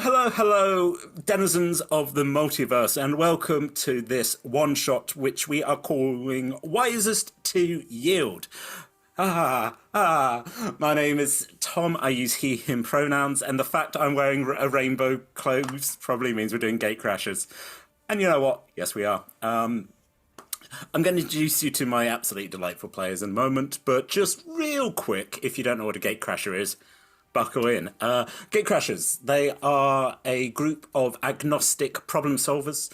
Hello, denizens of the multiverse, and welcome to this one-shot, which we are calling Wisest to Yield. My name is Tom. I use he, him pronouns, and the fact I'm wearing a rainbow clothes probably means we're doing Gatecrashers. And you know what? Yes, we are. I'm going to introduce you to my absolutely delightful players in a moment, but just real quick, if you don't know what a Gatecrasher is, buckle in. Gatecrashers, they are a group of agnostic problem solvers.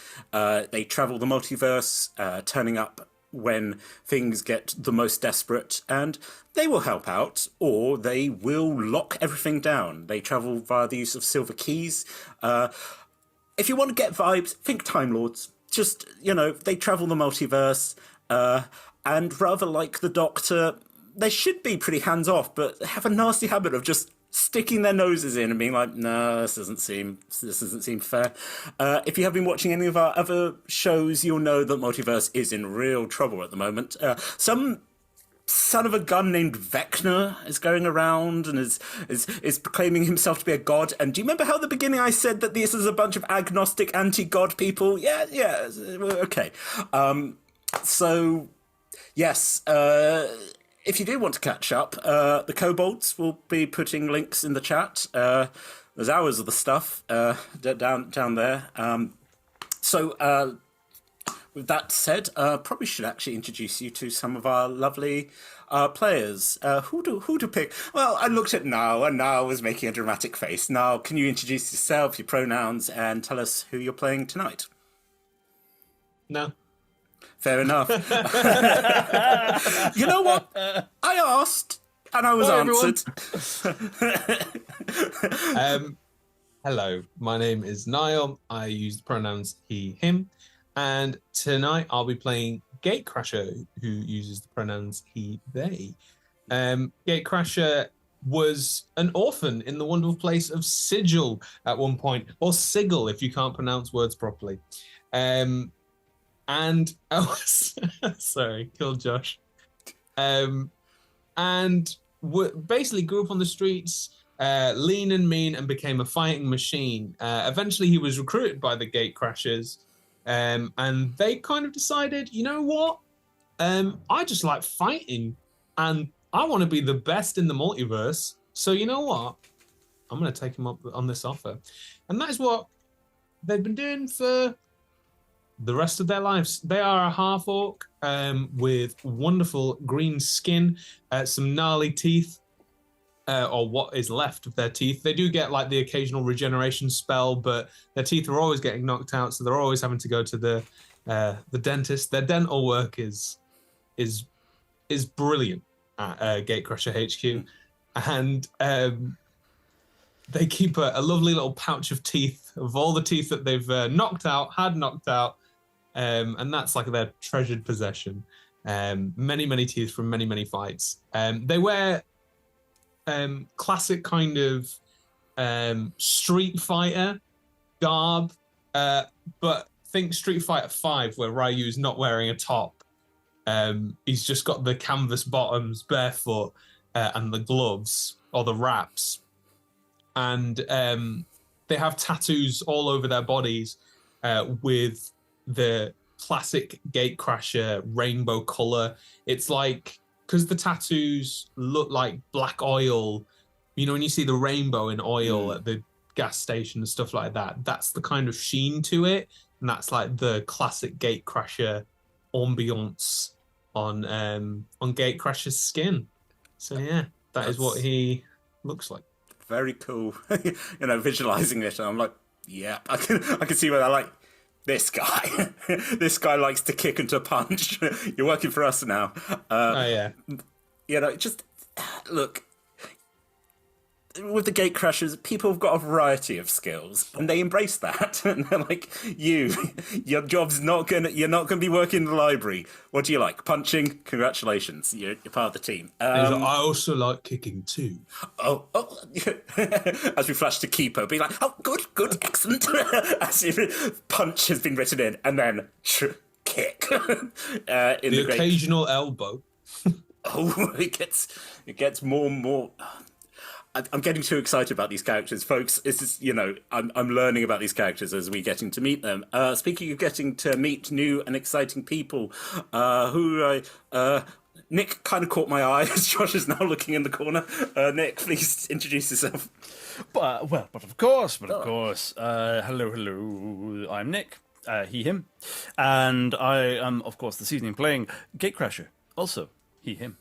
They travel the multiverse, turning up when things get the most desperate, and they will help out, or they will lock everything down. They travel via the use of silver keys. If you want to get vibes, think Time Lords. Just, they travel the multiverse, and rather like the Doctor, they should be pretty hands-off, but have a nasty habit of just sticking their noses in and being like, no, this doesn't seem fair. If you have been watching any of our other shows, you'll know that multiverse is in real trouble at the moment. Some son of a gun named Vecna is going around and is proclaiming himself to be a god. And do you remember how at the beginning I said that this is a bunch of agnostic anti-god people? Yeah, okay. So, yes, if you do want to catch up, the kobolds will be putting links in the chat. There's hours of the stuff down there. So with that said, probably should actually introduce you to some of our lovely players. Who to pick? Well, I looked at Niall, and Niall was making a dramatic face. Niall, can you introduce yourself, your pronouns, and tell us who you're playing tonight? No. Fair enough. You know what? I asked, and I was answered. Hello, my name is Niall. I use the pronouns he, him. And tonight I'll be playing Gatecrasher, who uses the pronouns he, they. Gatecrasher was an orphan in the wonderful place of Sigil at one point, or Sigil if you can't pronounce words properly. And I was sorry, killed Josh. And basically grew up on the streets, lean and mean, and became a fighting machine. Eventually, he was recruited by the Gatecrashers, and they kind of decided, you know what? I just like fighting, and I want to be the best in the multiverse. So you know what? I'm going to take him up on this offer, and that is what they've been doing for the rest of their lives. They are a half-orc with wonderful green skin, some gnarly teeth, or what is left of their teeth. They do get like the occasional regeneration spell, but their teeth are always getting knocked out, so they're always having to go to the dentist. Their dental work is brilliant at Gatecrasher HQ, and they keep a lovely little pouch of teeth of all the teeth that they've had knocked out. And that's like their treasured possession. Many teeth from many fights. They wear classic kind of Street Fighter garb, but think Street Fighter 5 where Ryu is not wearing a top. He's just got the canvas bottoms, barefoot, and the gloves or the wraps. And they have tattoos all over their bodies with the classic Gatecrasher rainbow color. It's like, because the tattoos look like black oil, when you see the rainbow in oil at the gas station and stuff like that, that's the kind of sheen to it, and that's like the classic Gatecrasher ambiance on Gatecrasher's skin. So yeah, that's is what he looks like. Very cool. Visualizing it, and I'm like, yeah, I can see where they're like, this guy. This guy likes to kick and to punch. You're working for us now. Oh, yeah. Just look, with the Gatecrashers, people have got a variety of skills, and they embrace that. And they're like, your job's you're not gonna be working in the library. What do you like? Punching? Congratulations, you're part of the team. I also like kicking too. Oh. As we flash to Keeper, be like, oh, good, excellent. As if punch has been written in, and then kick. The occasional elbow. Oh, it gets more and more. I'm getting too excited about these characters, folks. This is, I'm learning about these characters as we're getting to meet them. Speaking of getting to meet new and exciting people, Nick kind of caught my eye as Josh is now looking in the corner. Nick, please introduce yourself. But of course. Hello. I'm Nick, he, him. And I am, of course, this evening playing Gatecrasher, also he, him.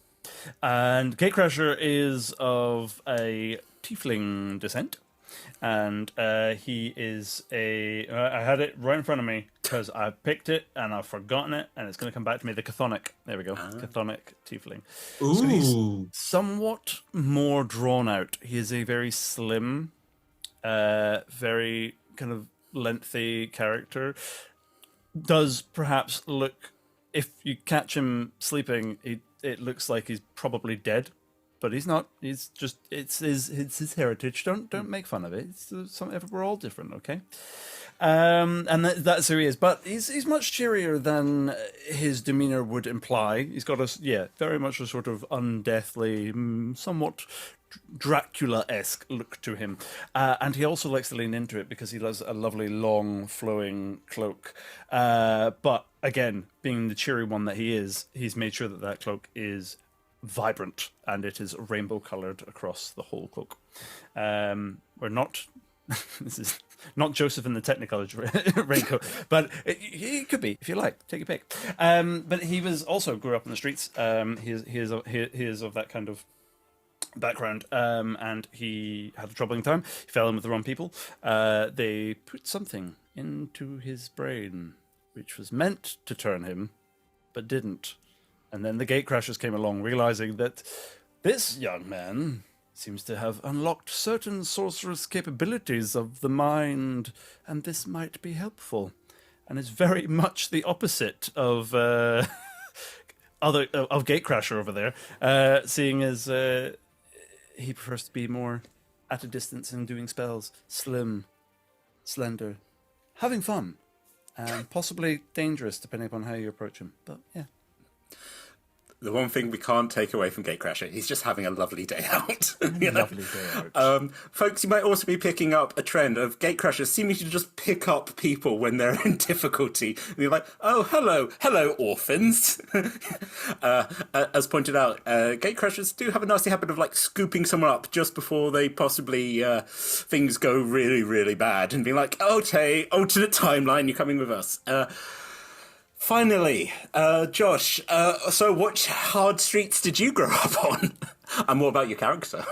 And Gatecrasher is of a tiefling descent. And he is I had it right in front of me because I picked it and I've forgotten it, and it's going to come back to me. The Chthonic. There we go. Chthonic tiefling. Ooh. So he's somewhat more drawn out. He is a very slim, very kind of lengthy character. Does perhaps look, if you catch him sleeping, it looks like he's probably dead. But he's not. He's just. It's his heritage. Don't make fun of it. We're all different, okay? And that's who he is. But he's much cheerier than his demeanor would imply. He's got very much a sort of undeathly, somewhat Dracula-esque look to him. And he also likes to lean into it because he has a lovely long flowing cloak. But again, being the cheery one that he is, he's made sure that cloak is vibrant, and it is rainbow coloured across the whole cloak. We're not. This is not Joseph in the Technicolor raincoat, but he could be if you like. Take your pick. But he grew up in the streets. He is of that kind of background, and he had a troubling time. He fell in with the wrong people. They put something into his brain which was meant to turn him, but didn't. And then the Gatecrashers came along, realizing that this young man seems to have unlocked certain sorcerous capabilities of the mind, and this might be helpful. And it's very much the opposite of Gatecrasher over there, seeing as he prefers to be more at a distance and doing spells, slim, slender, having fun, and possibly dangerous depending upon how you approach him. But yeah. The one thing we can't take away from Gatecrasher, he's just having a lovely day out. Lovely day out. Folks, you might also be picking up a trend of Gatecrashers seeming to just pick up people when they're in difficulty. And you're like, oh, hello, orphans. As pointed out, Gatecrashers do have a nasty habit of scooping someone up just before they possibly things go really, really bad, and being like, okay, alternate timeline, you're coming with us. Finally, Josh, so what hard streets did you grow up on? And more about your character.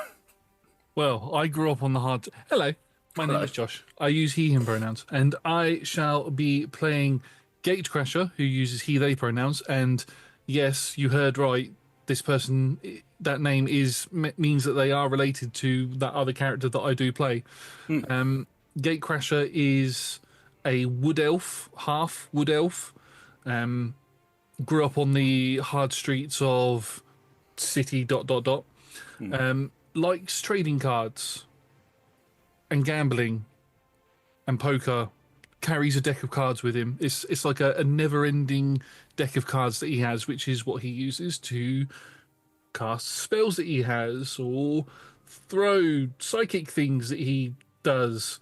Well, I grew up on the hard... Hello, my name is Josh. I use he, him pronouns, and I shall be playing Gatecrasher, who uses he, they pronouns, and yes, you heard right, this person, that name means that they are related to that other character that I do play. Gatecrasher is a wood elf, half wood elf. Grew up on the hard streets of city ... Likes trading cards and gambling and poker. Carries a deck of cards with him. It's like a never-ending deck of cards that he has, which is what he uses to cast spells that he has or throw psychic things that he does.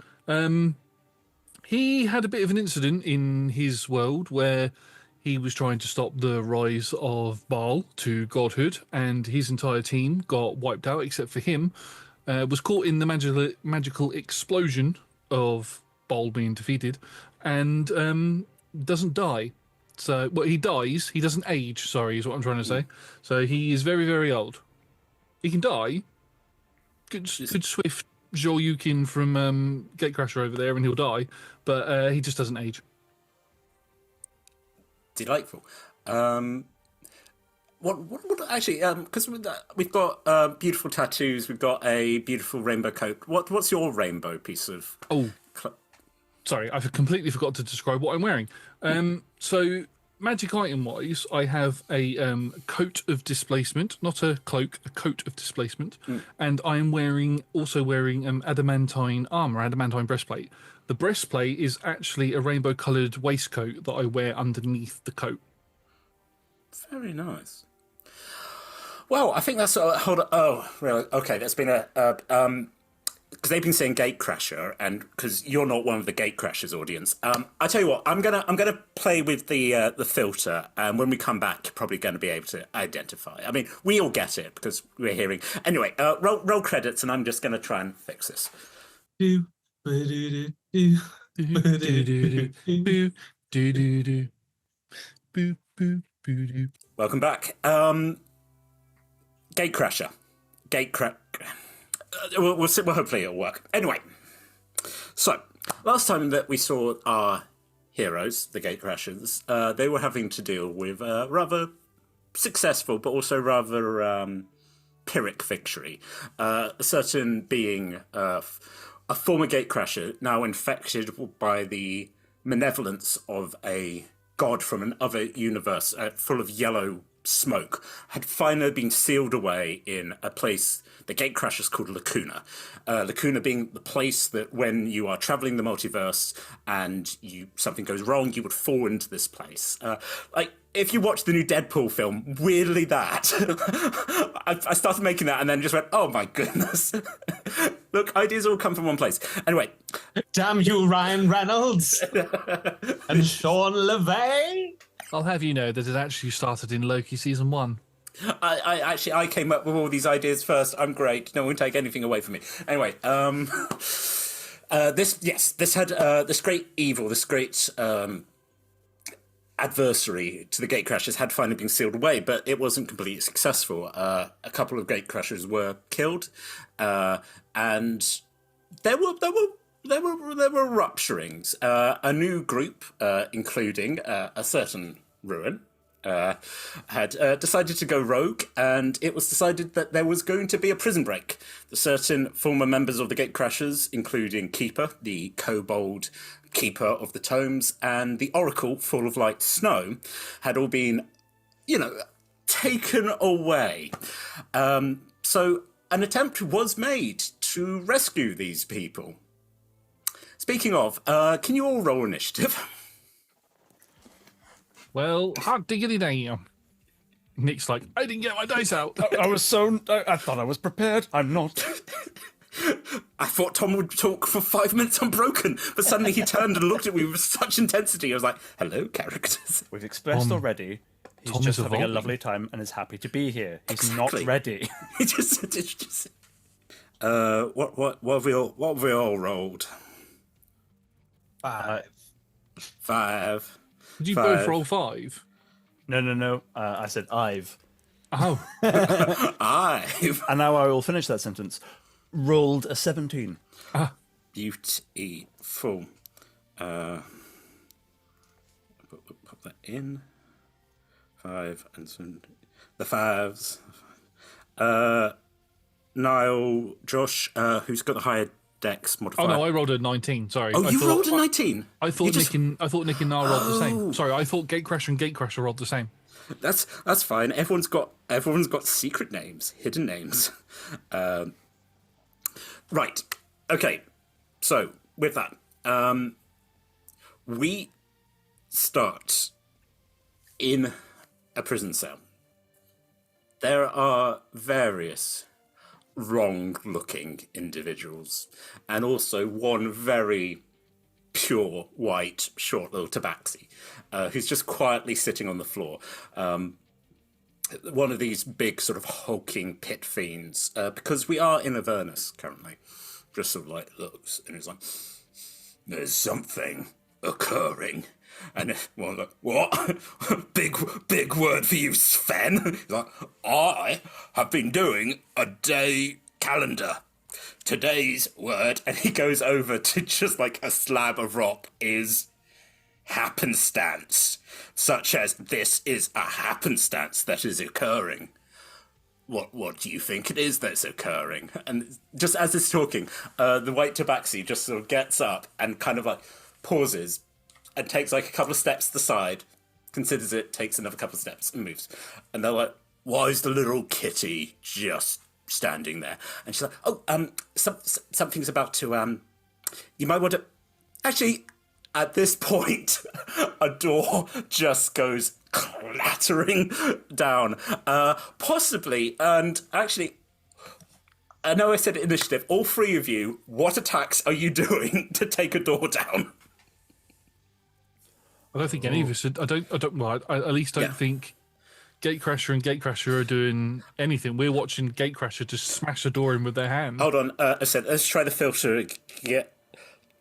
He had a bit of an incident in his world where he was trying to stop the rise of Baal to godhood, and his entire team got wiped out except for him. Was caught in the magical explosion of Baal being defeated, and doesn't die. So, well, he dies. He doesn't age. Sorry, is what I'm trying to say. So he is very, very old. He can die. Good swift Zhou from Gatecrasher over there, and he'll die, but he just doesn't age. Delightful. What actually? Because we've got beautiful tattoos, we've got a beautiful rainbow coat. What's your rainbow piece of? Oh, sorry, I completely forgot to describe what I'm wearing. So magic item wise, I have a coat of displacement, not a cloak, a coat of displacement, and I am also wearing adamantine armor, adamantine breastplate. The breastplate is actually a rainbow coloured waistcoat that I wear underneath the coat. Very nice. Well, I think that's hold on. Oh, really? Okay, that's been because they've been saying Gatecrasher, and because you're not one of the Gatecrashers audience. I tell you what, I'm gonna play with the filter, and when we come back, you're probably going to be able to identify. I mean, we all get it because we're hearing. Anyway, roll credits, and I'm just going to try and fix this. Do do do do do do do do. Boo boo boo doo. Welcome back. Gatecrasher. We'll see. Well, hopefully it'll work. Anyway, so last time that we saw our heroes, the Gatecrashers, they were having to deal with rather successful, but also rather Pyrrhic victory. A certain being, a former Gatecrasher, now infected by the malevolence of a god from another universe, full of yellow smoke, had finally been sealed away in a place the Gatecrashers called Lacuna. Lacuna being the place that when you are traveling the multiverse and something goes wrong, you would fall into this place. Like, if you watch the new Deadpool film, weirdly that. I started making that and then just went, oh my goodness. Look, ideas all come from one place. Anyway. Damn you, Ryan Reynolds and Sean LeVay. I'll have you know that it actually started in Loki season 1. I came up with all these ideas first. I'm great. No one take anything away from me. Anyway, this had this great evil, this great adversary to the Gatecrashers had finally been sealed away, but it wasn't completely successful. A couple of Gatecrashers were killed, and there were rupturings. A new group, including a certain Ruin, had decided to go rogue, and it was decided that there was going to be a prison break. The certain former members of the Gatecrashers, including Keeper, the kobold keeper of the tomes, and the Oracle, full of light snow, had all been, taken away. So an attempt was made to rescue these people. Speaking of, can you all roll initiative? Well, hot diggity damn. Nick's like, I didn't get my dice out. I thought I was prepared. I'm not. I thought Tom would talk for 5 minutes unbroken, but suddenly he turned and looked at me with such intensity. I was like, hello, characters. We've expressed already. He's Tom just is having a evolving. lovely time and is happy to be here. He's Exactly. not ready. It's just what have we all rolled? 5. 5. Did you 5. both roll 5? No. I said I've. Oh, And now I will finish that sentence. Rolled a 17. beautiful. Put that in. 5 and some the 5s. Niall, Josh, who's got the higher dex modifier? oh no, I rolled a 19. Sorry. Oh, I you thought, rolled a 19. I thought Nick and Niall rolled the same. Sorry, I thought Gatecrasher and Gatecrasher rolled the same. That's fine. Everyone's got secret names, hidden names. Right. Okay. So with that, we start in a prison cell. There are various wrong-looking individuals, and also one very pure white short little tabaxi who's just quietly sitting on the floor. One of these big sort of hulking pit fiends, because we are in Avernus currently, just sort of like looks and is like, there's something occurring. And well, like, what? big word for you, Sven. He's like, I have been doing a day calendar. Today's word, and he goes over to just like a slab of rock, is happenstance. Such as, this is a happenstance that is occurring. What do you think it is that's occurring? And just as he's talking, the white tabaxi just sort of gets up and kind of like pauses and takes like a couple of steps to the side, considers it, takes another couple of steps and moves. And they're like, why is the little kitty just standing there? And she's like, oh, something's about to, you might want to, actually, At this point, a door just goes clattering down. Possibly, and actually, I know I said initiative. All three of you, what attacks are you doing to take a door down? I don't think any of us. I don't. Well, I at least don't think Gatecrasher and Gatecrasher are doing anything. We're watching Gatecrasher just smash a door in with their hand. Hold on. I said, let's try the filter. Yeah.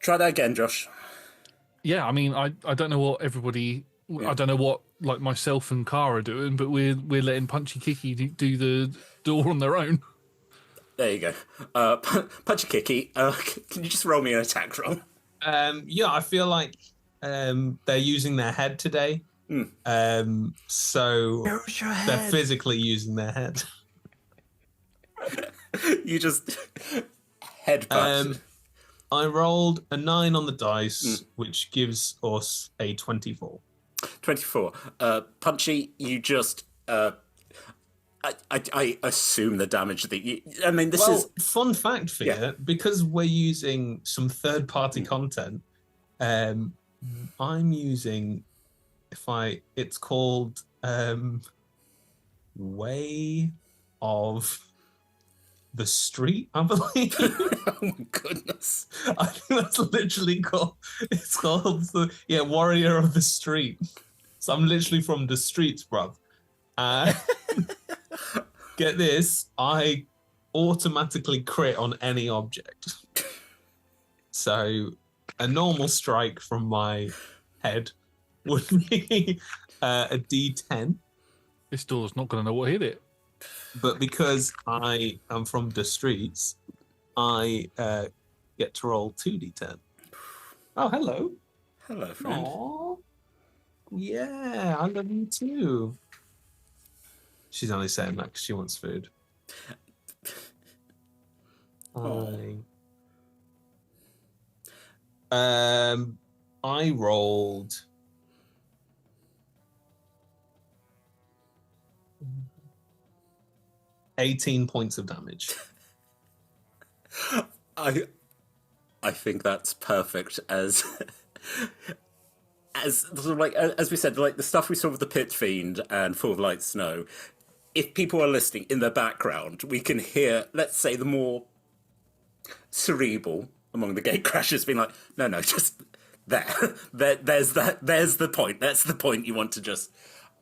Try that again, Josh. Yeah, I mean, I don't know what everybody. I don't know what like myself and Cara are doing, but we're letting Punchy Kiki do the door on their own. There you go. Punchy Kiki, can you just roll me an attack roll? Yeah, I feel like they're using their head today. So they're physically using their head. You just headbutt. I rolled a 9 on the dice, which gives us a 24. 24. Punchy, you just... I assume the damage that you... I mean, this is... Fun fact for you, because we're using some third-party content, I'm using... It's called Way of the Street, I believe. Oh my goodness. I think that's literally called... It's called, Warrior of the Street. So I'm literally from the streets, bruv. Get this, I automatically crit on any object. So a normal strike from my head would be a D10. This door's not going to know what hit it. But because I am from the streets, I get to roll 2d10. Oh, hello. Hello, friend. Aww. Yeah, I love you too. She's only saying that because she wants food. I rolled 18 points of damage. I think that's perfect as sort of like as we said, like the stuff we saw with the Pit Fiend and Full of Light Snow. If people are listening in the background, we can hear, let's say, the more cerebral among the Gatecrashers being like, no, just there's the point. That's the point you want to just.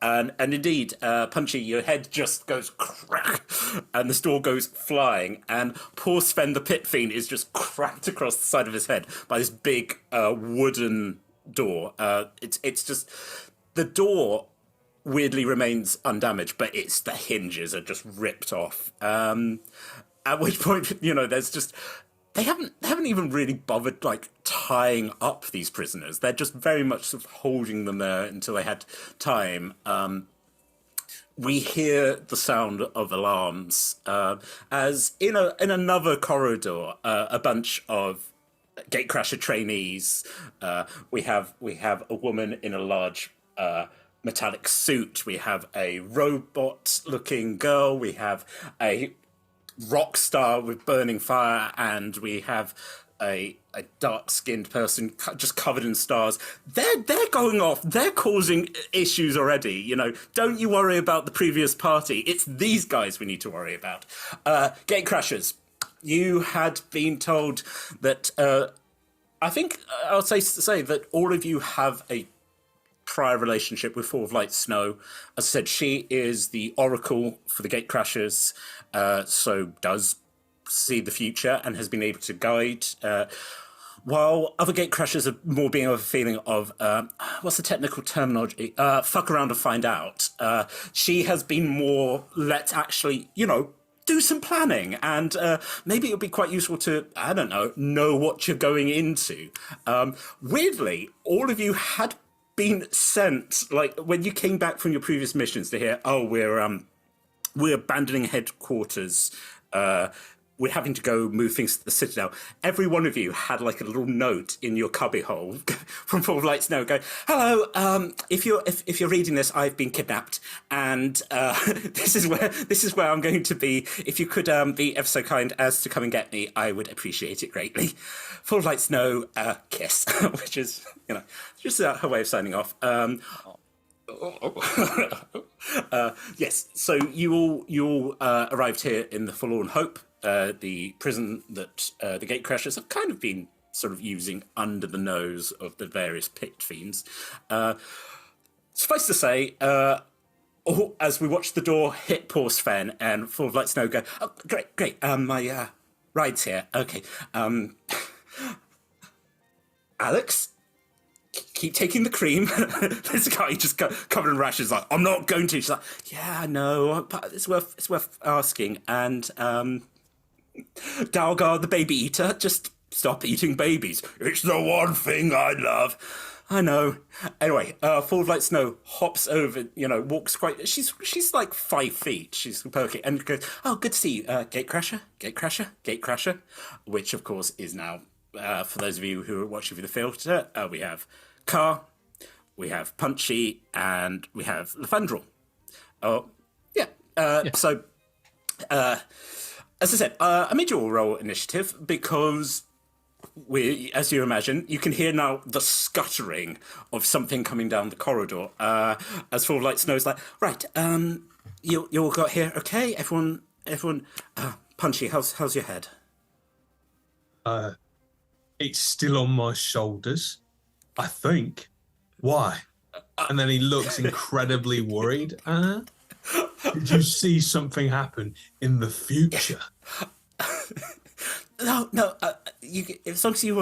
And indeed, Punchy, your head just goes crack, and the door goes flying, and poor Sven the Pit Fiend is just cracked across the side of his head by this big wooden door. It's just the door weirdly remains undamaged, but it's the hinges are just ripped off. At which point, there's just they haven't even really bothered like tying up these prisoners. They're just very much sort of holding them there until they had time. We hear the sound of alarms as in another corridor, a bunch of Gatecrasher trainees. We have a woman in a large metallic suit. We have a robot-looking girl. We have a rock star with burning fire, and we have a dark-skinned person just covered in stars. They're going off. They're causing issues already. Don't you worry about the previous party. It's these guys we need to worry about. Gatecrashers, you had been told that. I think I'll say that all of you have a prior relationship with Fall of Light Snow. As I said, she is the oracle for the Gatecrashers, so does see the future and has been able to guide, while other Gatecrashers are more being of a feeling of, what's the technical terminology? Fuck around and find out. She has been more, let's actually, do some planning, and maybe it'll be quite useful to, I don't know what you're going into. Weirdly, all of you had been sent, like when you came back from your previous missions, to hear, we're abandoning headquarters. we're having to go move things to the Citadel. Every one of you had like a little note in your cubbyhole from Full of Light Snow going, "Hello, if you're reading this, I've been kidnapped, and this is where I'm going to be. If you could be ever so kind as to come and get me, I would appreciate it greatly. Full of Light Snow, kiss," which is just her way of signing off. Yes, so you all arrived here in the Forlorn Hope, the prison that the Gatecrashers have kind of been sort of using under the nose of the various pit fiends. Suffice to say, as we watch the door hit poor Sven and Full of Light Snow go, "Oh, great, my ride's here. Okay, Alex, keep taking the cream." There's a guy just covered in rashes, like, "I'm not going to." She's like, "Yeah, I know, but it's worth asking." And Dalgar, the baby eater, just stop eating babies. "It's the one thing I love." I know. Anyway, Full of Light Snow hops over, walks quite. She's like 5 feet. She's perky and goes, "Oh, good to see you, Gatecrasher," which of course is now. For those of you who are watching through the filter, we have Car, we have Punchy, and we have Lefandrel. Oh, yeah. So, as I said, I made you all roll initiative because as you imagine, you can hear now the scuttering of something coming down the corridor. As Full of Light Snow's like, "Right, you all got here, okay? Everyone. Punchy, how's your head?" It's still on my shoulders, I think. Why? And then he looks incredibly worried. Did you see something happen in the future? No. As long as you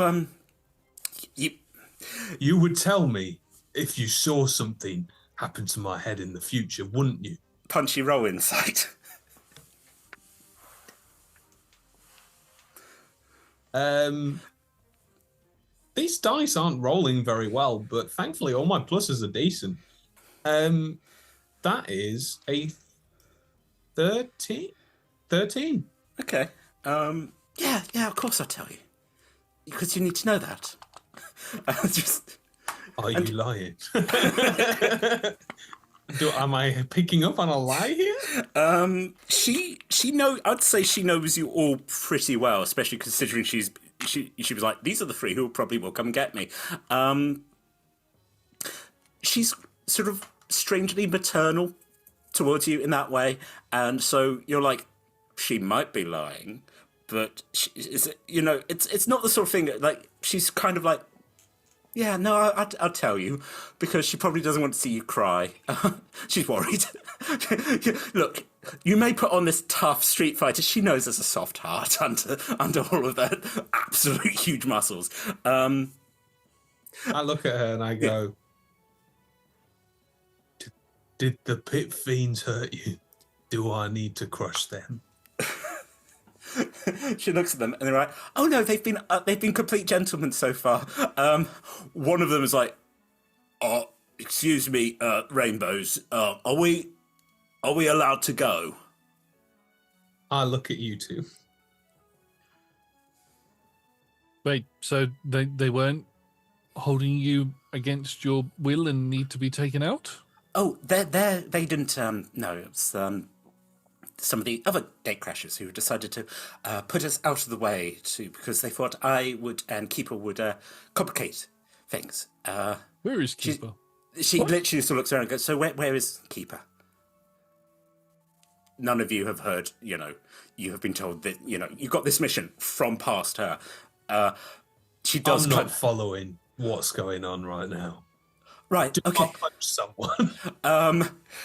You would tell me if you saw something happen to my head in the future, wouldn't you? Punchy, roll insight. These dice aren't rolling very well, but thankfully all my pluses are decent. That is a 13. Okay. Yeah, of course I'll tell you. Because you need to know that. Are you lying? Am I picking up on a lie here? I'd say she knows you all pretty well, especially considering she was like, "These are the 3 who probably will come and get me." She's sort of strangely maternal towards you in that way, and so you're like, she might be lying, but it's not the sort of thing that, like, she's kind of like, "Yeah, no, I'll tell you," because she probably doesn't want to see you cry. She's worried. Look, you may put on this tough Street Fighter. She knows there's a soft heart under all of that absolute huge muscles. I look at her and I go, "Did the pit fiends hurt you? Do I need to crush them?" She looks at them and they're like, "Oh no, they've been complete gentlemen so far." One of them is like, "Oh, excuse me, Rainbows. Are we allowed to go?" I look at you two. Wait, so they weren't holding you against your will and need to be taken out? Oh, they didn't. No, it was some of the other Gatecrashers who decided to put us out of the way because they thought I would and Keeper would complicate things. Where is Keeper? She literally sort of looks around and goes, "So where is Keeper?" None of you have heard. You have been told that you got this mission from past her. She does. I'm not following what's going on right now. Right. Okay. I'll punch someone.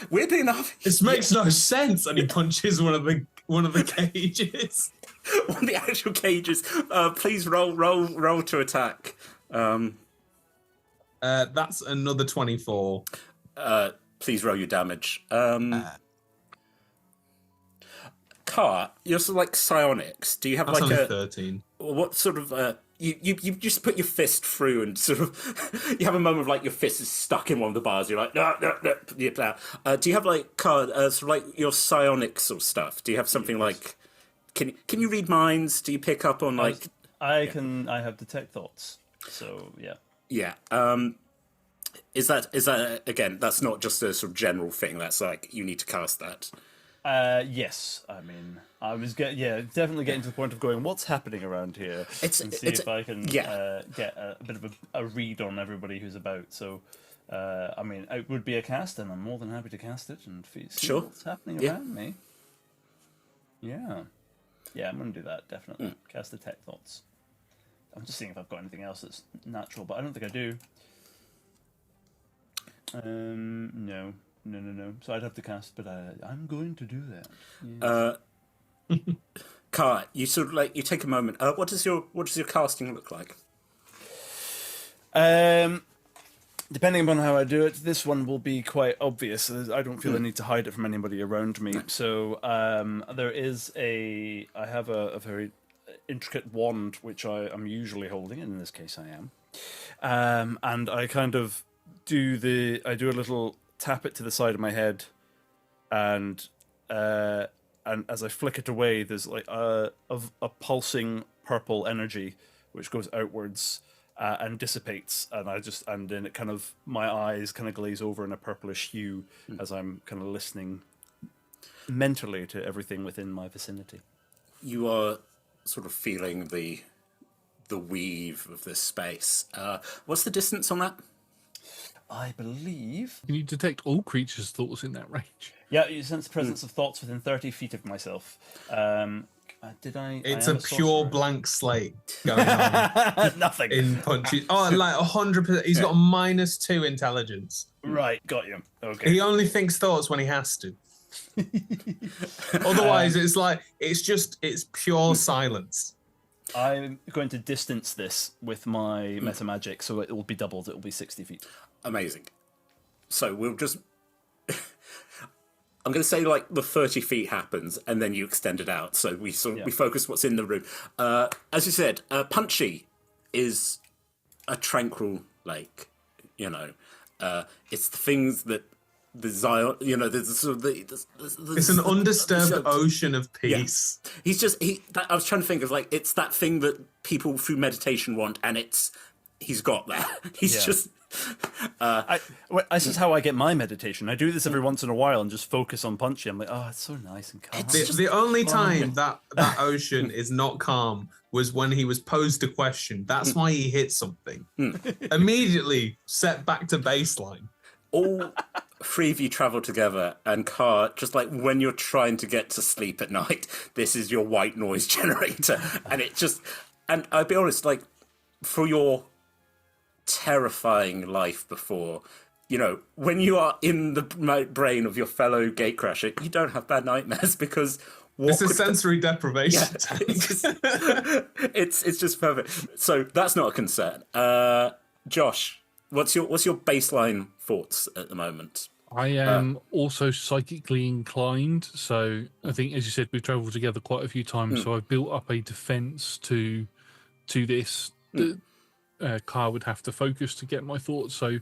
Weirdly enough, This makes no sense. And he punches one of the cages. one of the actual cages. Please roll to attack. That's another 24. Please roll your damage. Car, you're sort of like psionics. Do you have That's like only a 13. what sort of you just put your fist through and sort of you have a moment of like your fist is stuck in one of the bars. You're like no. Do you have like sort of like your psionics or stuff? Do you have something like can you read minds? Do you pick up on like? I have detect thoughts. So yeah. Yeah. Is that again? That's not just a sort of general thing. That's like you need to cast that. Yes. I mean, I was definitely getting to the point of going, what's happening around here? And see if I can get a bit of a read on everybody who's about. So, I mean, it would be a cast, and I'm more than happy to cast it and see what's happening around me. Yeah. Yeah, I'm going to do that, definitely. Cast Detect Thoughts. I'm just seeing if I've got anything else that's natural, but I don't think I do. No. So I'd have to cast, but I'm going to do that. Yes. Car, you sort of like you take a moment. What does your casting look like? Depending upon how I do it, this one will be quite obvious. I don't feel I need to hide it from anybody around me. So I have a very intricate wand, which I am usually holding, and in this case I am. And I kind of do a little tap it to the side of my head, and as I flick it away, there's like a pulsing purple energy which goes outwards and dissipates, and then it kind of my eyes kind of glaze over in a purplish hue as I'm kind of listening mentally to everything within my vicinity. You are sort of feeling the weave of this space. What's the distance on that? I believe. Can you detect all creatures' thoughts in that range? Yeah, you sense the presence of thoughts within 30 feet of myself. Did I? It's I a am pure sorcerer. blank slate going on Nothing. in Punchy. Oh, like 100%. He's got a -2 intelligence. Right, got you. Okay. He only thinks thoughts when he has to. Otherwise, it's pure silence. I'm going to distance this with my meta magic, so it will be doubled. It will be 60 feet. Amazing. So we'll just. I'm going to say like the 30 feet happens, and then you extend it out. So we focus what's in the room. As you said, Punchy is a tranquil lake. You know, it's the things that the Zion. You know, there's sort of It's an undisturbed ocean of peace. Yeah. He's just I was trying to think of like it's that thing that people through meditation want, and he's got that. He's just. This is how I get my meditation. I do this every once in a while and just focus on Punchy. I'm like, oh, it's so nice and calm. The only time that ocean is not calm was when he was posed a question. That's why he hit something. Immediately set back to baseline. All three of you travel together, and Car, just like when you're trying to get to sleep at night, this is your white noise generator. And I'll be honest, like, for your terrifying life before, you know, when you are in the brain of your fellow gatecrasher, you don't have bad nightmares because This is sensory deprivation. Yeah, it's just perfect. So that's not a concern. Josh, what's your baseline thoughts at the moment? I am also psychically inclined, so I think, as you said, we've travelled together quite a few times, so I've built up a defence to this. Car would have to focus to get my thoughts, so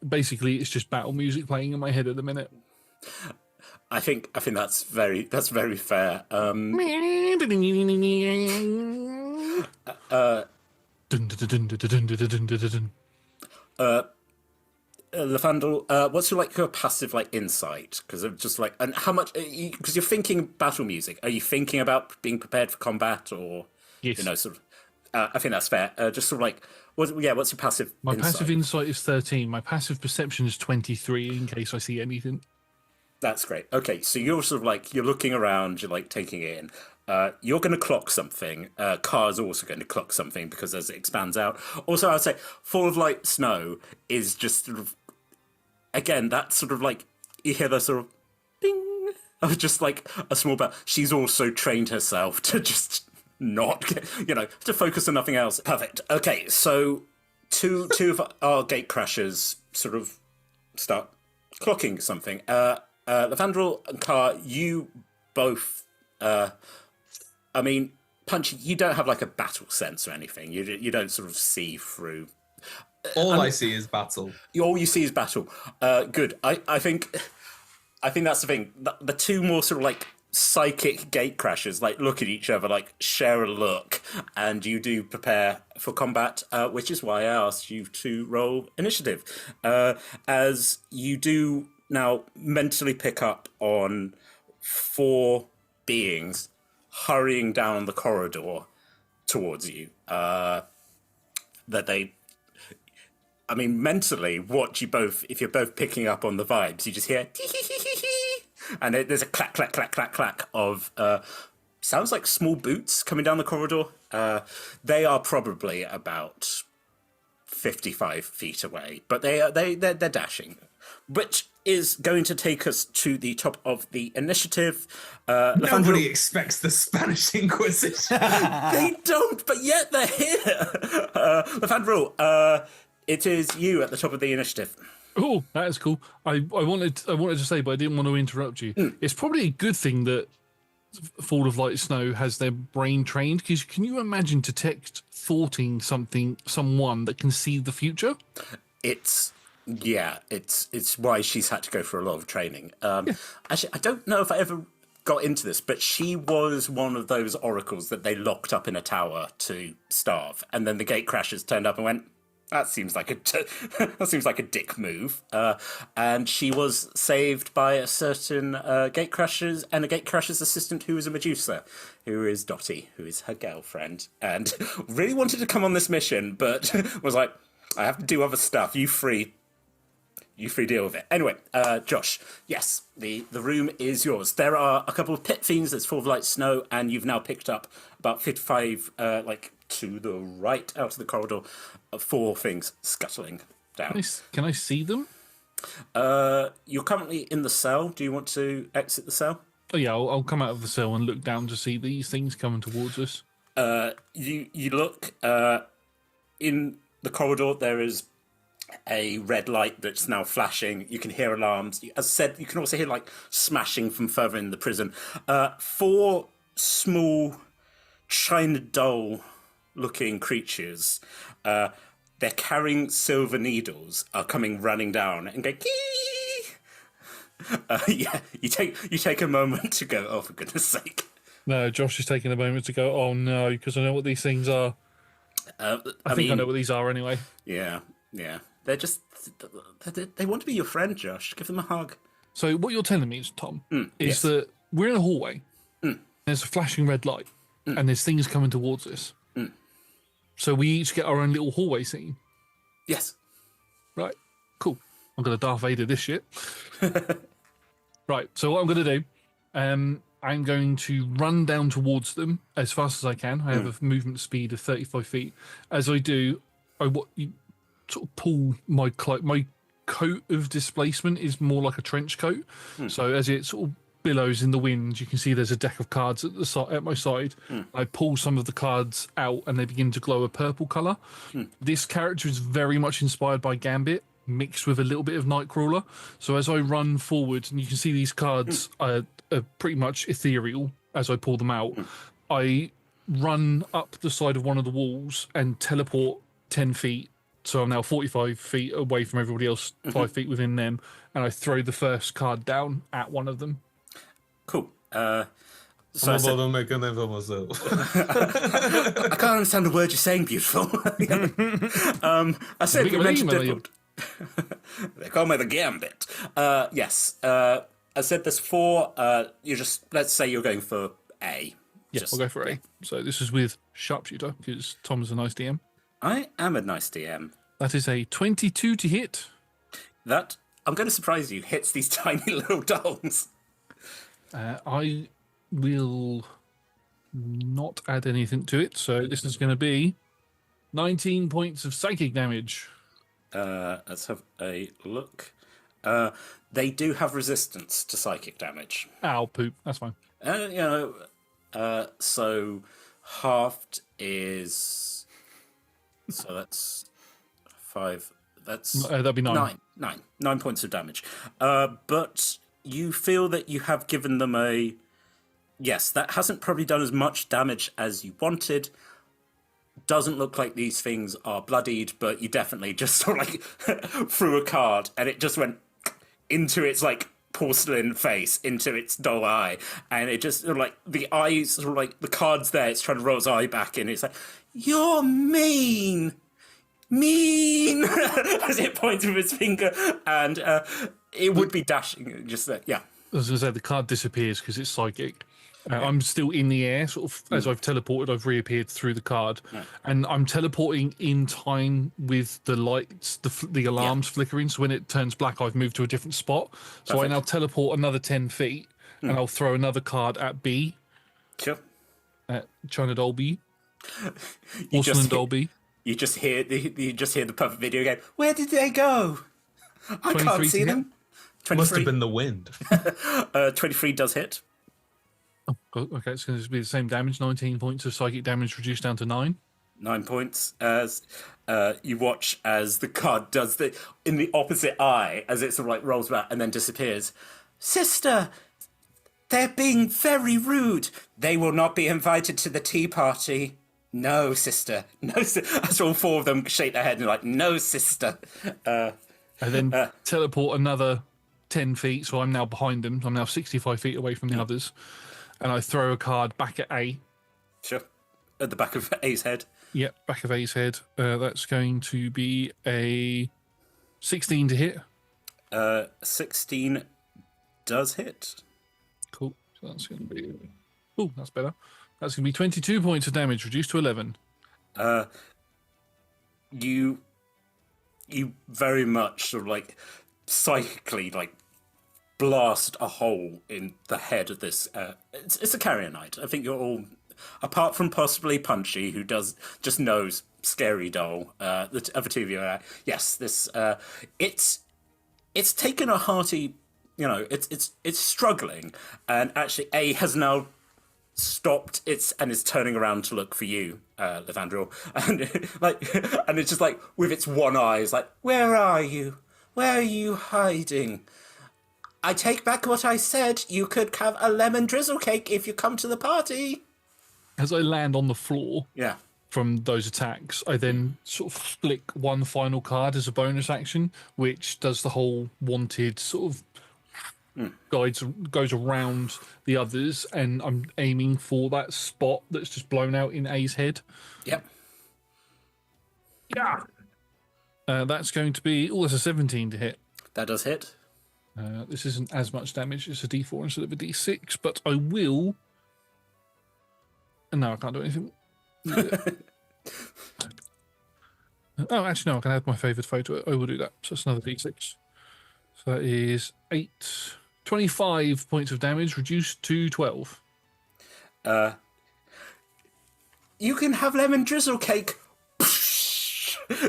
basically it's just battle music playing in my head at the minute. I think that's very fair. Lefandel, what's your passive insight? Because of just and how much? Because you're thinking battle music. Are you thinking about being prepared for combat, or yes, sort of? I think that's fair. Just sort of what's your passive? My insight? passive insight is 13. My passive perception is 23. In case I see anything. That's great. Okay, so you're sort of you're looking around, you're taking it in. You're going to clock something. Car's also going to clock something because as it expands out. Also, I would say Fall of Light Snow is just sort of, again, that sort of you hear the sort of bing of just a small bell. She's also trained herself to just not, to focus on nothing else. Perfect. Okay, so two of our Gatecrashers sort of start clocking something. Lefandrel and Car, you both... Punchy, you don't have a battle sense or anything. You don't sort of see through. All I see is battle. All you see is battle. Good. I think that's the thing. The two more sort of psychic gatecrashers like look at each other, like share a look, and you do prepare for combat, which is why I asked you to roll initiative. As you do now mentally pick up on 4 beings hurrying down the corridor towards you. Mentally, what you both, if you're both picking up on the vibes, you just hear and there's a clack, clack, clack, clack, clack of sounds like small boots coming down the corridor. They are probably about 55 feet away, but they're dashing, which is going to take us to the top of the initiative. Nobody expects the Spanish Inquisition. They don't, but yet they're here. Lefandrel, it is you at the top of the initiative. Oh, that is cool. I wanted to say, but I didn't want to interrupt you. It's probably a good thing that Fall of Light Snow has their brain trained, because can you imagine thoughting someone that can see the future? It's why she's had to go through a lot of training. Actually, I don't know if I ever got into this, but she was one of those oracles that they locked up in a tower to starve, and then the Gatecrashers turned up and went, that seems like a dick move. And she was saved by a certain Gatecrashers and a Gatecrashers assistant who was a Medusa, who is Dottie, who is her girlfriend, and really wanted to come on this mission, but was like, I have to do other stuff. You free deal with it. Anyway, Josh, yes, the room is yours. There are a couple of pit fiends. There's Fall of Light Snow, and you've now picked up about 55, to the right out of the corridor, 4 things scuttling down. Can I see them? You're currently in the cell. Do you want to exit the cell? Oh yeah, I'll come out of the cell and look down to see these things coming towards us. You look in the corridor. There is a red light that's now flashing. You can hear alarms. As I said, you can also hear smashing from further in the prison. 4 small China doll looking creatures, they're carrying silver needles, are coming running down and go you take a moment to go, oh, for goodness sake. No, Josh is taking a moment to go, oh no, because I know what these things are. I know what these are anyway. Yeah. They're just, they want to be your friend, Josh. Give them a hug. So what you're telling me, Tom, is that we're in a hallway, there's a flashing red light, and there's things coming towards us. So we each get our own little hallway scene. Yes. Right, cool. I'm going to Darth Vader this shit. Right, so what I'm going to do, I'm going to run down towards them as fast as I can. I have a movement speed of 35 feet. As I do, you sort of pull my cloak. My coat of displacement is more like a trench coat. So as it sort of billows in the wind, you can see there's a deck of cards at my side. I pull some of the cards out and they begin to glow a purple colour. This character is very much inspired by Gambit, mixed with a little bit of Nightcrawler. So as I run forward, and you can see these cards are pretty much ethereal as I pull them out, I run up the side of one of the walls and teleport 10 feet. So I'm now 45 feet away from everybody else, 5 feet within them, and I throw the first card down at one of them. Cool. So I don't make a name for myself. I can't understand the word you're saying, beautiful. I said you mentioned difficult. They call me the Gambit. Yes. I said there's 4. Let's say you're going for A. Yes, I'll go for A. So this is with Sharpshooter, because Tom's a nice DM. I am a nice DM. That is a 22 to hit. That, I'm going to surprise you, hits these tiny little dolls. I will not add anything to it, so this is going to be 19 points of psychic damage. Let's have a look. They do have resistance to psychic damage. Ow, poop. That's fine. So halved is... So that's 5. That's... that'd be 9. 9 points of damage. But you feel that you have given them a... Yes, that hasn't probably done as much damage as you wanted. Doesn't look like these things are bloodied, but you definitely just sort of threw a card and it just went into its porcelain face into its dull eye, and it just sort of like the eyes, sort of like the card's there. It's trying to roll its eye back in. It's like, "You're mean." As it points with its finger, and it would be dashing. Just yeah. I was going to say the card disappears because it's psychic. I'm still in the air, sort of as I've teleported. I've reappeared through the card, and I'm teleporting in time with the lights, the alarms flickering. So when it turns black, I've moved to a different spot. So I now teleport another 10 feet, and I'll throw another card at B. Sure. At China Dolby. Porcelain Dolby. You just hear the puppet video game. Where did they go? I can't see them. 23. Must have been the wind. 23 does hit. Oh, okay, it's going to be the same damage. 19 points of psychic damage reduced down to 9. 9 points as you watch as the card does in the opposite eye as it sort of like rolls back and then disappears. Sister, they're being very rude. They will not be invited to the tea party. No, sister. No, as all four of them shake their head and are like, no, sister. And then teleport another 10 feet, so I'm now behind them. I'm now 65 feet away from the others. And I throw a card back at A. Sure. At the back of A's head. Yep, back of A's head. That's going to be a 16 to hit. 16 does hit. Cool. So that's going to be... Oh, that's better. That's going to be 22 points of damage, reduced to 11. You very much sort of like psychically like blast a hole in the head of this. It's a carrier knight. I think you're all, apart from possibly Punchy, who just knows Scary Doll. The other two of you are, yes, this it's taken a hearty, it's struggling, and actually A has now stopped and is turning around to look for you, Levandril, and it's just like with its one eye, it's like, where are you? Where are you hiding? I take back what I said. You could have a lemon drizzle cake if you come to the party. As I land on the floor from those attacks, I then sort of flick one final card as a bonus action, which does the whole wanted sort of goes around the others, and I'm aiming for that spot that's just blown out in A's head. Yep. Yeah. That's going to be... Oh, that's a 17 to hit. That does hit. This isn't as much damage. It's a D4 instead of a D6, but I will... No, I can't do anything. Oh, actually, no, I can add my favoured photo. I will do that. So it's another D6. So that is 25 points of damage, reduced to 12. You can have lemon drizzle cake.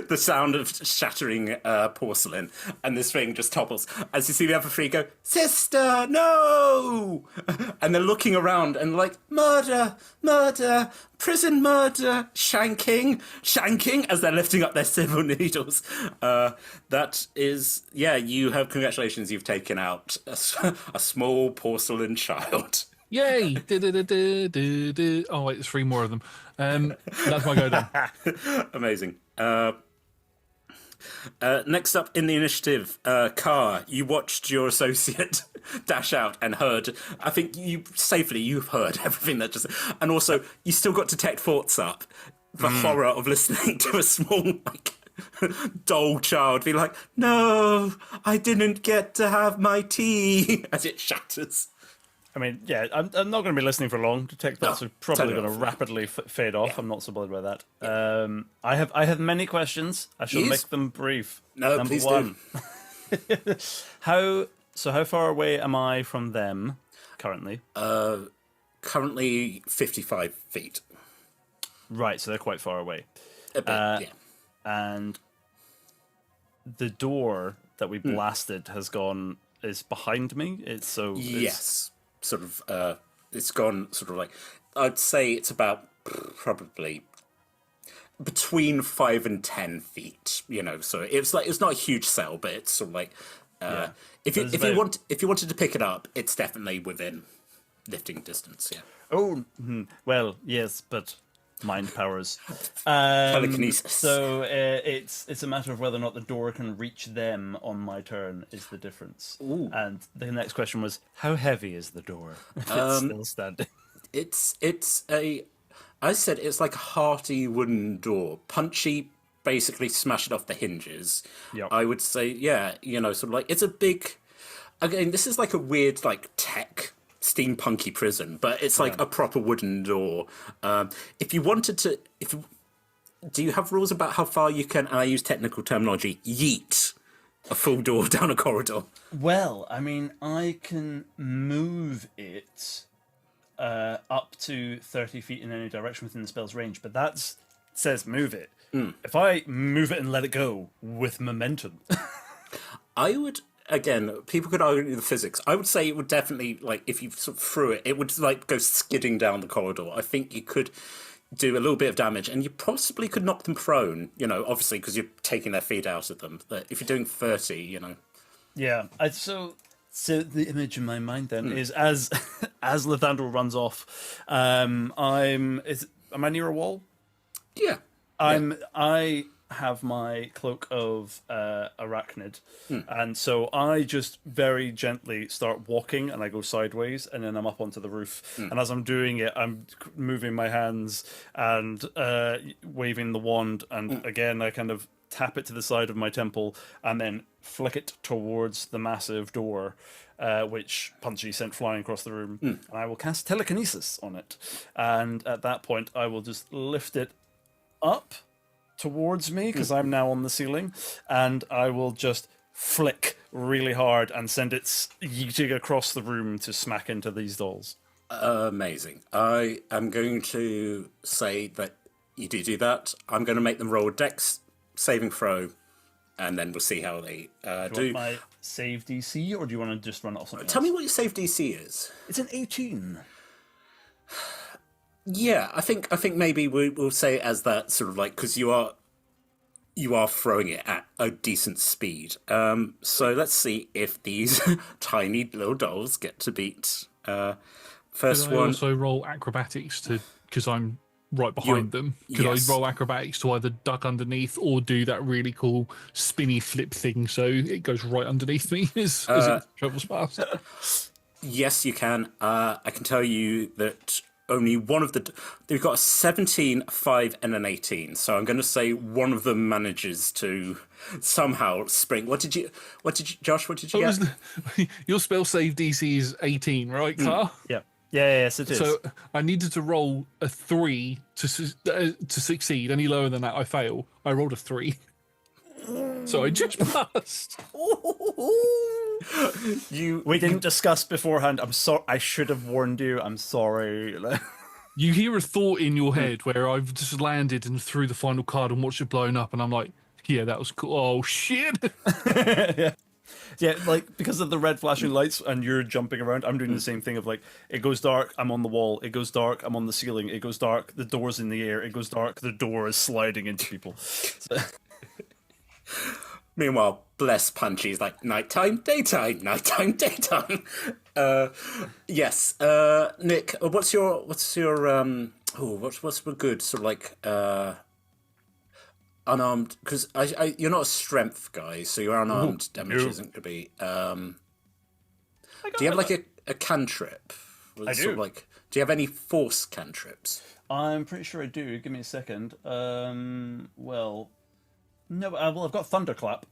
The sound of shattering porcelain, and this thing just topples. As you see the other three go, sister, no! And they're looking around and like, murder, murder, prison murder, shanking, as they're lifting up their civil needles. That is, you have, congratulations, you've taken out a small porcelain child. Yay! Oh, wait, there's 3 more of them. That's my go down. Amazing. Next up in the initiative, Car, you watched your associate dash out and heard, I think you've heard everything that just, and also you still got detect thoughts up. The horror of listening to a small, doll child be like, no, I didn't get to have my tea, as it shatters. I mean, I'm not going to be listening for long. Detect thoughts are probably going to off. rapidly fade off. I'm not so bothered by that. I have many questions. I shall make them brief. No, Number please 1. do. How far away am I from them currently? Currently 55 feet. Right, so they're quite far away. A bit, yeah. And the door that we blasted is behind me. Yes. Sort of, it's gone sort of like, I'd say it's about probably between 5 and 10 feet, so it's not a huge cell, but it's sort of like, if you wanted to pick it up, it's definitely within lifting distance, yeah. Oh, well, yes, but mind powers. Telekinesis. So it's a matter of whether or not the door can reach them on my turn is the difference. Ooh. And the next question was, how heavy is the door? If it's still standing. I said it's like a hearty wooden door. Punchy, basically smash it off the hinges. Yep. I would say, yeah, sort of like, it's a big, again, this is like a weird, like, tech, steampunky prison, but it's like a proper wooden door. If you wanted to, do you have rules about how far you can, and I use technical terminology, yeet a full door down a corridor? Well, I mean, I can move it up to 30 feet in any direction within the spell's range, but that says move it. If I move it and let it go with momentum... I would, again, people could argue the physics. I would say it would definitely, like, if you sort of threw it, it would, like, go skidding down the corridor. I think you could do a little bit of damage, and you possibly could knock them prone, obviously, because you're taking their feet out of them. But if you're doing 30, Yeah, so the image in my mind then is as Lathandra runs off, am I near a wall? Yeah. I have my cloak of arachnid, and so I just very gently start walking, and I go sideways, and then I'm up onto the roof. And as I'm doing it, I'm moving my hands and waving the wand, and again I kind of tap it to the side of my temple, and then flick it towards the massive door, which Punchy sent flying across the room. And I will cast telekinesis on it, and at that point I will just lift it up towards me, because I'm now on the ceiling, and I will just flick really hard and send it yeeting across the room to smack into these dolls. Amazing. I am going to say that you do that. I'm going to make them roll a dex saving throw, and then we'll see how they Do you want my save DC, or do you want to just run it off something Tell else? me what your save DC is. It's an 18. Yeah, I think maybe we'll say it as that, sort of like, because you are throwing it at a decent speed. So let's see if these tiny little dolls get to beat. First Could I one. also roll acrobatics because I'm right behind them? Could yes. I roll acrobatics to either duck underneath or do that really cool spinny flip thing so it goes right underneath me as it travels past? Yes, you can. I can tell you that only one of they've got a 17, a 5, and an 18. So I'm going to say one of them manages to somehow spring. Josh? What did you get? Your spell save DC is 18, right, Carl? Yeah. Yes, it is. So I needed to roll a 3 to succeed. Any lower than that, I fail. I rolled a 3. So I just passed. We didn't discuss beforehand. I'm sorry. I should have warned you. I'm sorry. You hear a thought in your head where I've just landed and threw the final card and watched it blown up, and I'm like, yeah, that was cool. Oh, shit. Yeah, like, because of the red flashing lights and you're jumping around, I'm doing the same thing of, like, it goes dark, I'm on the wall. It goes dark, I'm on the ceiling. It goes dark, the door's in the air. It goes dark, the door is sliding into people. So... Meanwhile, bless Punchy's like nighttime, daytime, nighttime, daytime. Yes, Nick, what's your what's a good sort of like unarmed? Because you're not a strength guy, so your unarmed damage isn't going to be. Do you have like a cantrip? I do. Sort of like, do you have any force cantrips? I'm pretty sure I do. Give me a second. Well, no. Well, I've got thunderclap.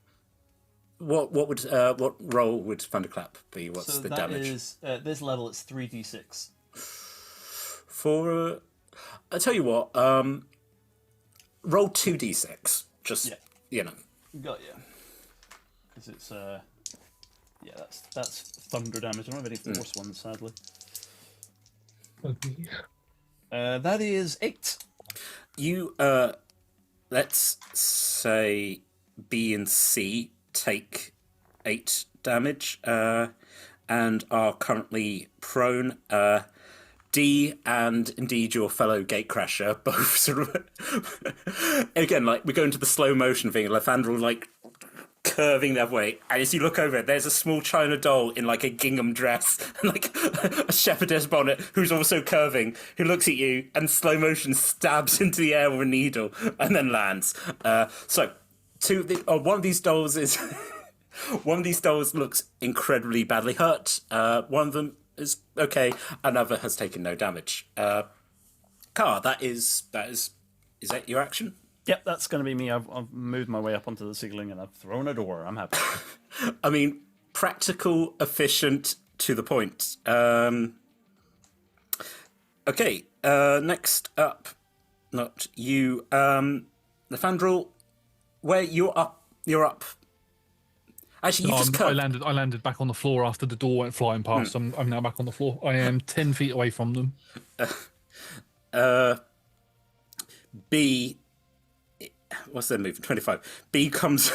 What role would thunderclap be? What's the damage? Is, at this level, it's 3d6. For I tell you what, roll 2d6. Just Got you. Because it's that's thunder damage. I don't have any force ones, sadly. That is 8. You let's say B and C take 8 damage and are currently prone. D and indeed your fellow Gatecrasher both sort of again, like, we go into the slow motion thing. Lathandra like curving the other way, and as you look over, there's a small china doll in like a gingham dress and like a shepherdess bonnet who's also curving, who looks at you and slow motion stabs into the air with a needle and then lands. One of these dolls is one of these dolls looks incredibly badly hurt. One of them is okay. Another has taken no damage. Car, is that your action? Yep, that's going to be me. I've moved my way up onto the ceiling and I've thrown a door. I'm happy. I mean, practical, efficient, to the point. Okay, next up, not you, Nathaniel, where you're up. Actually, you just I landed back on the floor after the door went flying past. I'm now back on the floor. I am 10 feet away from them. B, what's their move? 25. B comes.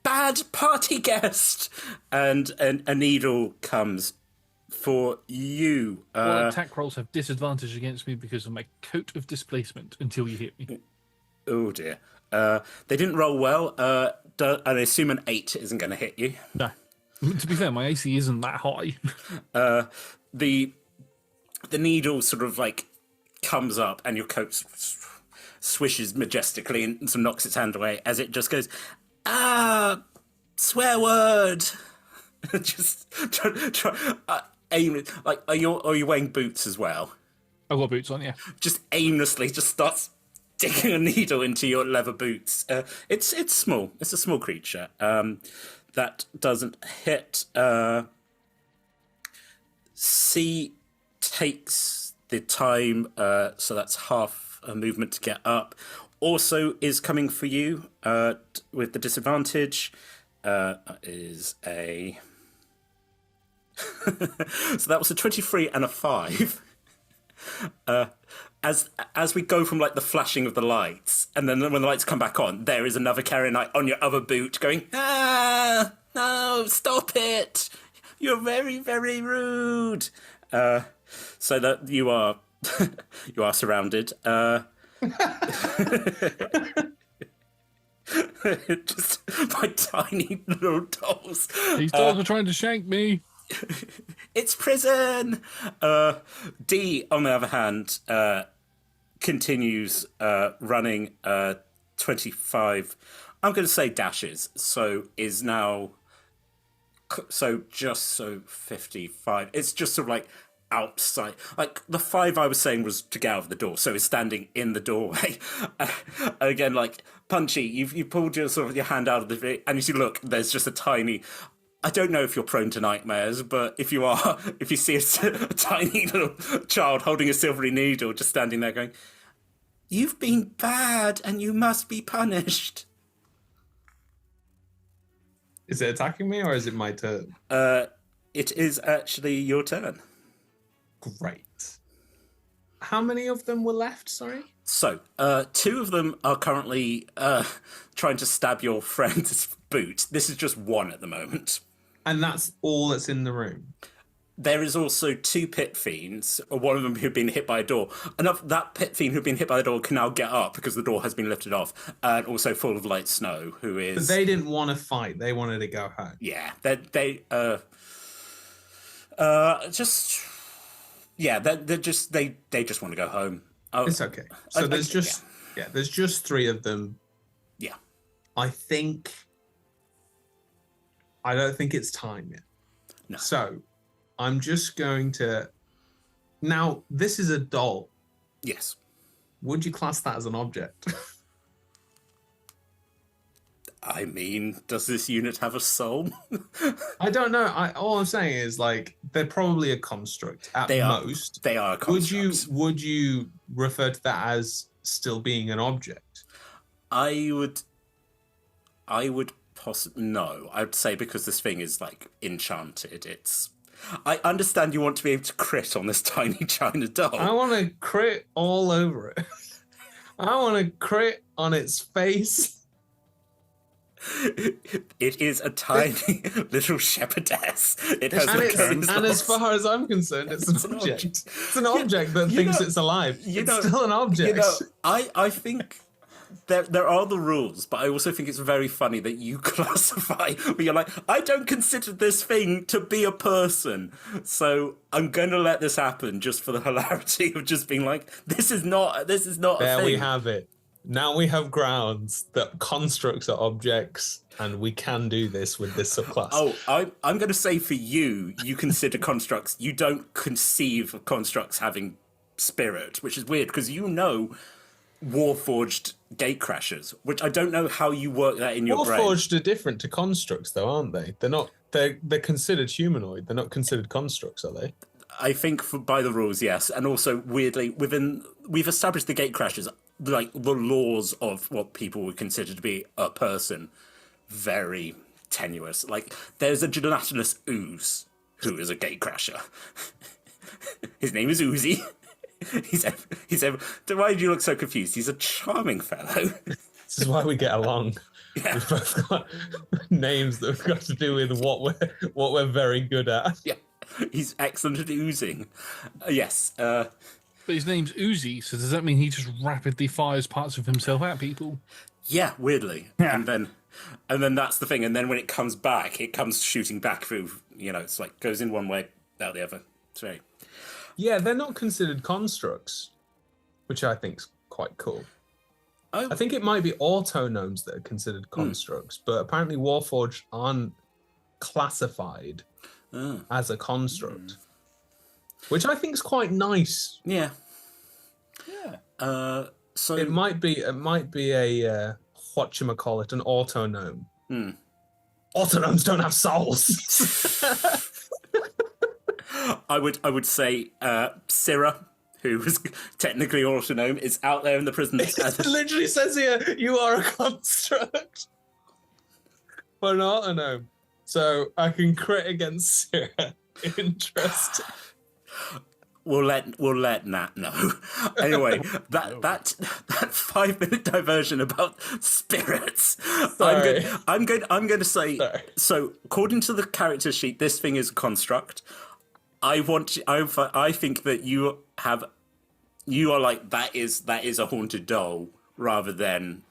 Bad party guest, and a needle comes for you. Well, attack rolls have disadvantage against me because of my coat of displacement until you hit me. Oh dear. They didn't roll well. I assume an 8 isn't going to hit you. No. To be fair, my AC isn't that high. The needle sort of like comes up and your coat swishes majestically and sort of knocks its hand away as it just goes, swear word. Just aim it. Like, are you wearing boots as well? I've got boots on, yeah. Just aimlessly just starts digging a needle into your leather boots. It's small. It's a small creature. That doesn't hit. C takes the time, so that's half a movement to get up. Also is coming for you with the disadvantage. Is a so that was a 23 and a 5. As we go from like the flashing of the lights, and then when the lights come back on, there is another carrier knight on your other boot going, no, stop it. You're very, very rude. So that you are you are surrounded. Just by tiny little dolls. These dolls are trying to shank me. It's prison. D, on the other hand, continues running 25. I'm going to say dashes. So is now. So just so 55. It's just sort of like outside. Like the 5 I was saying was to get out of the door. So it's standing in the doorway. Again, like Punchy, you pulled your sort of your hand out of the and you see, look, there's just a tiny. I don't know if you're prone to nightmares, but if you are, if you see a tiny little child holding a silvery needle just standing there going, "You've been bad and you must be punished." Is it attacking me or is it my turn? It is actually your turn. Great. How many of them were left, sorry? So, 2 of them are currently trying to stab your friend's boot. This is just 1 at the moment. And that's all that's in the room? There is also 2 pit fiends, one of them who've been hit by a door. That pit fiend who've been hit by the door can now get up because the door has been lifted off, and also full of light snow, who is... But they didn't want to fight, they wanted to go home. Yeah, they just want to go home. It's okay. So there's just 3 of them. Yeah. I don't think it's time yet. No. So I'm just going to... Now, this is a doll. Yes. Would you class that as an object? I mean, does this unit have a soul? I don't know. All I'm saying is, like, they're probably a construct at most. They are a construct. Would you refer to that as still being an object? I would possibly... No, I would say because this thing is, like, enchanted, it's... I understand you want to be able to crit on this tiny China doll. I want to crit all over it. I want to crit on its face. It is a tiny little shepherdess. It has and as far as I'm concerned, it's an object. It's an object that thinks it's alive. It's still an object. I think there are the rules, but I also think it's very funny that you classify where you're like, I don't consider this thing to be a person, so I'm going to let this happen just for the hilarity of just being like, this is not a thing. There we have it. Now we have grounds that constructs are objects, and we can do this with this subclass. Oh, I'm going to say for you consider constructs. You don't conceive of constructs having spirit, which is weird because Warforged Gatecrashers, which I don't know how you work that in your brain. Warforged are different to constructs, though, aren't they? They're not. They're considered humanoid. They're not considered constructs, are they? I think by the rules, yes, and also weirdly we've established the Gatecrashers, like the laws of what people would consider to be a person, very tenuous. Like there's a gelatinous ooze who is a Gatecrasher. His name is Oozy. Why did you look so confused? He's a charming fellow. This is why we get along. Yeah. We've both got names that have got to do with what we're very good at. Yeah, he's excellent at oozing. Yes. But his name's Uzi, so does that mean he just rapidly fires parts of himself at people? Yeah, weirdly. Yeah. And then that's the thing. And then when it comes back, it comes shooting back through. It's like goes in one way, out the other. It's very. Yeah, they're not considered constructs, which I think's quite cool. Oh. I think it might be autonomes that are considered constructs, but apparently Warforged aren't classified as a construct, which I think is quite nice. Yeah. Yeah. So It might be a whatchamacallit, an autonome. Autonomes don't have souls. I would say Syrah, who was technically autonome, is out there in the prison. It literally says here, you are a construct. But an autonome. So I can crit against Syrah. Interesting. We'll let Nat know. Anyway, that 5-minute diversion about spirits. Sorry. I'm going to say. Sorry. So, according to the character sheet, this thing is a construct. I think that you are like that is a haunted doll rather than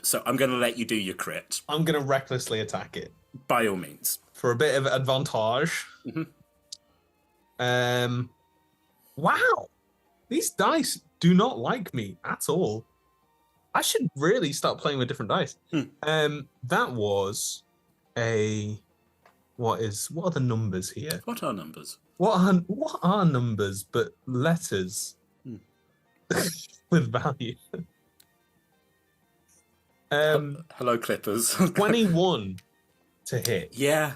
So I'm going to let you do your crit I'm going to recklessly attack it. by all means. For a bit of advantage. Wow. These dice do not like me at all. I should really start playing with different dice. That was a... What are the numbers here? What are numbers? What are numbers but letters with value? Hello, Clippers. 21 to hit. Yeah,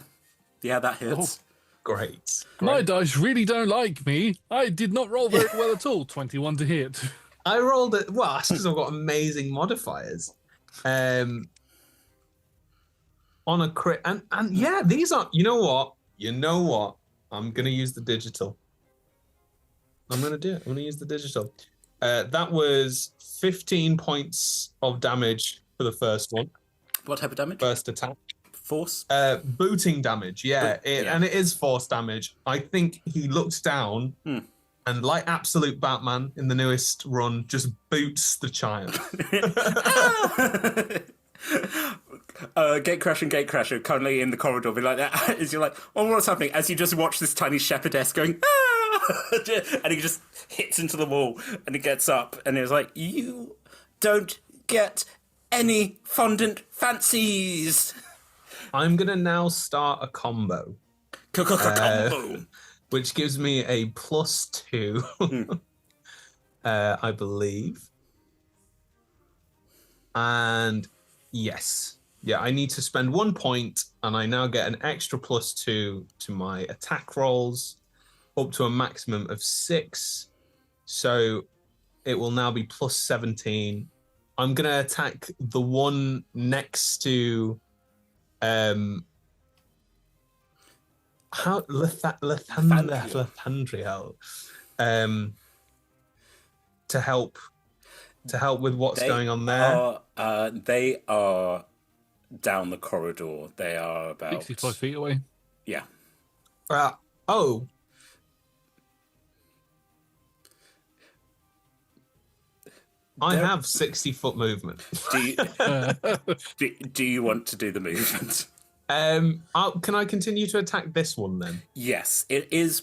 that hits. Great. My dice really don't like me. I did not roll very well at all. 21 to hit. I rolled it. Well, that's because I've got amazing modifiers. On a crit, and yeah, these are. You know what? I'm gonna use the digital. I'm gonna do it. I'm gonna use the digital. That was 15 points of damage for the first one. What type of damage? First attack. Force? Booting damage. Yeah, and it is force damage. I think he looks down and, like absolute Batman in the newest run, just boots the child. Gatecrasher currently in the corridor be like that as you're like, oh, what's happening? As you just watch this tiny shepherdess going, ah! And he just hits into the wall and he gets up and it's like, you don't get any fondant fancies. I'm gonna now start a combo. Combo. Which gives me a +2, I believe. And yes. Yeah, I need to spend 1 point, and I now get an extra +2 to my attack rolls, up to a maximum of 6. So it will now be +17. I'm going to attack the one next to... Lathandriel. To help with what's going on there. They are down the corridor. They are about 65 feet away. Yeah. I have 60-foot movement. Do you want to do the movement? Can I continue to attack this one then? Yes, it is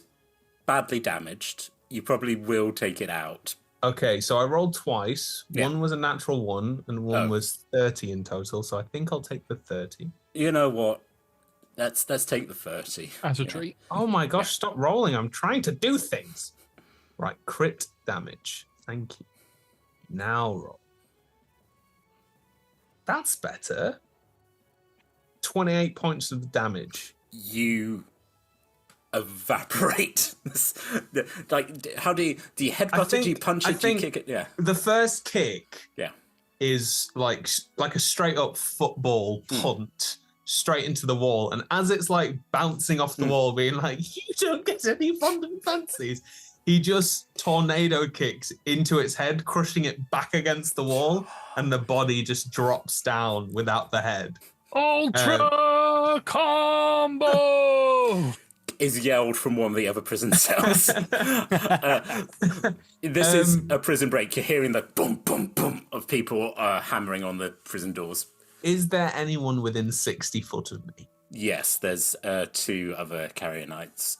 badly damaged. You probably will take it out. Okay, so I rolled twice. Yeah. One was a natural 1, and one was 30 in total. So I think I'll take the 30. You know what? Let's take the 30. As a treat. Oh my gosh! Stop rolling! I'm trying to do things. Right, crit damage. Thank you. Now roll. That's better. 28 points of damage. You evaporate. Like, how do you headbutt it? Do you punch it? Do you kick it? Yeah. The first kick Yeah. is like a straight up football punt straight into the wall, and as it's like bouncing off the wall, being like, "You don't get any fondant fancies," he just tornado kicks into its head, crushing it back against the wall, and the body just drops down without the head. Ultra combo! Is yelled from one of the other prison cells. This is a prison break. You're hearing the boom, boom, boom of people hammering on the prison doors. Is there anyone within 60 foot of me? Yes, there's 2 other carrier knights.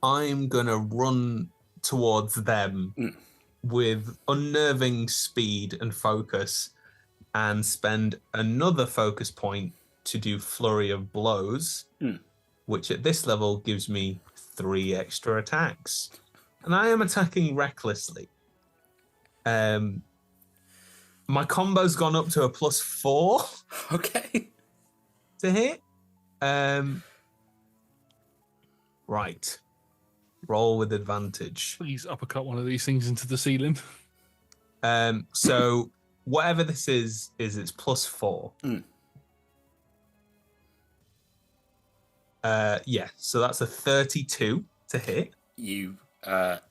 I'm gonna run towards them with unnerving speed and focus, and spend another focus point to do Flurry of Blows, which at this level gives me 3 extra attacks. And I am attacking recklessly. My combo's gone up to a +4 Okay. to hit. Right. Roll with advantage. Please uppercut one of these things into the ceiling. So whatever this is it's +4. Yeah, so that's a 32 to hit. You are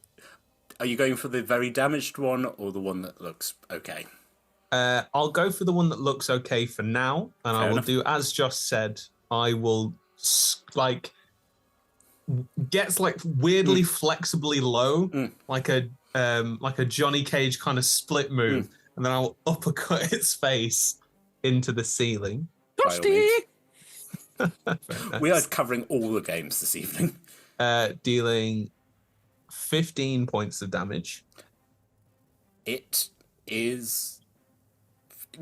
you going for the very damaged one or the one that looks okay? I'll go for the one that looks okay for now, and I will enough. do as Josh said. I will gets like weirdly flexibly low, like a Johnny Cage kind of split move, and then I'll uppercut its face into the ceiling. Dusty! We are covering all the games this evening. Dealing 15 points of damage. It is,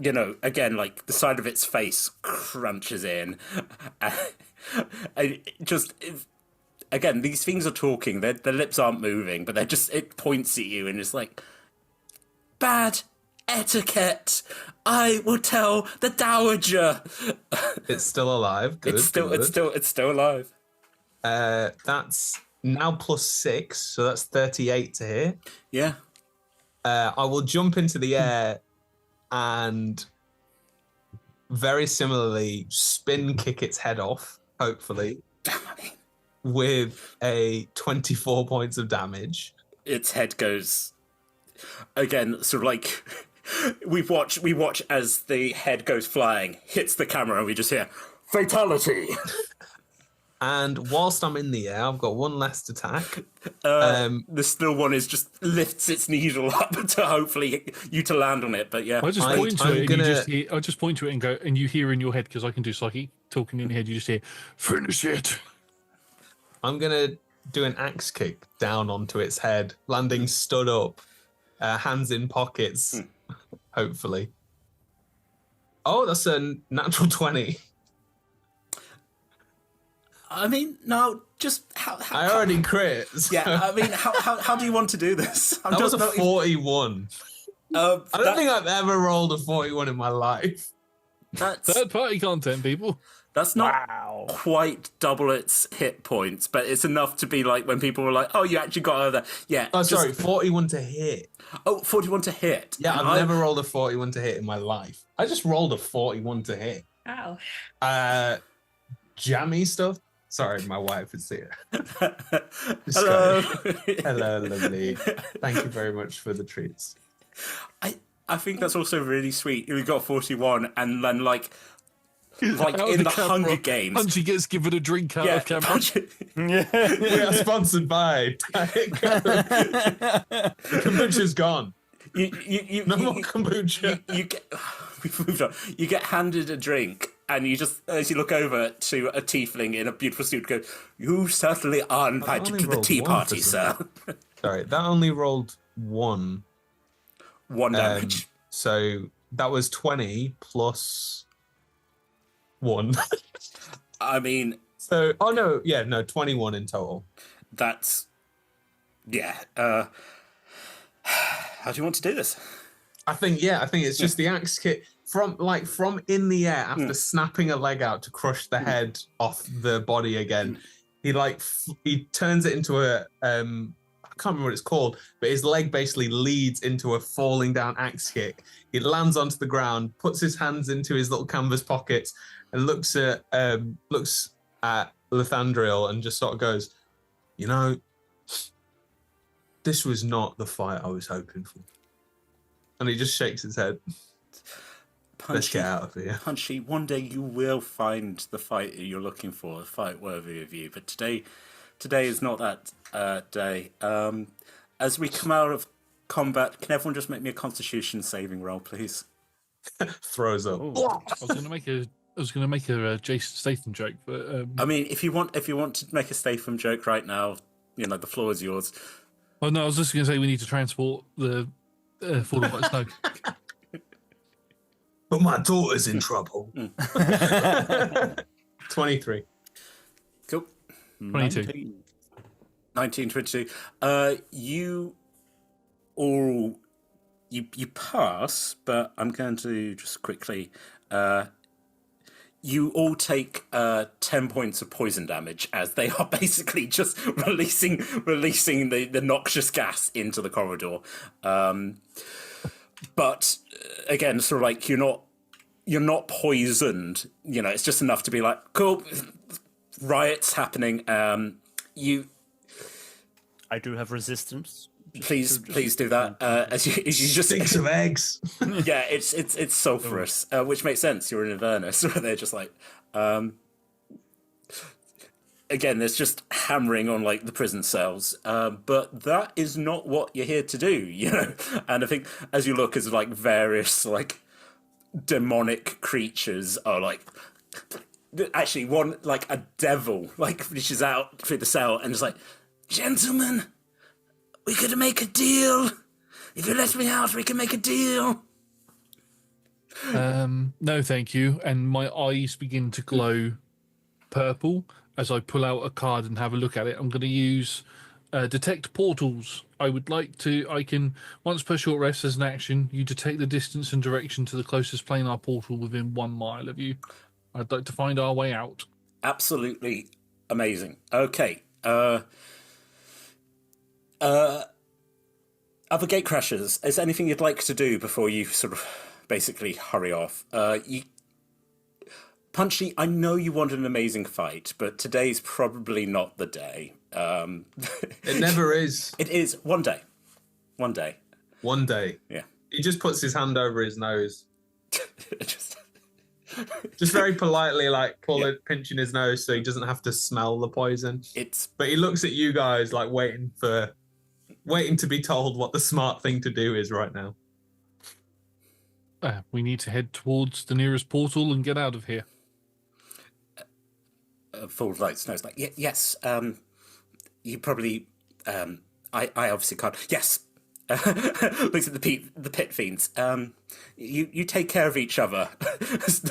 again, like the side of its face crunches in. Again, these things are talking. Their lips aren't moving, but it points at you and it's like, bad etiquette. I will tell the dowager. It's still alive. Good. It's still alive. That's now +6, so that's 38 to hit. Yeah. I will jump into the air and very similarly spin kick its head off, hopefully, with a 24 points of damage. Its head goes again, sort of like we watch as the head goes flying, hits the camera, and we just hear fatality. And whilst I'm in the air, I've got one last attack. The still one is just lifts its needle up to hopefully you to land on it. But yeah, I just point to I'm it and gonna- you just hear, I just point to it and go, and you hear in your head, because I can do psychic talking in your head, you just hear, finish it. I'm going to do an axe kick down onto its head, landing stood up, hands in pockets, hopefully. Oh, that's a natural 20. I mean, no, just how I already crit. So yeah, I mean, how do you want to do this? that was a 41. I don't think I've ever rolled a 41 in my life. Third party content, people. That's not quite double its hit points, but it's enough to be like when people were like, "Oh, you actually got over." Yeah. Oh, sorry, 41 to hit. Oh, 41 to hit. Yeah, And I've never rolled a 41 to hit in my life. I just rolled a 41 to hit. Wow. Jammy stuff. Sorry, my wife is here. Hello. Hello, lovely. Thank you very much for the treats. I think that's also really sweet. We got 41, and then like like Out of in the camera. Hunger Games. Punchy gets given a drink out of camera. Punchy- We are sponsored by Diet Coke. The kombucha's gone. No more kombucha. You get we've moved on. You get handed a drink, and you just as you look over to a tiefling in a beautiful suit, go, "You certainly are invited only to the rolled tea one party, for sir." Sorry, that only rolled 1. One damage. So that was 20 plus 1. I mean, So, 21 in total. that's yeah. How do you want to do this? I think it's just the axe kick from in the air after snapping a leg out to crush the head off the body again. He turns it into a I can't remember what it's called, but his leg basically leads into a falling down axe kick. He lands onto the ground, puts his hands into his little canvas pockets, and looks at Lethandriel and just sort of goes, "You know, this was not the fight I was hoping for." And he just shakes his head. Let's get out of here. Punchy, one day you will find the fight you're looking for, a fight worthy of you. But today is not that day. As we come out of combat, can everyone just make me a Constitution saving roll, please? Throws up. I was going to make a Jason Statham joke, but I mean, if you want to make a Statham joke right now, the floor is yours. oh no, I was just going to say we need to transport the fallen white snow. But my daughter's in trouble. 23. Cool. 22. 1922. You pass, but I'm going to just quickly. You all take 10 points of poison damage as they are basically just releasing the noxious gas into the corridor. But again, sort of like you're not poisoned. It's just enough to be like, cool, riots happening. I do have resistance. Please do that. As you just Stinks of eggs. yeah, it's sulfurous, which makes sense. You're in Avernus, where they're just like, again, there's just hammering on like the prison cells. But that is not what you're here to do, And I think as you look, as like various like demonic creatures are like. Actually, one like a devil like reaches out through the cell and is like, "Gentlemen, we could make a deal. If you let me out, we can make a deal." No, thank you. And my eyes begin to glow purple as I pull out a card and have a look at it. I'm going to use detect portals. I can, once per short rest as an action, you detect the distance and direction to the closest planar portal within 1 mile of you. I'd like to find our way out. Absolutely amazing. Okay. Other Gatecrashers, is there anything you'd like to do before you sort of basically hurry off? Punchy, I know you want an amazing fight, but today's probably not the day. It never is. It is one day. One day. Yeah. He just puts his hand over his nose. Just very politely, like pinching his nose so he doesn't have to smell the poison. But he looks at you guys like waiting to be told what the smart thing to do is right now. We need to head towards the nearest portal and get out of here. Full of light snows like yes. You probably. I obviously can't. Yes. Looks at the pit fiends. You take care of each other.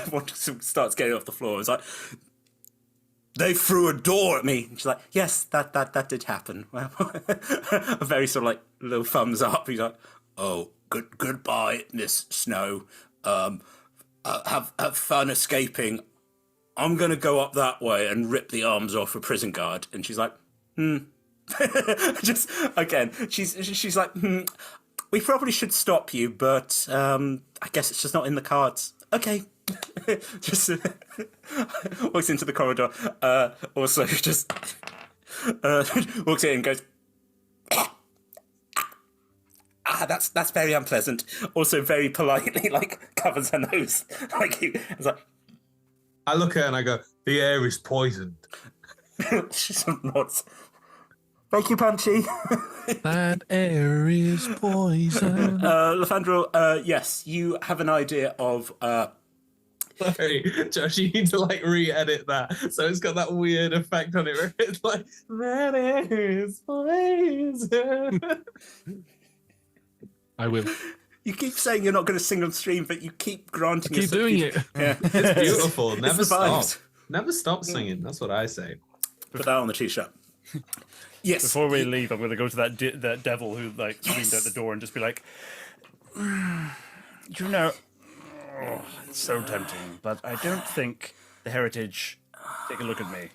One starts getting off the floor. It's like, they threw a door at me. And she's like, yes, that did happen. A very sort of like little thumbs up. He's like, oh, goodbye, Miss Snow. Have fun escaping. I'm gonna go up that way and rip the arms off a prison guard. And she's like, just again, she's like, we probably should stop you, but I guess it's just not in the cards. Okay. Just walks into the corridor. Also, just walks in and goes, that's very unpleasant. Also, very politely, like covers her nose, like it's like, I look at her and I go, the air is poisoned. She sort of nods. Thank you, Punchy. That air is poison. Lefandro, yes, you have an idea of... Sorry, Josh, you need to like re-edit that so it's got that weird effect on it where it's like, that air is poison. I will. You keep saying you're not going to sing on stream, but you keep granting Keep yourself... doing it. Yeah. It's beautiful. Never the stop. vibes. Never stop singing. That's what I say. Put that on the t-shirt. Yes. Before we leave, I'm going to go to that devil who like screamed out the door and just be like, you know, it's so tempting, but I don't think the heritage. Take a look at me.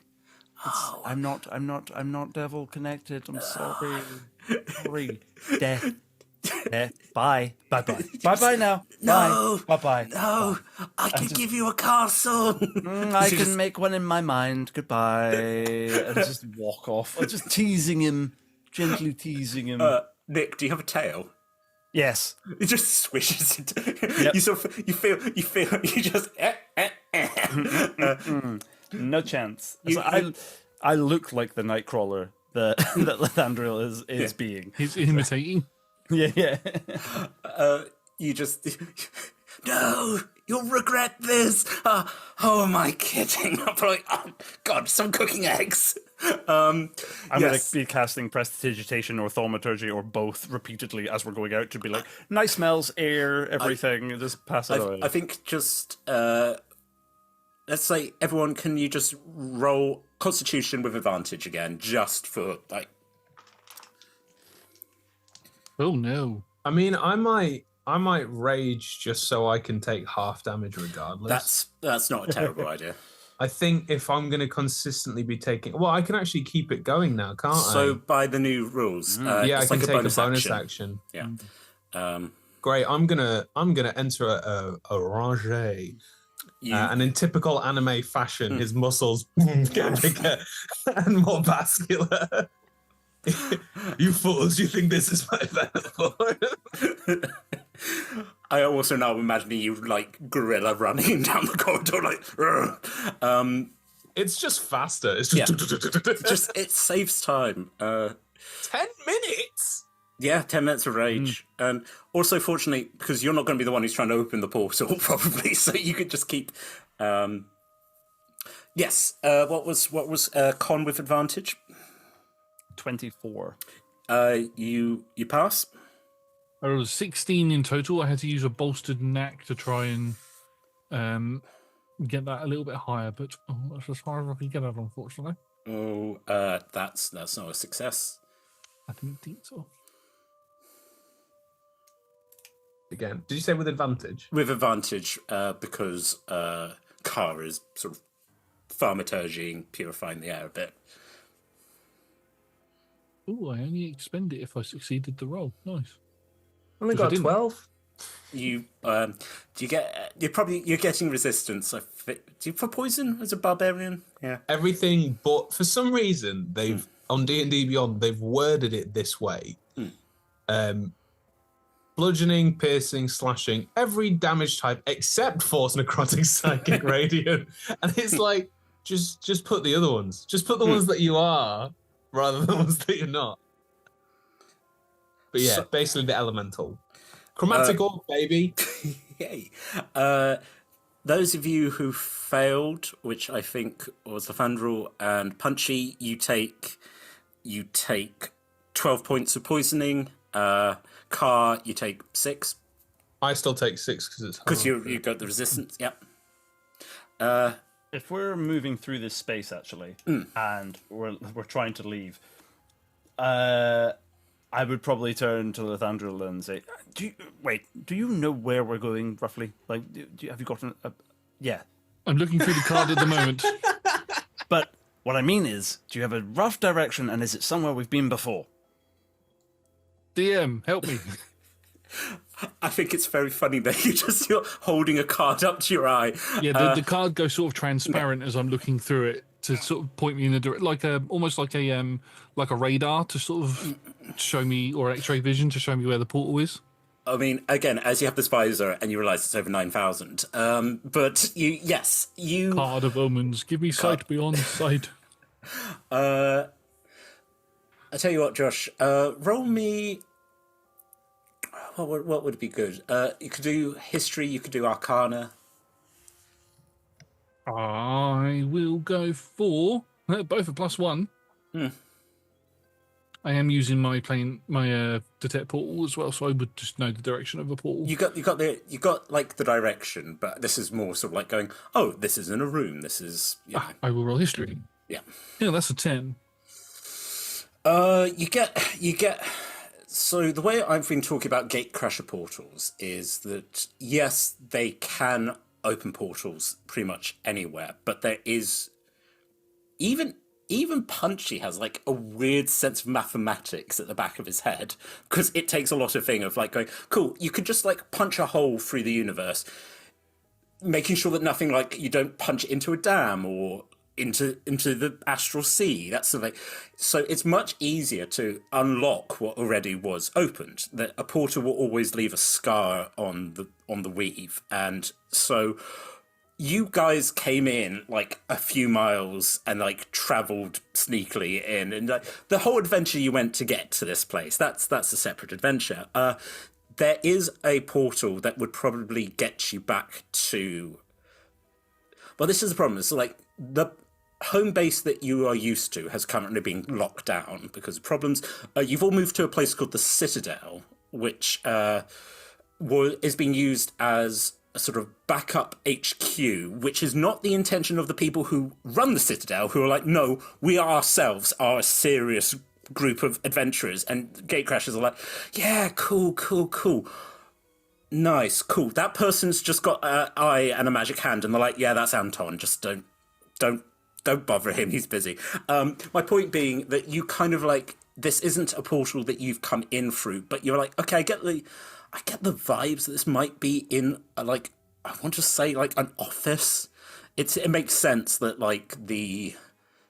I'm not devil connected. I'm sorry. Sorry. Death. Bye now. No. Bye. No, I can give you a castle. I can make one in my mind. Goodbye. And just walk off. I'm just teasing him, gently teasing him. Nick, do you have a tail? Yes. It just swishes into... Yep. You sort of, you feel, you just... No chance. I look like the Nightcrawler that Lathandril is being. He's imitating. Yeah. You just... No, you'll regret this. Oh, am I kidding? I'm probably... Oh, God, stop cooking eggs. I'm going to be casting Prestidigitation or Thaumaturgy or both repeatedly as we're going out to be like, nice smells, air, everything, just pass it away. I think just... let's say, everyone, can you just roll Constitution with advantage again, just for, like... Oh, no. I mean, I might rage just so I can take half damage regardless. That's not a terrible idea. I think if I'm going to consistently be taking... Well, I can actually keep it going now, can't I? So, by the new rules, yeah, it's I can like take a bonus action. Yeah. Great, I'm gonna enter a rangé. And in typical anime fashion, his muscles get bigger and more vascular. You fools, you think this is my metaphor? I also now imagining you like gorilla running down the corridor, like. It's just faster. It's just It saves time. 10 minutes. Yeah, 10 minutes of rage, and also fortunately because you're not going to be the one who's trying to open the portal, probably, so you could just keep. Yes. What was con with advantage? 24. You pass. I was 16 in total. I had to use a bolstered knack to try and get that a little bit higher, but that's as far as I can get it, unfortunately. Oh, that's not a success. I didn't think so. Again, did you say with advantage? With advantage, because Car is sort of thaumaturgy and purifying the air a bit. Oh, I only expend it if I succeeded the roll. Nice. Only Because I got didn't. 12. You do you get? You're getting resistance. Do you for poison as a barbarian? Yeah. Everything, but for some reason they've on D&D Beyond they've worded it this way. Bludgeoning, piercing, slashing, every damage type except force, necrotic, psychic, radiant, and it's like just put the other ones. Just put the ones that you are rather than the ones that you're not. But yeah, So- basically the elemental. Chromatic orb, baby. Yay. Those of you who failed, which I think was Lefandrel and Punchy, you take 12 points of poisoning. Car, you take 6 I still take 6 because you got the resistance. Yep. If we're moving through this space, actually, and we're trying to leave, I would probably turn to Lathandril and say, do you know where we're going, roughly? Like, have you got yeah. I'm looking through the card at the moment. But what I mean is, do you have a rough direction, and is it somewhere we've been before? DM, help me. I think it's very funny that you're holding a card up to your eye. Yeah, the card goes sort of transparent as I'm looking through it to sort of point me in the direction, almost like a radar to sort of show me, or X-ray vision to show me where the portal is. I mean, again, as you have this visor and you realise it's over 9,000. But you. Card of omens. Give me sight beyond sight. I tell you what, Josh. Roll me. What would be good? You could do history. You could do Arcana. I will go for both a +1. I am using my detect portal as well, so I would just know the direction of a portal. You got like the direction, but this is more sort of like going, oh, this is in a room. This is. I will roll history. Yeah. Yeah, that's a 10. You get. So the way I've been talking about Gatecrasher portals is that yes, they can open portals pretty much anywhere, but there is even Punchy has like a weird sense of mathematics at the back of his head, because it takes a lot of thing of like going, cool, you could just like punch a hole through the universe, making sure that nothing, like, you don't punch into a dam or into the astral sea. That's the thing. So it's much easier to unlock what already was opened. That a portal will always leave a scar on the weave, and so you guys came in like a few miles and like traveled sneakily in, and like, the whole adventure you went to get to this place, that's a separate adventure. There is a portal that would probably get you back to. Well, this is the problem. It's like the home base that you are used to has currently been locked down because of problems. You've all moved to a place called the Citadel, which is being used as a sort of backup HQ, which is not the intention of the people who run the Citadel, who are like, no, we ourselves are a serious group of adventurers. And Gatecrashers are like, yeah, cool. Nice, cool. That person's just got an eye and a magic hand, and they're like, yeah, that's Anton. Just don't bother him. He's busy. My point being that you kind of like, this isn't a portal that you've come in through, but you're like, okay, I get the vibes that this might be in like, I want to say like an office. It makes sense that like the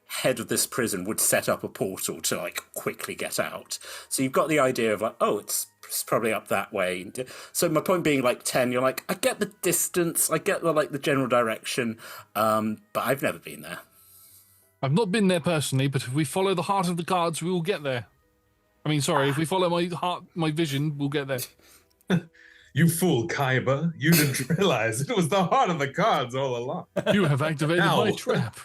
head of this prison would set up a portal to like quickly get out. So you've got the idea of like, oh, it's probably up that way. So my point being, like 10, you're like, I get the distance, I get the general direction, but I've never been there. I've not been there personally, but if we follow the heart of the cards, we will get there. I mean, sorry, if we follow my vision, we'll get there. You fool, Kaiba. You didn't realize it was the heart of the cards all along. You have activated my trap.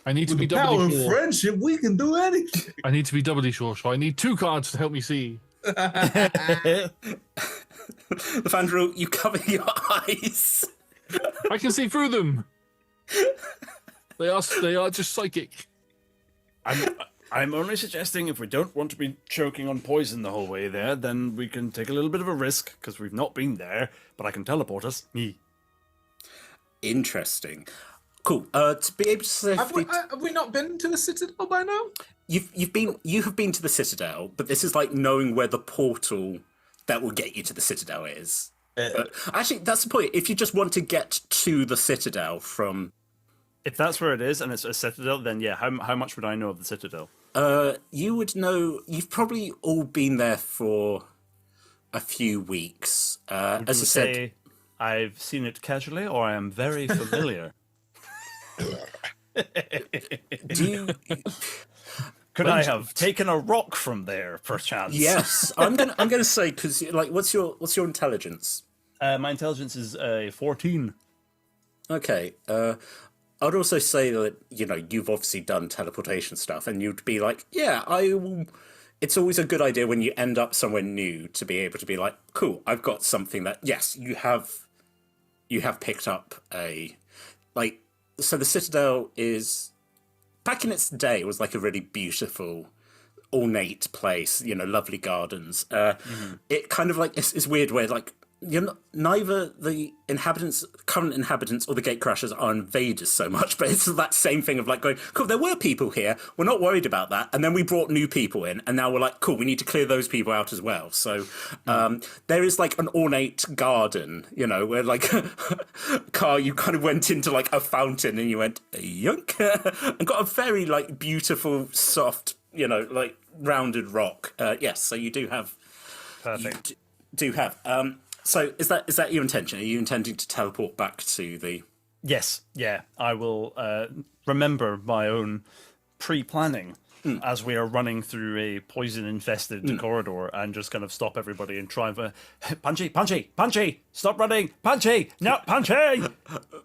I need to be With the power doubly of sure. friendship, we can do anything. I need to be doubly sure, so I need 2 cards to help me see. The Fandral, you cover your eyes. I can see through them. They are just psychic. I'm only suggesting if we don't want to be choking on poison the whole way there, then we can take a little bit of a risk, because we've not been there, but I can teleport us. Me. Interesting. Cool. To be able to say, Have we not been to the Citadel by now? you have been to the Citadel, but this is like knowing where the portal that will get you to the Citadel is. But actually, that's the point. If you just want to get to the Citadel from, If that's where it is and it's a citadel, then yeah, how much would I know of the citadel? you would know. You've probably all been there for a few weeks. As I said, Say I've seen it casually, or I am very familiar. do you? Could I have taken a rock from there, perchance? Yes, I'm gonna say, because like, what's your intelligence? My intelligence is 14. Okay. I'd also say that, you've obviously done teleportation stuff, and you'd be like, yeah, I will. It's always a good idea when you end up somewhere new to be able to be like, cool, I've got something that, yes, you have picked up so the Citadel is, back in its day, it was like a really beautiful, ornate place, lovely gardens. It kind of like, it's weird where like, neither the current inhabitants or the Gatecrashers are invaders so much, but it's that same thing of like going, cool, there were people here, we're not worried about that, and then we brought new people in, and now we're like, cool, we need to clear those people out as well. So there is like an ornate garden, where like Car, you kind of went into like a fountain and you went yunk and got a very like beautiful, soft, like rounded rock. Yes, so you do have Perfect. You do have. So is that your intention? Are you intending to teleport back to the? Yes, yeah. I will remember my own pre-planning as we are running through a poison-infested corridor and just kind of stop everybody and try and Punchy, stop running, Punchy, no, Punchy.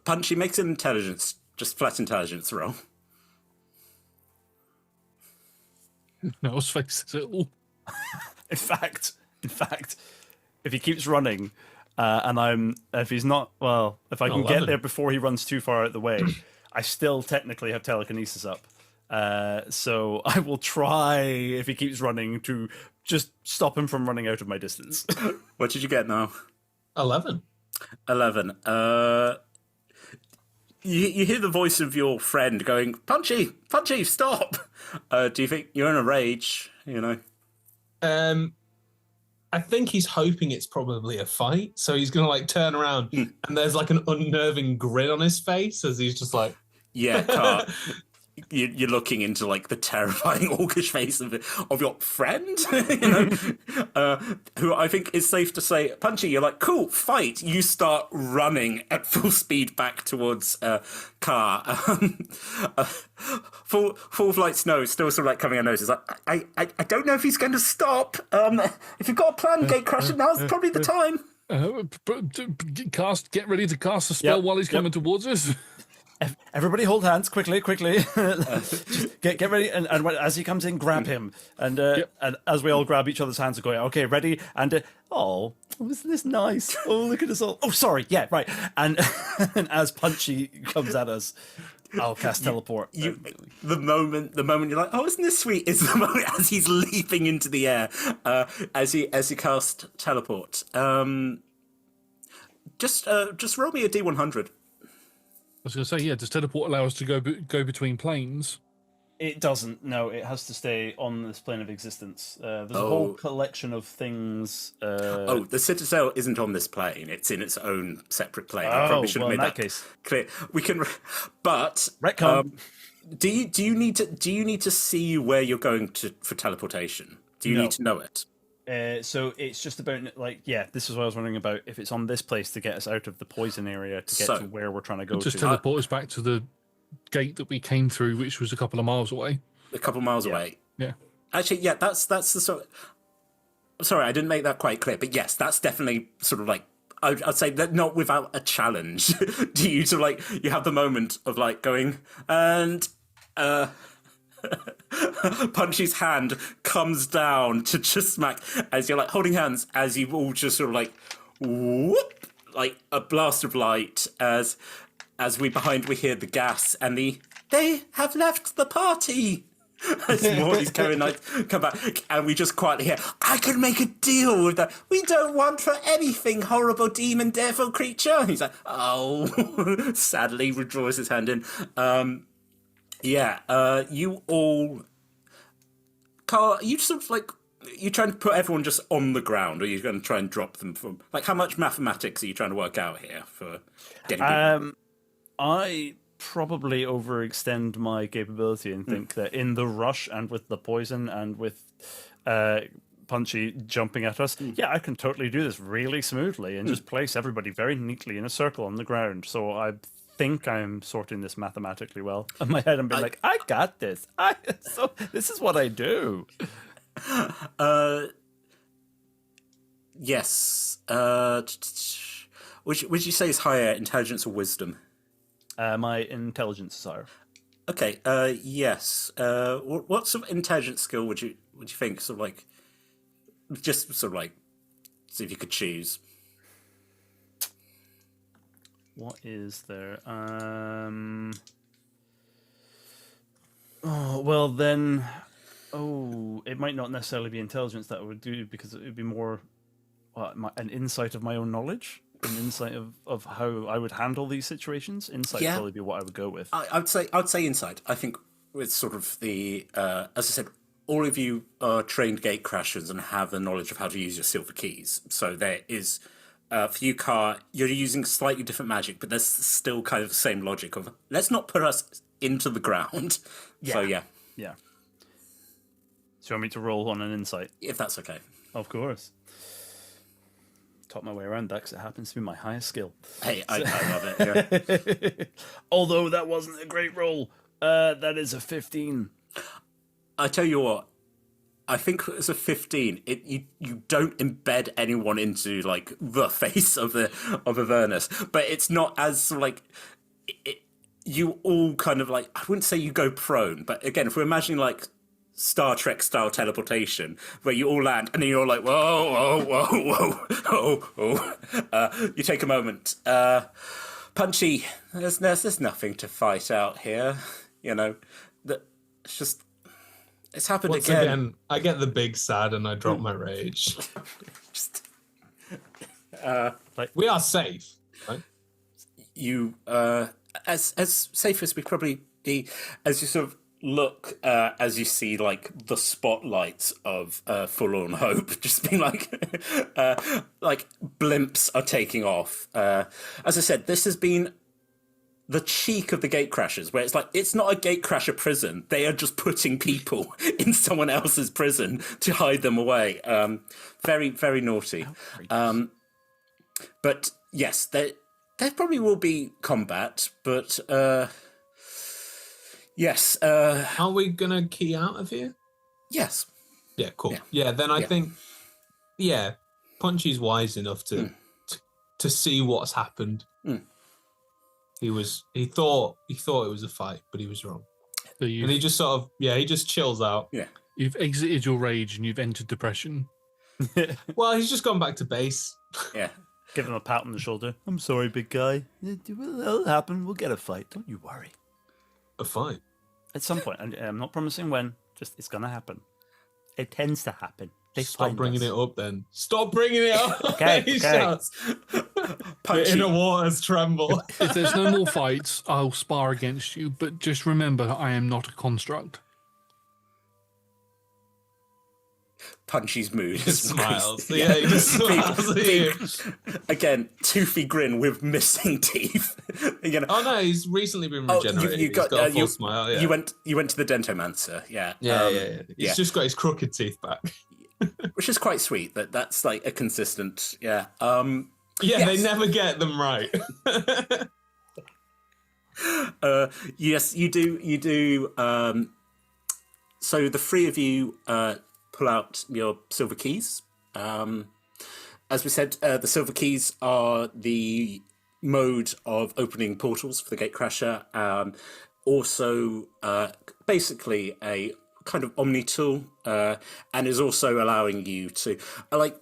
Punchy makes an intelligence, just flat intelligence roll. No, his face is it all. In fact, if he keeps running, if he's not, well, if I can 11. get there before he runs too far out the way, I still technically have telekinesis up. So I will try, if he keeps running, to just stop him from running out of my distance. What did you get now? 11. 11. You hear the voice of your friend going, Punchy, stop! Do you think you're in a rage, you know? I think he's hoping it's probably a fight, so he's gonna like turn around and there's like an unnerving grin on his face as he's just like, Yeah, Car, you're looking into like the terrifying orcish face of your friend, you know, who I think is safe to say, Punchy, you're like, cool, fight. You start running at full speed back towards Car. Full of light snow, still sort of like coming on noses. Like, I don't know if he's going to stop. If you've got a plan, Gatecrasher, now's probably the time. Get ready to cast a spell while he's coming towards us. Everybody hold hands quickly. Just get ready, and as he comes in, grab him, and as we all grab each other's hands and go, okay, ready, and oh, isn't this nice? Oh, look at us all. Oh, sorry, yeah, right. And, and as Punchy comes at us, I'll cast teleport. The moment you're like, oh, isn't this sweet? Is the moment as he's leaping into the air, as he cast teleport. Just roll me a D100. I was going to say, does teleport allow us to go between planes? It doesn't. No, it has to stay on this plane of existence. There's a whole collection of things. The Citadel isn't on this plane; it's in its own separate plane. I probably should have made that case clear. We can, but retcon. Do you need to see where you're going for teleportation? Do you need to know it? So it's just about this is what I was wondering about. If it's on this place to get us out of the poison area to get to where we're trying to go, just teleport us back to the gate that we came through, which was a couple of miles away. Away. Yeah. Actually, that's the sort. Sorry, I didn't make that quite clear, but yes, that's definitely sort of like I'd say that not without a challenge. Do you to like you have the moment of like going and. Punchy's hand comes down to just smack as you're like holding hands as you all just sort of like whoop, like a blast of light as we hear the gas and they have left the party as Morty's coming like come back and we just quietly hear I could make a deal with that. We don't want for anything, horrible demon devil creature. And he's like, oh, sadly withdraws his hand in. You all... Carl, are you sort of like... You trying to put everyone just on the ground, or are you going to try and drop them from... Like, how much mathematics are you trying to work out here for getting people? I probably overextend my capability and think that in the rush and with the poison and with Punchy jumping at us, I can totally do this really smoothly and just place everybody very neatly in a circle on the ground. So I think I'm sorting this mathematically well. In my head, I'm being like, I got this. So this is what I do. Yes. Would you say is higher, intelligence or wisdom? My intelligence is higher. Okay. Yes. What sort of intelligence skill would you think? Sort of like, just sort of like, see if you could choose. What is there? Oh, well then... Oh, it might not necessarily be intelligence that I would do because it would be more an insight of my own knowledge, an insight of how I would handle these situations. Insight would probably be what I would go with. I'd say insight. I think with sort of the as I said, all of you are trained gatecrashers and have the knowledge of how to use your silver keys. So there is. For you, Car, you're using slightly different magic, but there's still kind of the same logic of let's not put us into the ground. Yeah. So yeah. So you want me to roll on an insight? If that's okay. Of course. talk my way around that because it happens to be my highest skill. Hey, I love it. Yeah. Although that wasn't a great roll. That is a 15. I tell you what, I think it's a 15. You don't embed anyone into like the face of Avernus, but it's not as like you all kind of like, I wouldn't say you go prone, but again, if we're imagining like Star Trek style teleportation, where you all land and then you're like, whoa, whoa, whoa, whoa, whoa. You take a moment. Punchy, there's nothing to fight out here. You know, it's just, it's happened Once again. I get the big sad and I drop my rage. We are safe, right? You, as safe as we probably be, as you sort of look, as you see like the spotlights of Forlorn Hope just being like blimps are taking off. As I said, this has been the cheek of the Gatecrashers, where it's like, it's not a Gatecrasher prison. They are just putting people in someone else's prison to hide them away. Very, very naughty. But yes, there probably will be combat, but yes. Are we gonna key out of here? Yes. Yeah, cool. Yeah, then I think, Punchy's wise enough to see what's happened. He thought it was a fight, but he was wrong. So And he just sort of, he just chills out. Yeah. you've exited your rage and you've entered depression. Well, he's just gone back to base. Yeah. Give him a pat on the shoulder. I'm sorry, big guy. It'll happen. We'll get a fight. Don't you worry. A fight? At some point. I'm not promising when. Just it's gonna happen. It tends to happen. They Stop find bringing us. it up then. Stop bringing it up. Okay, He okay. shouts. The inner waters tremble. If there's no more fights, I'll spar against you, but just remember, I am not a construct. Punchy's mood He is smiles. Yeah, he just smiles at you. Again, toothy grin with missing teeth. You know, Oh no, he's recently been oh, regenerated. you got, he's got a full you, smile. Yeah. you went to the dentomancer, yeah. Yeah. He's yeah. just got his crooked teeth back. Which is quite sweet. That's like a consistent, yeah. Yeah, Yes. they never get them right. Yes, you do. You do. So the three of you pull out your silver keys. As we said, the silver keys are the mode of opening portals for the Gatecrasher. Also, basically a kind of omni tool, and is also allowing you to like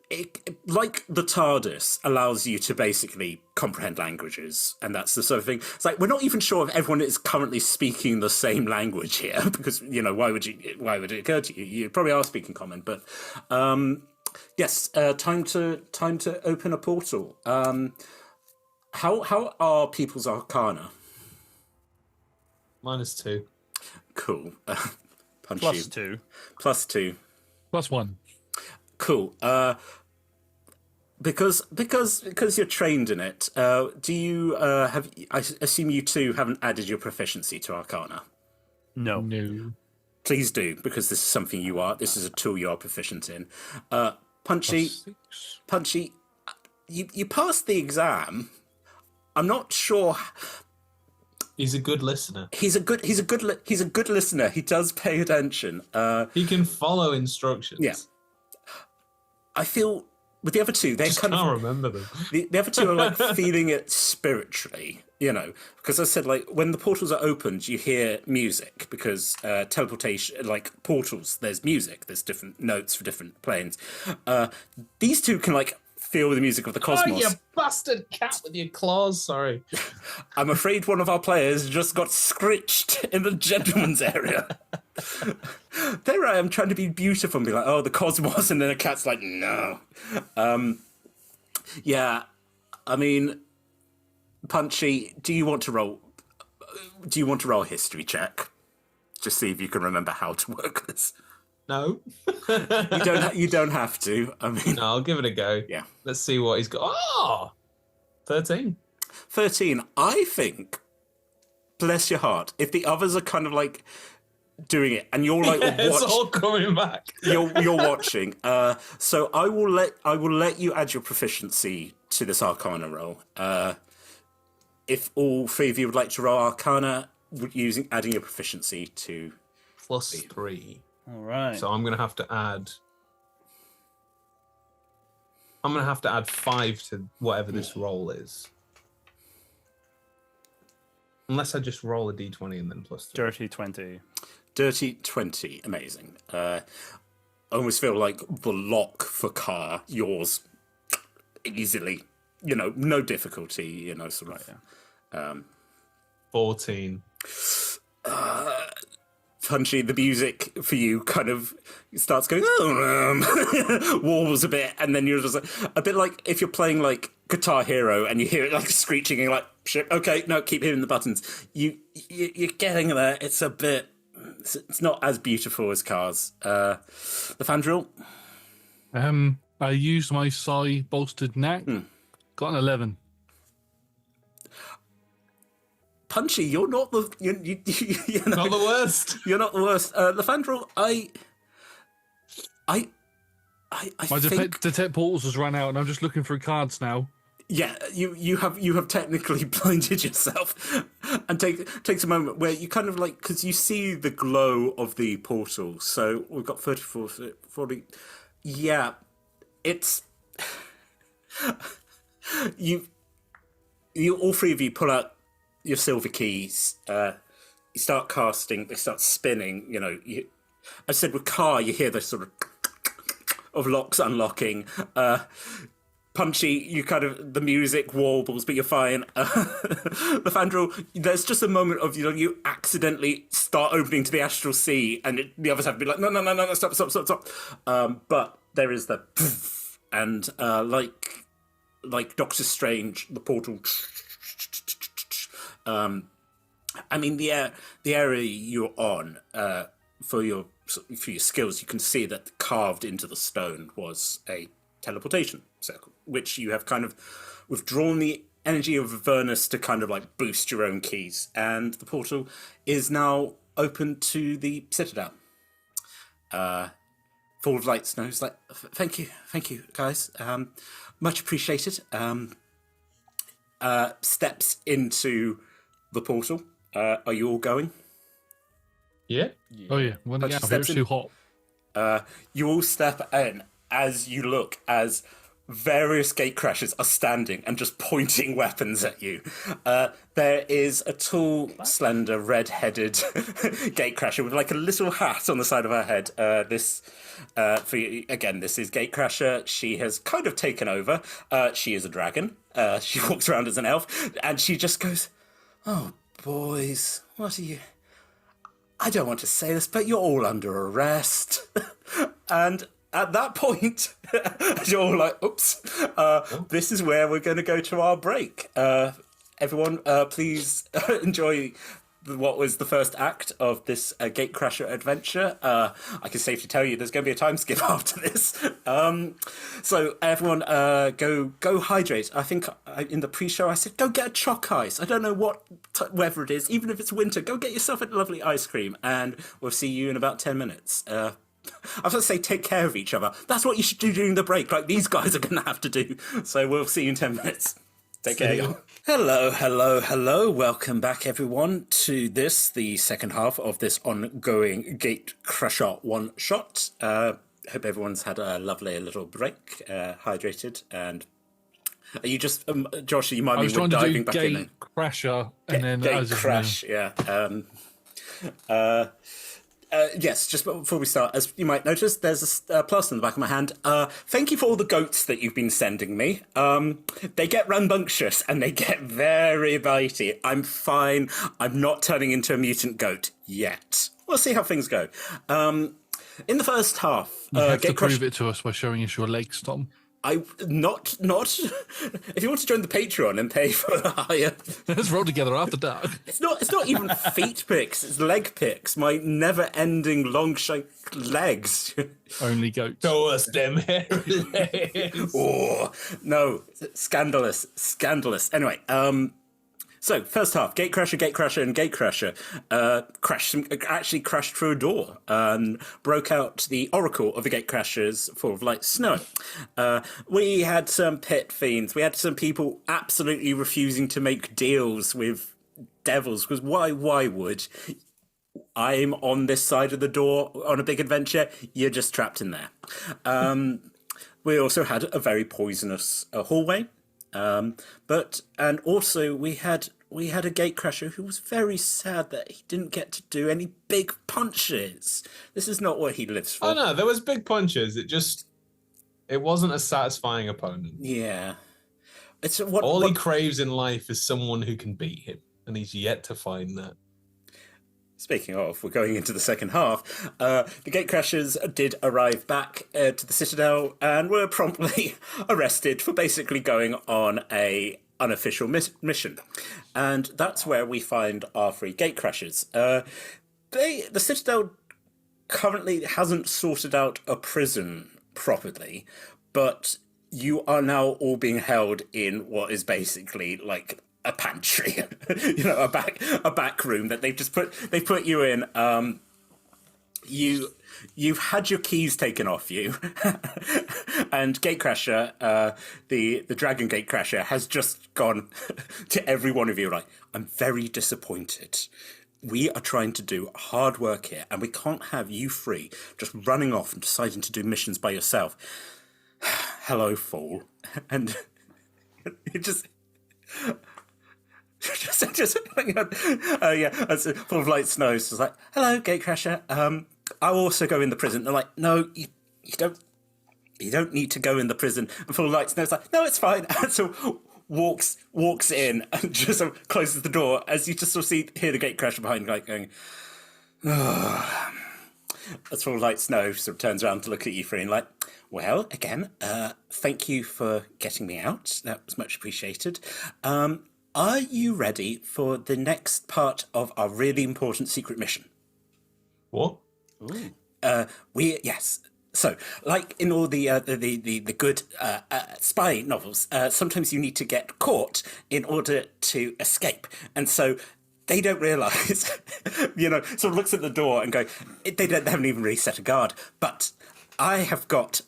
the TARDIS allows you to basically comprehend languages, and that's the sort of thing. It's like, we're not even sure if everyone is currently speaking the same language here, because, you know, why would it occur to you? You probably are speaking common, but yes, time to open a portal. How are people's arcana? -2. Cool. Punchy. +2. +2. +1. Cool. Because you're trained in it, do you have? I assume you two haven't added your proficiency to Arcana. No. No. Please do, because this is something you are. This is a tool you are proficient in. Punchy, +6. Punchy, you passed the exam. I'm not sure. He's a good listener. He's a good listener. He does pay attention. He can follow instructions. Yeah. I feel with the other two, they're Just kind can't of remember them. the other two are like feeling it spiritually, you know, because as I said, like when the portals are opened, you hear music because teleportation, like portals, there's music, there's different notes for different planes. These two can like feel the music of the cosmos. Oh, you bastard cat with your claws! Sorry. I'm afraid one of our players just got scritched in the gentleman's area. There I am trying to be beautiful and be like, oh, the cosmos, and then a cat's like, no. Yeah, I mean, Punchy, do you want to roll a history check? Just see if you can remember how to work this. No. You don't have to. I mean, No, I'll give it a go. yeah. Let's see what he's got. Oh! 13. 13. I think, bless your heart, if the others are kind of like doing it, and you're like, It's all coming back. you're watching. So I will let you add your proficiency to this Arcana roll. If all three of you would like to roll Arcana, adding your proficiency to +3. All right. So I'm gonna have to add. I'm gonna have to add 5 to whatever this roll is. Unless I just roll a d20 and then +3. Dirty 20. Dirty 20. Amazing. I almost feel like the lock for car, yours easily, no difficulty, sort of. 14. Punchy, the music for you kind of starts going, warbles a bit, and then you're just like, a bit like if you're playing like Guitar Hero and you hear it like screeching and you're like, shit, okay, no, keep hitting the buttons. You're getting there. It's a bit, it's not as beautiful as Cars. The Fandrill? I used my psi bolstered knack. Got an 11. Punchy, you're not the Not the worst. You're not the worst. The Fandrill, I My think detect portals has run out, and I'm just looking through cards now. yeah, you have technically blinded yourself, and takes a moment where you kind of like, because you see the glow of the portal. So we've got 34, 40. Yeah, it's you all three of you pull out your silver keys. You start casting. They start spinning. I said with car, you hear the sort of locks unlocking. Punchy, you kind of, the music warbles, but you're fine. The Fandrill, there's just a moment of, you accidentally start opening to the astral sea, and the others have to be like, no, stop. But there is the poof, and like Doctor Strange, the portal. The area you're on, for your skills, you can see that carved into the stone was a teleportation circle, which you have kind of withdrawn the energy of Avernus to kind of like boost your own keys, and the portal is now open to the Citadel. Full of light snows, like, thank you guys, much appreciated. Steps into the portal. Are you all going? Yeah. Oh yeah, when Punch yeah, steps it's too hot. You all step in as you look as various gatecrashers are standing and just pointing weapons at you. There is a tall, slender, red-headed gatecrasher with like a little hat on the side of her head. This is Gatecrasher. She has kind of taken over. She is a dragon. She walks around as an elf, and she just goes, "Oh, boys, what are you... I don't want to say this, but you're all under arrest." And at that point, you're all like, oops, this is where we're going to go to our break. Everyone, please enjoy what was the first act of this Gatecrasher adventure. I can safely tell you there's going to be a time skip after this. So everyone, go hydrate. I think in the pre-show I said, go get a chalk ice. I don't know what weather it is. Even if it's winter, go get yourself a lovely ice cream, and we'll see you in about 10 minutes. I was going to say take care of each other. That's what you should do during the break, like these guys are going to have to do. So we'll see you in 10 minutes. Take care, y'all. Hello. Welcome back, everyone, to the second half of this ongoing Gatecrasher one-shot. Hope everyone's had a lovely little break, hydrated, and... Are you just... Josh, you might be diving back in there. Gatecrasher, and then... Gatecrash, yeah. Yes, just before we start, as you might notice, there's a plaster in the back of my hand. Thank you for all the goats that you've been sending me. They get rambunctious and they get very bitey. I'm fine. I'm not turning into a mutant goat yet. We'll see how things go. In the first half... You have to prove it to us by showing us your legs, Tom. Not. If you want to join the Patreon and pay for a higher, let's roll together after dark. It's not even feet pics. It's leg pics. My never-ending long legs. Only goats. Show us them hairy legs. Oh no! Scandalous. Anyway, So, first half, Gatecrasher, and Gatecrasher actually crashed through a door and broke out the Oracle of the Gatecrashers full of light snow. We had some pit fiends. We had some people absolutely refusing to make deals with devils, because why would? I'm on this side of the door on a big adventure, you're just trapped in there. We also had a very poisonous hallway. And also we had a Gatecrasher who was very sad that he didn't get to do any big punches. This is not what he lives for. Oh no, there was big punches. It wasn't a satisfying opponent. Yeah. All he craves in life is someone who can beat him, and he's yet to find that. Speaking of, we're going into the second half. The Gatecrashers did arrive back to the Citadel and were promptly arrested for basically going on a unofficial mission. And that's where we find our three Gatecrashers. The Citadel currently hasn't sorted out a prison properly, but you are now all being held in what is basically like a pantry, a back room that they've put you in. You've had your keys taken off you, and Gatecrasher, the Dragon Gatecrasher, has just gone to every one of you like, I'm very disappointed. We are trying to do hard work here, and we can't have you three just running off and deciding to do missions by yourself. Hello, fool. And it just it's full of light snow. So it's like, hello, Gatecrasher. I'll also go in the prison. They're like, no, you don't need to go in the prison. And full of light snow. It's like, no, it's fine. And so walks in and just sort of closes the door as you just sort of hear the Gatecrasher behind, like going, oh. As full of light snow sort of turns around to look at you three and like, well, again, thank you for getting me out. That was much appreciated. Are you ready for the next part of our really important secret mission? What? Yes. So, like in all the good spy novels, sometimes you need to get caught in order to escape, and so they don't realise. Sort of looks at the door and go, they haven't even really set a guard, but I have got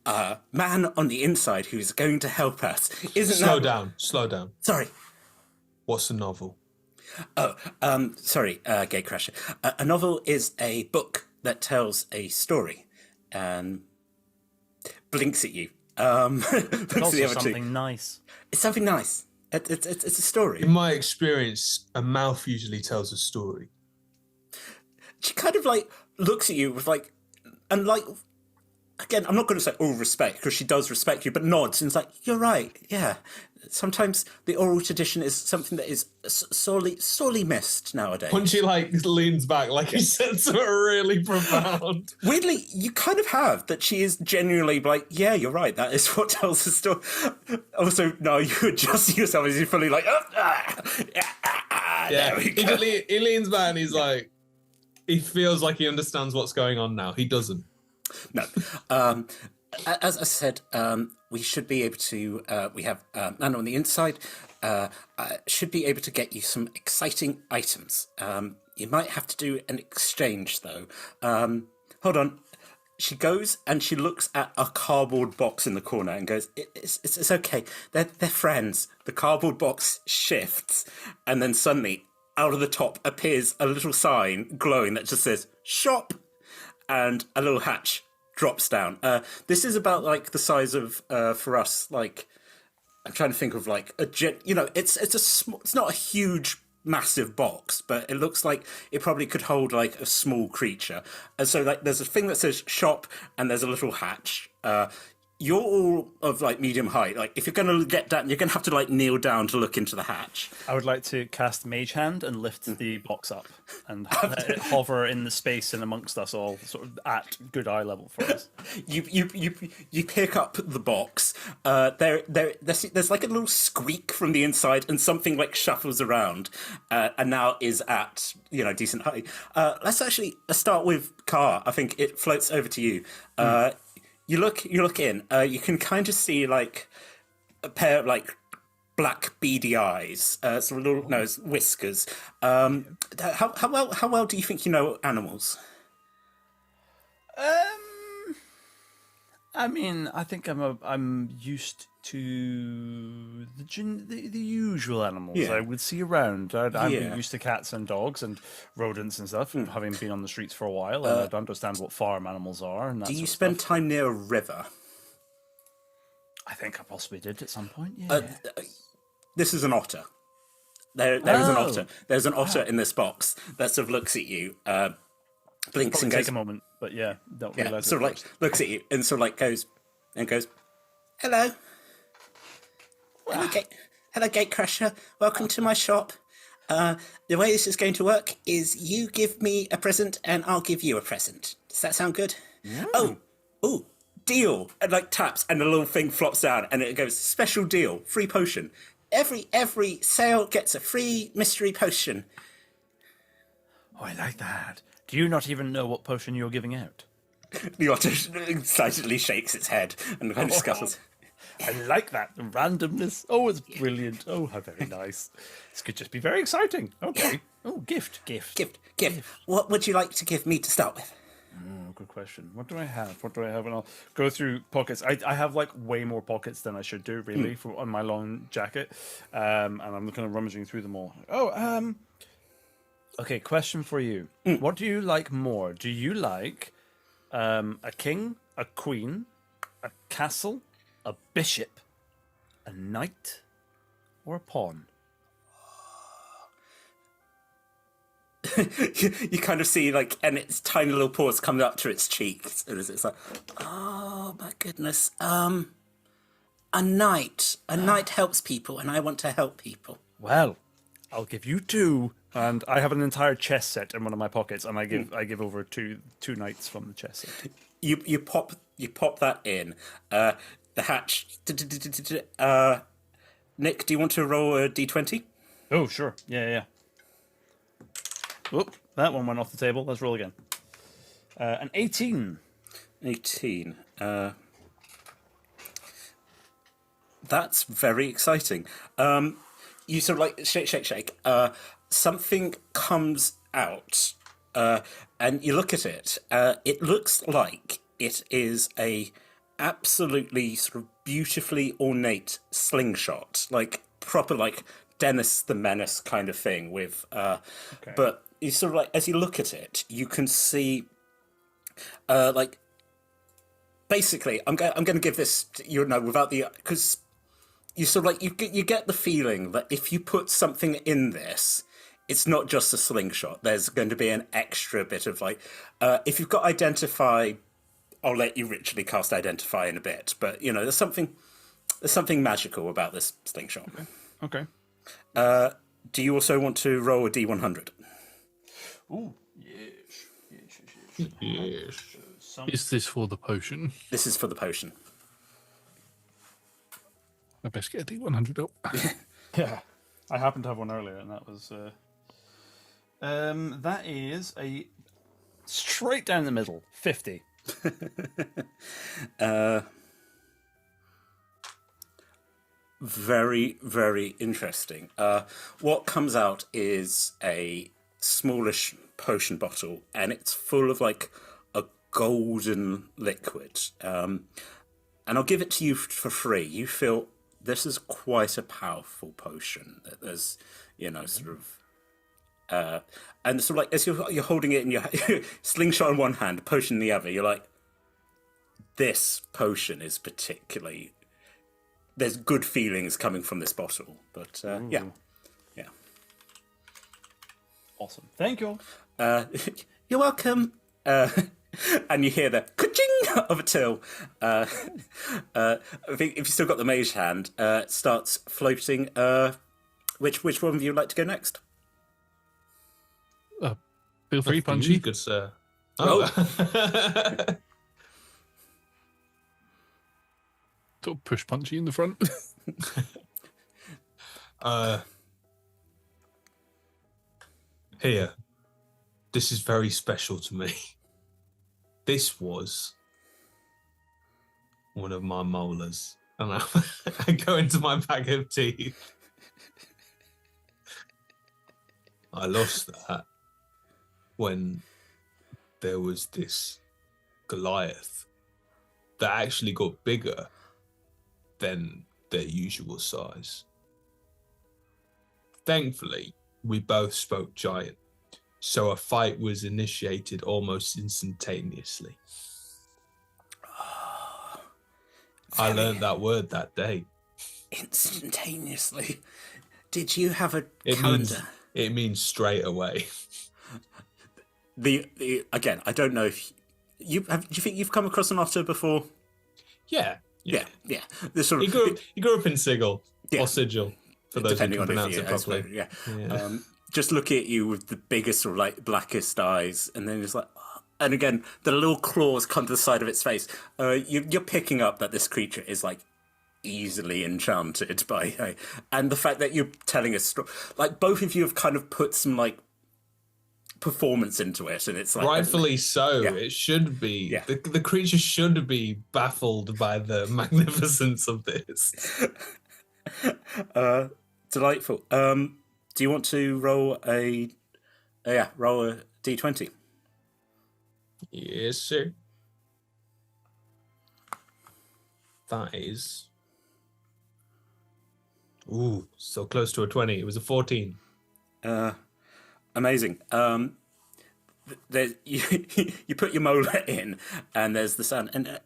a man on the inside who's going to help us. Slow down. Sorry. What's a novel? Sorry, Gatecrasher. A novel is a book that tells a story and blinks at you. It's also something nice. It's something nice. It's a story. In my experience, a mouth usually tells a story. She kind of like looks at you with like, and like, again, I'm not going to say all respect because she does respect you, but nods and is like, you're right, yeah. Sometimes the oral tradition is something that is sorely missed nowadays. Punchy like leans back like he said something really profound. Weirdly, you kind of have that she is genuinely like, yeah, you're right, that is what tells the story. Also, no, you adjust yourself as you're fully like, yeah, he leans back and he's like, he feels like he understands what's going on now. He doesn't. No. As I said, we should be able to, we have man on the inside, should be able to get you some exciting items. You might have to do an exchange, though. Hold on. She goes and she looks at a cardboard box in the corner and goes, it's okay. They're friends. The cardboard box shifts, and then suddenly, out of the top, appears a little sign glowing that just says, shop, and a little hatch drops down. This is about like the size of for us. Like I'm trying to think of like it's not a huge massive box, but it looks like it probably could hold like a small creature. And so like there's a thing that says shop, and there's a little hatch. You're all of like medium height. Like if you're going to get down, you're going to have to like kneel down to look into the hatch. I would like to cast Mage Hand and lift the box up and let it hover in the space and amongst us all, sort of at good eye level for us. You pick up the box. There's like a little squeak from the inside, and something like shuffles around, and now is at decent height. Let's start with Car. I think it floats over to you. You look in. You can kind of see like a pair of like black beady eyes, sort of little nose, whiskers. How well do you think you know animals? I mean, I think I'm used to the usual animals Yeah. I would see around. I'm Yeah. used to cats and dogs and rodents and stuff, having been on the streets for a while, and I understand what farm animals are. And that Do you sort of spend stuff. time near a river? I think I possibly did at some point. Yeah. This is an otter. There is an Oh. otter. There's an otter in this box that sort of looks at you, blinks Probably and take goes, a moment, but yeah, don't yeah, realize sort of like looks at you and sort of like goes, hello, hello, Gatecrasher. Welcome to my shop. The way this is going to work is you give me a present and I'll give you a present. Does that sound good? Oh, deal! And like taps and the little thing flops down and it goes, special deal, free potion. Every sale gets a free mystery potion. Oh, I like that. Do you not even know what potion you're giving out? The otter excitedly shakes its head and kind of scuttles. I like that. The randomness. Oh, it's brilliant. Oh, how very nice. This could just be very exciting. Okay. Yeah. Oh, gift. Gift. What would you like to give me to start with? Oh, good question. What do I have? And I'll go through pockets. I have like way more pockets than I should do, really, on my long jacket. And I'm kind of rummaging through them all. Oh, okay, question for you. What do you like more? Do you like a king, a queen, a castle, a bishop, a knight, or a pawn? You kind of see like, and its tiny little paws coming up to its cheeks, and it's like, oh my goodness, a knight. A knight helps people, and I want to help people. Well, I'll give you two, and I have an entire chess set in one of my pockets, and I give over two knights from the chess set. You pop that in. The hatch. Nick, do you want to roll a d20? Oh, sure. Yeah. Oop, that one went off the table. Let's roll again. An 18. 18. That's very exciting. You sort of like shake. Something comes out, and you look at it. It looks like it is a absolutely sort of beautifully ornate slingshot, like proper like Dennis the Menace kind of thing. With, but you sort of like as you look at it, you can see, like. Basically, I'm going to give this, without the, because you sort of like you get the feeling that if you put something in this, it's not just a slingshot. There's going to be an extra bit of like, if you've got identify, I'll let you ritually cast identify in a bit. But there's something magical about this slingshot. Okay. Do you also want to roll a d100? Ooh, yes. Yes. Is this for the potion? This is for the potion. I best get a D100 up. Yeah, I happened to have one earlier, and that was that is a straight down the middle 50. Very, very interesting. What comes out is a smallish potion bottle, and it's full of like a golden liquid. And I'll give it to you for free. You feel this is quite a powerful potion. There's, sort of, and sort of like as you're holding it in your slingshot in one hand, potion in the other, you're like, this potion is particularly. There's good feelings coming from this bottle, but yeah. Awesome. Thank you. You're welcome. And you hear the ka-ching of a till. I think if you still got the mage hand, it starts floating. Which one of you would like to go next? Feel free, You, Punchy. good sir. Sort of push Punchy in the front. Here. This is very special to me. This was one of my molars. And I go into my bag of teeth. I lost that when there was this Goliath that actually got bigger than their usual size. Thankfully, we both spoke giant, so a fight was initiated almost instantaneously. I learned that word that day. Instantaneously. Did you have a It calendar? it means straight away. The again, I don't know if you have. Do you think you've come across an otter before? Yeah. Yeah. This sort He of grew up in Sigil Yeah. or Sigil, for those who depending can on pronounce if it you, properly. yeah. Just looking at you with the biggest sort of like blackest eyes, and then it's like, and again, the little claws come to the side of its face. You're picking up that this creature is like easily enchanted by, and the fact that you're telling a story, like both of you have kind of put some like performance into it, and it's like Rightfully so. Yeah. It should be. Yeah. The creature should be baffled by the magnificence of this. delightful. Do you want to roll a d20? Yes, sir. That is. Ooh, so close to a 20. It was a 14. Amazing. There, you put your molar in, and there's the sound, and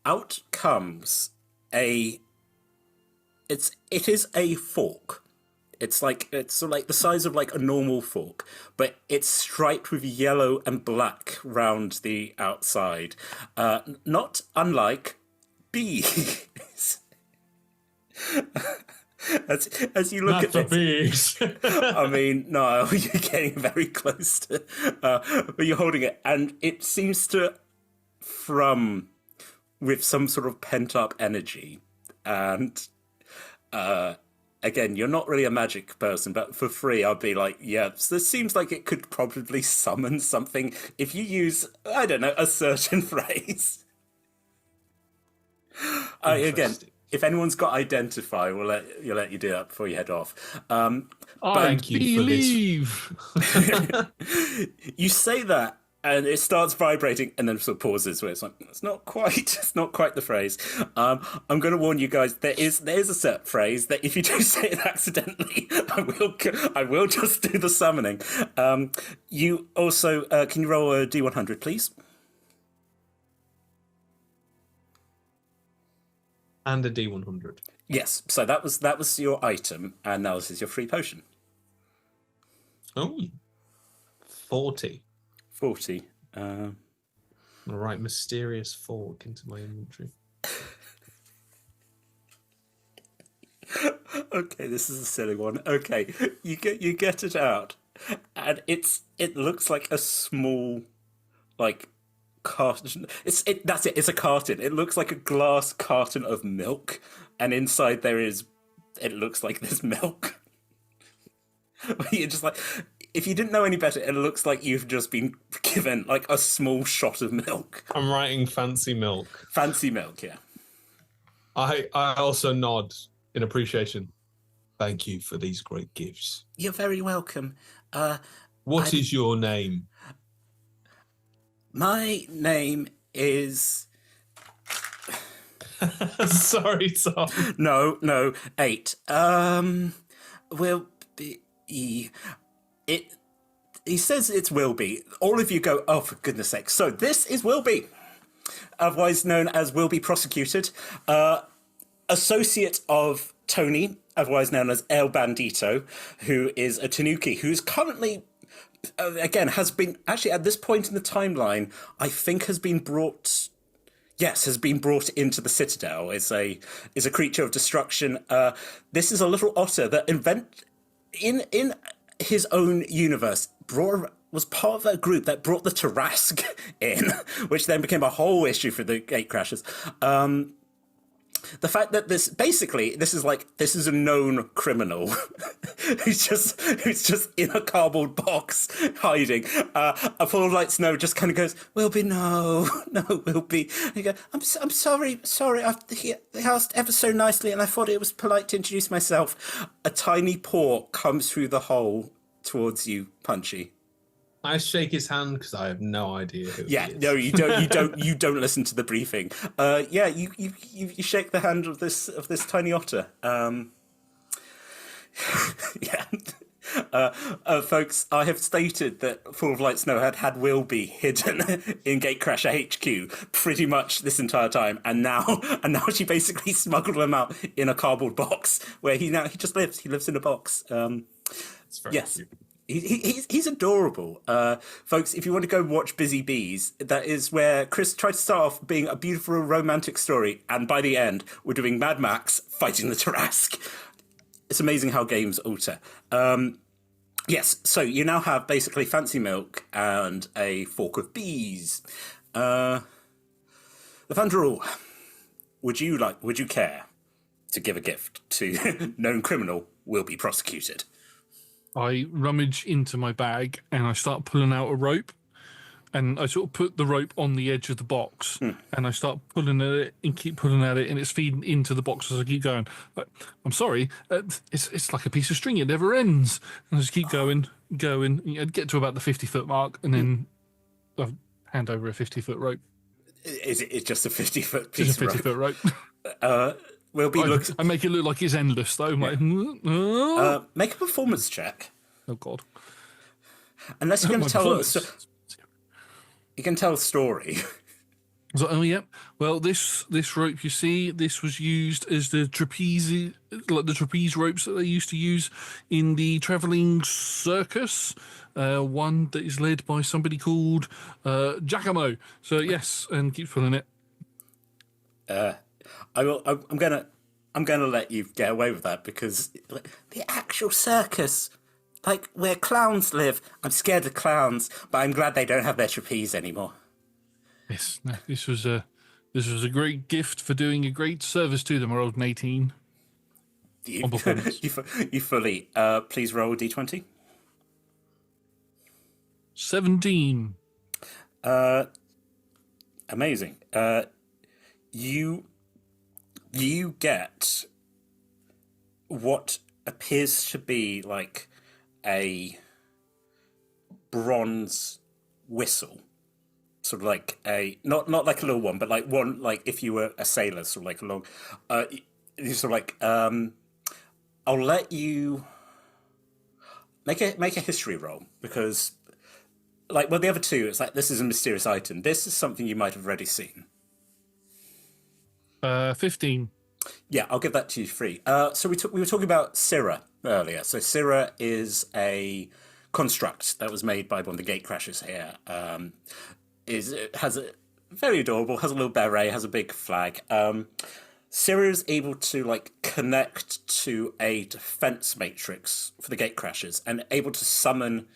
out comes it is a fork. It's sort of like the size of like a normal fork, but it's striped with yellow and black round the outside, not unlike bees. As you look Not at the this, bees. I mean, no, you're getting very close to, but you're holding it, and it seems to thrum with some sort of pent up energy, and again, you're not really a magic person, but for free, I'd be like, yeah, this seems like it could probably summon something if you use, I don't know, a certain phrase. Again, if anyone's got identify, we'll let you do that before you head off. Thank you for this. You say that, and it starts vibrating, and then sort of pauses. Where it's like, it's not quite the phrase. I'm going to warn you guys. There is a set phrase that if you do say it accidentally, I will just do the summoning. You also can you roll a D100, please? And a D100. Yes. So that was your item, and now this is your free potion. Oh, 40. 40. All right, mysterious fork into my inventory. Okay, this is a silly one. Okay, you get it out, and it looks like a small, like, carton. It's a carton. It looks like a glass carton of milk, and inside it looks like there's milk. You're just like, if you didn't know any better, it looks like you've just been given like a small shot of milk. I'm writing fancy milk. Fancy milk, yeah. I also nod in appreciation. Thank you for these great gifts. You're very welcome. What is your name? My name is... Sorry, Tom. No, 8. Will be... It... He says it's will be. All of you go, oh, for goodness sake. So this is will be, otherwise known as will be prosecuted. Associate of Tony, otherwise known as El Bandito, who is a Tanuki, who's currently... again, has been actually at this point in the timeline, I think has been brought into the Citadel. Is a creature of destruction. This is a little otter that in his own universe was part of a group that brought the Tarask in, which then became a whole issue for the Gatecrashers. the fact that this is a known criminal who's just in a cardboard box hiding. A Full of Light Snow just kind of goes, Wilby, no, Wilby. And you go, I'm sorry. He asked ever so nicely, and I thought it was polite to introduce myself. A tiny paw comes through the hole towards you, Punchy. I shake his hand because I have no idea who he is. No, you don't. You don't listen to the briefing. You shake the hand of this tiny otter. Folks, I have stated that Full of Light Snow had Wilby hidden in Gatecrasher HQ pretty much this entire time, and now she basically smuggled him out in a cardboard box where he just lives. He lives in a box. It's very cute. He's adorable. Folks, if you want to go watch Busy Bees, that is where Chris tried to start off being a beautiful romantic story, and by the end, we're doing Mad Max fighting the Tarrasque. It's amazing how games alter. Yes, so you now have basically fancy milk and a fork of bees. The Thunderall, would you care to give a gift to known criminal will be prosecuted? I rummage into my bag and I start pulling out a rope, and I sort of put the rope on the edge of the box, and I start pulling at it and keep pulling at it, and it's feeding into the box as I keep going. But I'm sorry, it's like a piece of string; it never ends. And I just keep going. I'd get to about the 50-foot mark, and then I hand over a 50-foot rope. It's just a 50-foot piece Just a 50-foot rope. I make it look like it's endless, though. Yeah. Make a performance check. Oh God! Unless you're going to tell you can tell a story. So, oh yeah. Well, this rope, you see, this was used as the trapeze ropes that they used to use in the travelling circus. One that is led by somebody called Giacomo. So yes, and keep pulling it. I'm gonna let you get away with that because the actual circus, like where clowns live, I'm scared of clowns, but I'm glad they don't have their trapeze anymore. Yes, no, this was a great gift for doing a great service to them. We're old 18. On performance. You fully. Please roll a d20. 17. Amazing. You get what appears to be like a bronze whistle, sort of like a not like a little one, but like one like if you were a sailor, sort of like a long. Sort of like I'll let you make a history roll because, like, well, the other two, it's like this is a mysterious item. This is something you might have already seen. 15. Yeah, I'll give that to you free. So we were talking about Syrah earlier. So Syrah is a construct that was made by one of the Gatecrashers here. Has a very adorable, has a little beret, has a big flag. Syrah is able to like connect to a defense matrix for the Gatecrashers and able to summon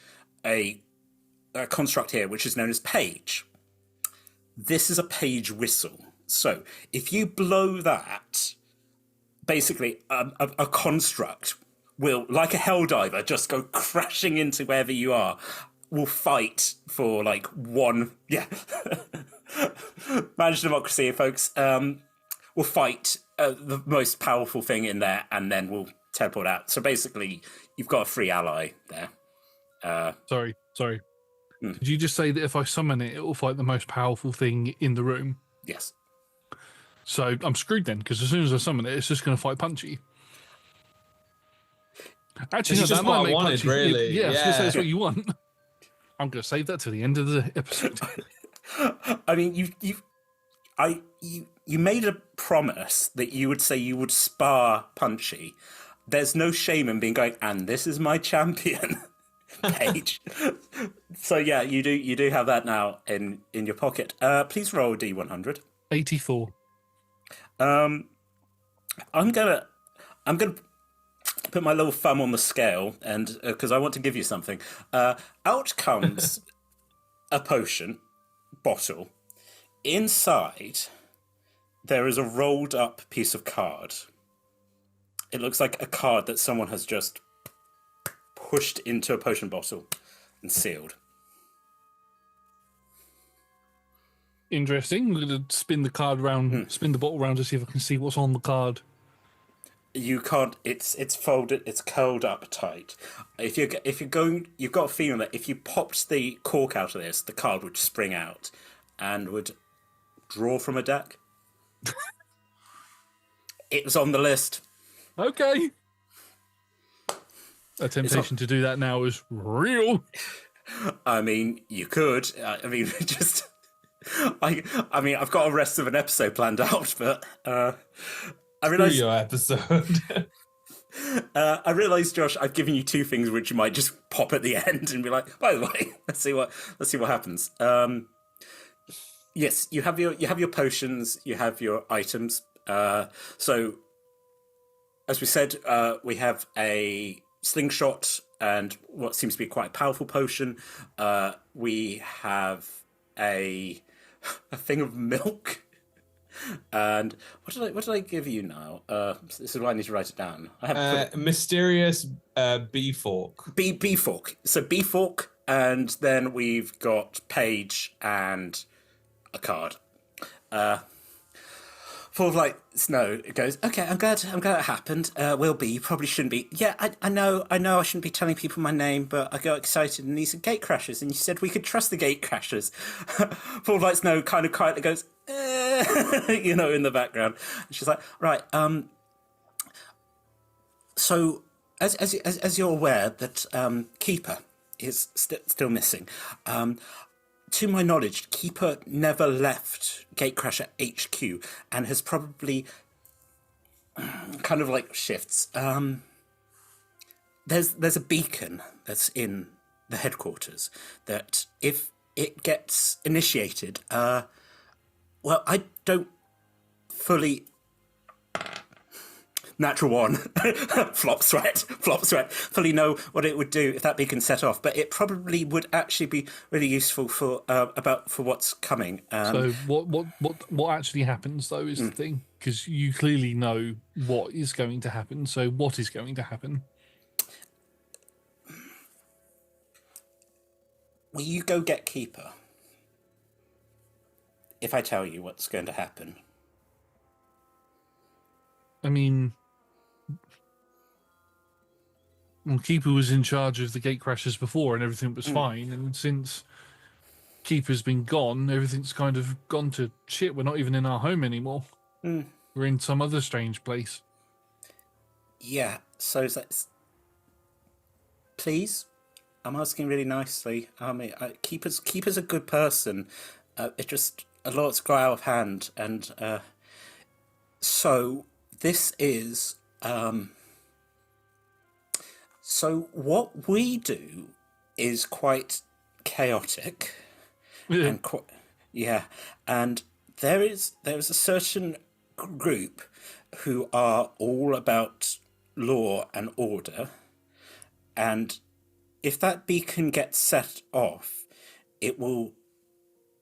a construct here, which is known as Page. This is a Page whistle. So if you blow that, basically a construct will, like a helldiver, just go crashing into wherever you are. Will fight for like one, managed democracy, folks. Will fight the most powerful thing in there, and then we'll teleport out. So basically, you've got a free ally there. Sorry. Did you just say that if I summon it, it will fight the most powerful thing in the room? Yes. So I'm screwed then, because as soon as I summon it, it's just going to fight Punchy. Actually, no, just that what might I make wanted, Punchy. really. Yeah, I was going to say Yeah. that's what you want. I'm going to save that to the end of the episode. I mean, you made a promise that you would say you would spar Punchy. There's no shame in being going, and this is my champion, Paige. So yeah, you do have that now in your pocket. Please roll D100. 84. I'm gonna put my little thumb on the scale, and because I want to give you something. Out comes a potion bottle. Inside there is a rolled up piece of card. It looks like a card that someone has just pushed into a potion bottle and sealed. Interesting. I'm going to spin the card around, spin the bottle around to see if I can see what's on the card. You can't. It's folded. It's curled up tight. If you're going, you've got a feeling that if you popped the cork out of this, the card would spring out and would draw from a deck. It was on the list. Okay. A temptation to do that now is real. I mean, you could. I mean, just. I mean, I've got a rest of an episode planned out, but I realised your episode. I realised, Josh, I've given you two things which you might just pop at the end and be like, by the way, let's see what happens. Yes, you have your potions, you have your items. So, as we said, we have a slingshot and what seems to be quite a powerful potion. We have a thing of milk. And what did I give you now? This is why I need to write it down. I have mysterious bee fork. Bee fork. So bee fork, and then we've got page and a card. Full of like snow. It goes, okay, I'm glad it happened. Will be, probably shouldn't be. Yeah, I know I shouldn't be telling people my name, but I got excited and these are Gatecrashers, and you said we could trust the Gatecrashers. Full of like snow, kind of quietly goes, you know, in the background. And she's like, right, so as you're aware that Keeper is still missing. To my knowledge, Keeper never left Gatecrasher HQ and has probably kind of like shifts. There's a beacon that's in the headquarters that if it gets initiated, well, I don't fully... Natural one. Flop sweat. Fully know what it would do if that beacon set off, but it probably would actually be really useful for what's coming. So what actually happens though is the thing, because you clearly know what is going to happen. So what is going to happen? Will you go get Keeper? If I tell you what's going to happen. I mean, well, Keeper was in charge of the Gatecrashers before and everything was fine. And since Keeper's been gone, everything's kind of gone to shit. We're not even in our home anymore. We're in some other strange place. Yeah, so that's... Please? I'm asking really nicely. I mean, Keeper's a good person. It just... A lot's got out of hand. And so this is... So what we do is quite chaotic, and and there is a certain group who are all about law and order, and if that beacon gets set off, it will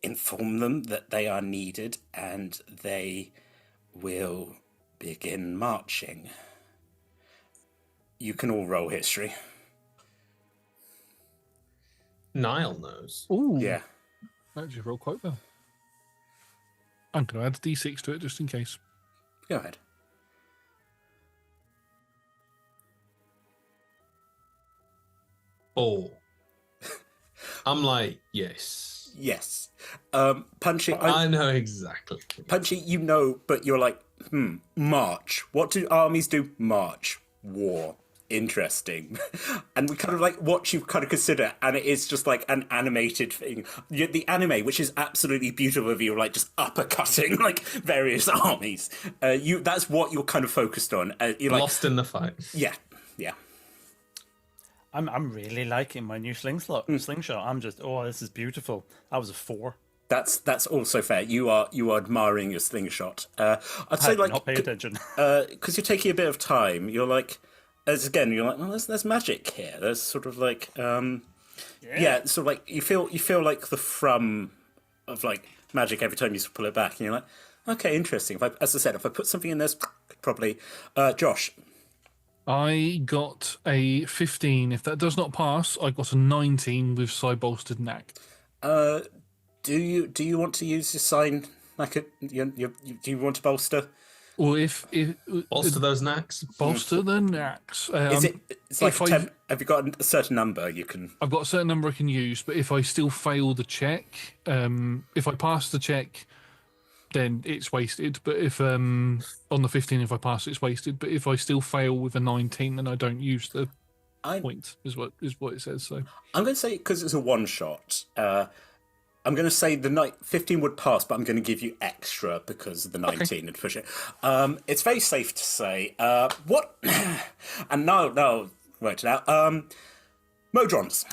inform them that they are needed, and they will begin marching. You can all roll history. Niall knows. Ooh. Yeah. Actually, roll quite well. I'm going to add a d6 to it just in case. Go ahead. Oh. I'm like, yes. Yes. Punchy, I know exactly. Punchy, you know, but you're like, march. What do armies do? March. War. Interesting. And we kind of like watch you kind of consider, and it is just like an animated thing. The anime, which is absolutely beautiful of you, like just uppercutting like various armies. That's what you're kind of focused on. You're like, lost in the fight. Yeah. I'm really liking my new slingshot. I'm just, this is beautiful. That was a 4. That's also fair. You are admiring your slingshot. I'd say like not pay attention because you're taking a bit of time. You're like, you're like, well, there's magic here. There's sort of like, sort of like you feel like the thrum of like magic every time you pull it back, and you're like, Okay, interesting. As I said, if I put something in this, probably. Josh. I got a 15. If that does not pass, I got a 19 with side bolstered knack. Do you want to use your sign like a? Do you want to bolster? Or if Bolster those knacks. bolster the knacks. It's like if 10, have you got a certain number you can? I've got a certain number I can use, but if I still fail the check, if I pass the check, then it's wasted. But if on the 15, if I pass, it's wasted. But if I still fail with a 19, then I don't use the point. Is what it says. So I'm going to say, because it's a one shot. I'm going to say the 15 would pass, but I'm going to give you extra because of the 19 and push it. It's very safe to say. What? And no, worked it out. Modrons.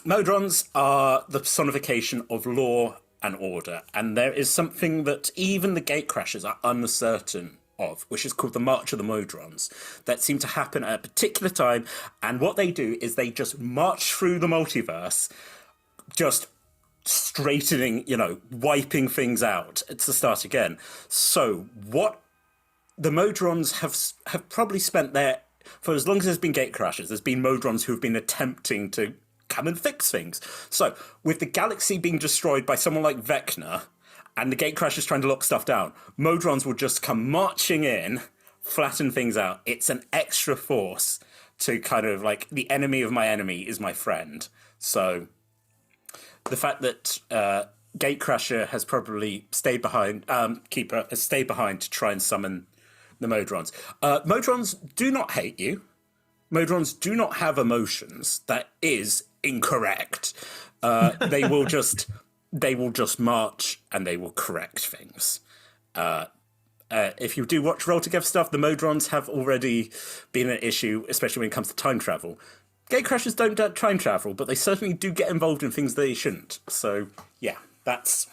Modrons are the personification of law and order, and there is something that even the Gatecrashers are uncertain of, which is called the March of the Modrons, that seem to happen at a particular time, and what they do is they just march through the multiverse, just straightening, wiping things out to start again. So what the Modrons have probably spent for as long as there's been Gatecrashers, there's been Modrons who've been attempting to come and fix things. So with the galaxy being destroyed by someone like Vecna and the Gatecrashers trying to lock stuff down, Modrons will just come marching in, flatten things out. It's an extra force to kind of like, the enemy of my enemy is my friend. So the fact that Gatecrasher has probably stayed behind, Keeper has stayed behind to try and summon the Modrons. Modrons do not hate you. Modrons do not have emotions. That is incorrect. They will just march and they will correct things. If you do watch Roll Together stuff, the Modrons have already been an issue, especially when it comes to time travel. Gatecrashers don't time travel, but they certainly do get involved in things they shouldn't. So, yeah, that's...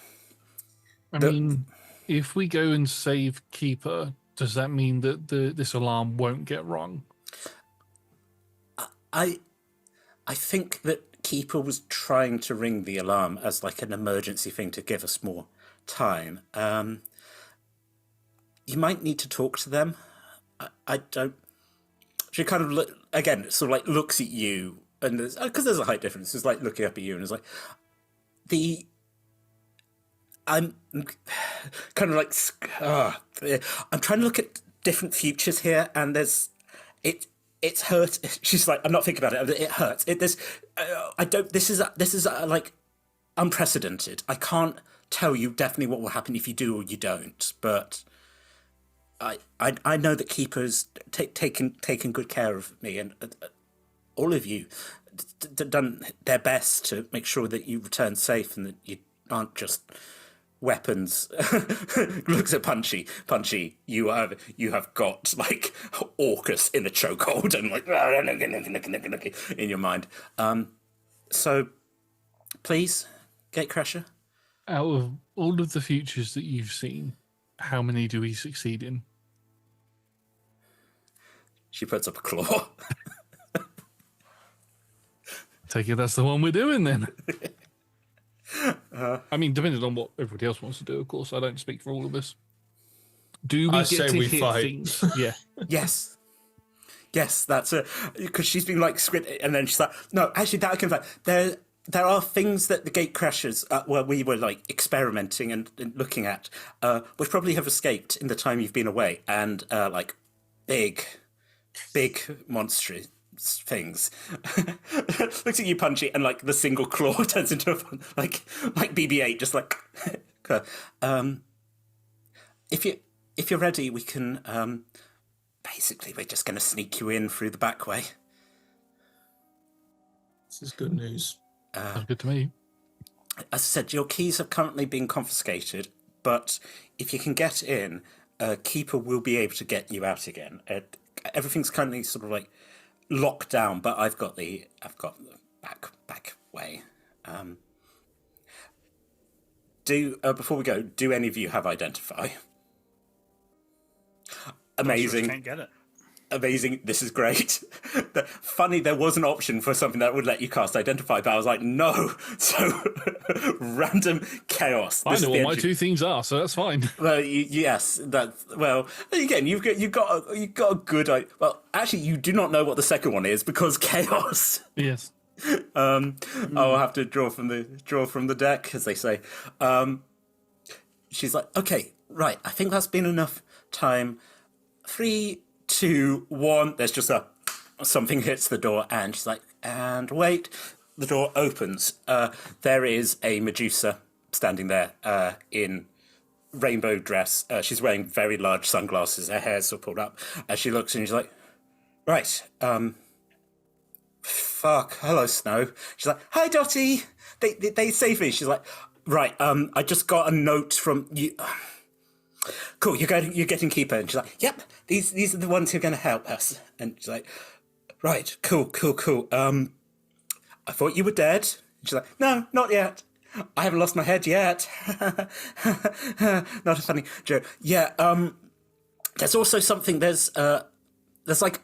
I mean, if we go and save Keeper, does that mean that this alarm won't get rung? I think that Keeper was trying to ring the alarm as like an emergency thing to give us more time. You might need to talk to them. I don't... She kind of, again, sort of like looks at you, and because there's a height difference, it's like looking up at you, and it's like, I'm kind of like, I'm trying to look at different futures here, and it's hurt. She's like, I'm not thinking about it. It hurts. This is like unprecedented. I can't tell you definitely what will happen if you do or you don't, but I know that Keeper's taken good care of me, and all of you done their best to make sure that you return safe and that you aren't just weapons. Looks at Punchy. You have got like Orcus in the chokehold and like in your mind. So please, Gatecrasher. Out of all of the futures that you've seen, how many do we succeed in? She puts up a claw. Take it that's the one we're doing then. I mean, depending on what everybody else wants to do, of course. I don't speak for all of us. Do we I get say to we hit fight. things? Yeah. Yes, that's it. Because she's been like script, and then she's like, no, actually, that I can find. There are things that the Gatecrashers, where we were like experimenting and looking at, which probably have escaped in the time you've been away, and like big monstrous things. Looks at you, Punchy, and like the single claw turns into a like BB-8, just like. If you're ready, we can. Basically, we're just going to sneak you in through the back way. This is good news. Sounds good to me. As I said, your keys have currently been confiscated, but if you can get in, Keeper will be able to get you out again. Everything's currently sort of like locked down, but I've got the back way. Before we go, do any of you have Identify? Amazing. Can't get it. amazing, this is great. Funny, there was an option for something that would let you cast Identify, but I was like, no. So, random chaos. I know what my two things are, so that's fine. Well, yes, again, you've got a good idea. Well, actually, you do not know what the second one is because chaos. Yes. I'll have to draw from the deck, as they say. She's like, okay, right, I think that's been enough time. 3, 2, 1. There's just something hits the door, and she's like, and wait. The door opens. There is a Medusa standing there in rainbow dress. She's wearing very large sunglasses. Her hair's sort of pulled up. As she looks and she's like, right, fuck, hello, Snow. She's like, hi, Dottie. They saved me. She's like, right, I just got a note from you. Cool, you're getting Keeper. And she's like, yep, these are the ones who are going to help us. And she's like, right, cool. I thought you were dead. And she's like, no, not yet. I haven't lost my head yet. Not a funny joke. Yeah, there's also something, there's like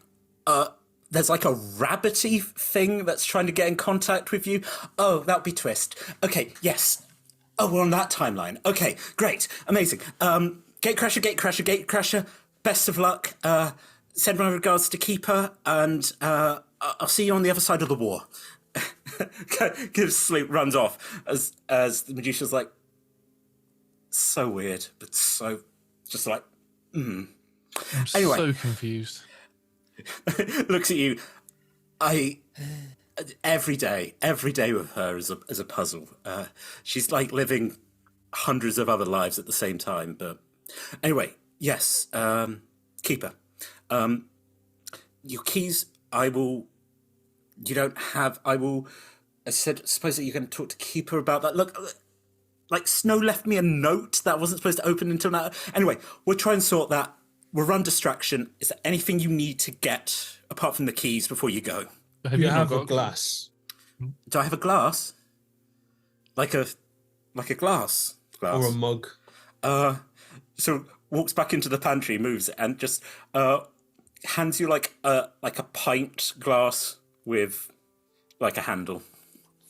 a rabbity thing that's trying to get in contact with you. Oh, that would be Twist. Okay, yes. Oh, we're on that timeline. Okay, great, amazing. Gatecrasher, best of luck. Send my regards to Keeper, and I'll see you on the other side of the war. Gives Sleep, runs off as the Medusa's like, so weird, but so just like, I'm Anyway. so confused. Looks at you. Every day with her is a puzzle. She's like living hundreds of other lives at the same time. But anyway, yes, Keeper. Your keys, I will. You don't have. I will. I suppose that you're going to talk to Keeper about that. Look, like Snow left me a note that wasn't supposed to open until now. Anyway, we'll try and sort that. We'll run distraction. Is there anything you need to get apart from the keys before you go? You not have got a glass. Do I have a glass? Like a glass? Or a mug. So walks back into the pantry, moves, and just hands you like a pint glass with like a handle.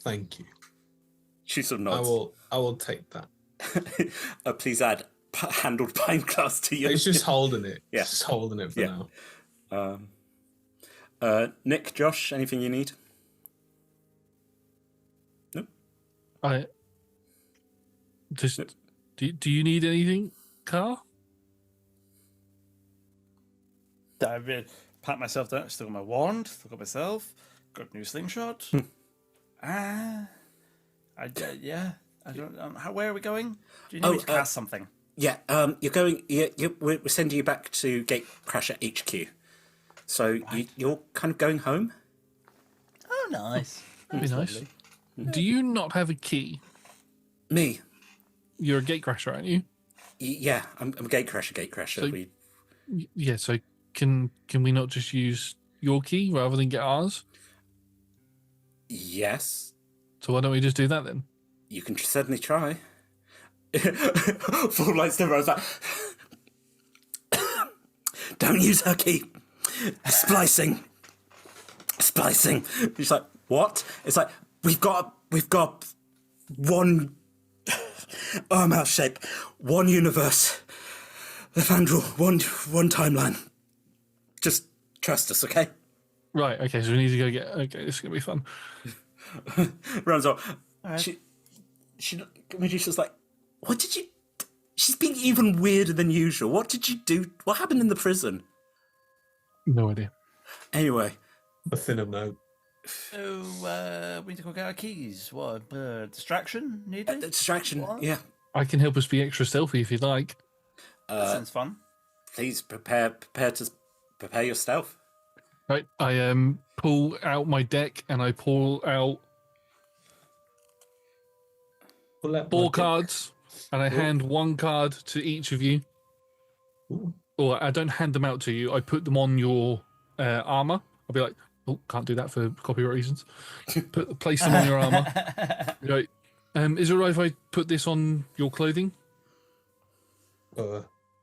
Thank you. She sort of nods. I will take that. Please add handled pint glass to your... It's just holding it. Yeah. It's just holding it for now. Nick, Josh, anything you need? No? Do you need anything, Carl? I pat myself down. Still got my wand. Still got myself. Got a new slingshot. Yeah. I don't. Where are we going? Do you need me to cast something? Yeah. You're going. We're sending you back to Gatecrasher HQ. So you're kind of going home. Oh, nice. That'd be nice. Do you not have a key? Me. You're a gatecrasher, aren't you? Yeah, I'm a Gatecrasher. So, yeah. So can we not just use your key rather than get ours? Yes. So why don't we just do that then? You can certainly try. Full lights never like, don't use her key. Splicing. She's like, what? It's like, we've got one mouth shape, one universe, Lefandral, one timeline. Just trust us, okay? Right. Okay. So we need to go get. Okay, this is gonna be fun. Runs off. Right. Medusa's like, what did you... She's being even weirder than usual. What did you do? What happened in the prison? No idea. Anyway. Nothing of note. So, we need to go get our keys. What, distraction needed? Distraction, what? yeah. I can help us be extra stealthy if you'd like. That sounds fun. Please prepare your stealth. Right. I pull out my deck and I pull out 4 cards, and I hand 1 card to each of you. Ooh. Or I don't hand them out to you. I put them on your armor. I'll be like, oh, can't do that for copyright reasons. Place them on your armor. Right. Is it right if I put this on your clothing?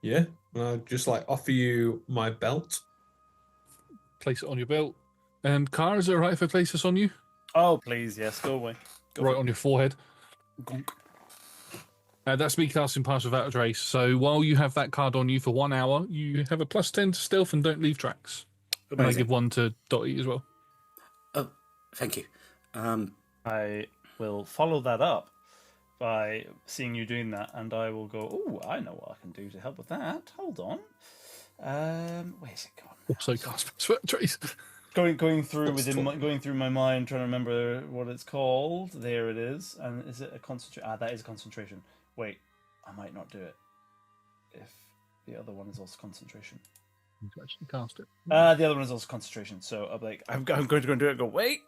Yeah. I'll just like offer you my belt. place it on your belt. And Car, is it alright if I place this on you? Oh, please, yes, go away. Right on your forehead. Gonk. That's me casting Pass Without a Trace. So while you have that card on you for 1 hour, you have a +10 to stealth and don't leave tracks. And I give 1 to Dottie as well. Oh, thank you. I will follow that up by seeing you doing that, and I will go, oh, I know what I can do to help with that. Hold on. Where's it gone? Also cast Pass Without a Trace. Going through my mind, trying to remember what it's called. There it is. And is it a concentration? That is a concentration. Wait, I might not do it if the other one is also concentration. You can actually cast it. The other one is also concentration. So I'm going to go and do it. And go, wait,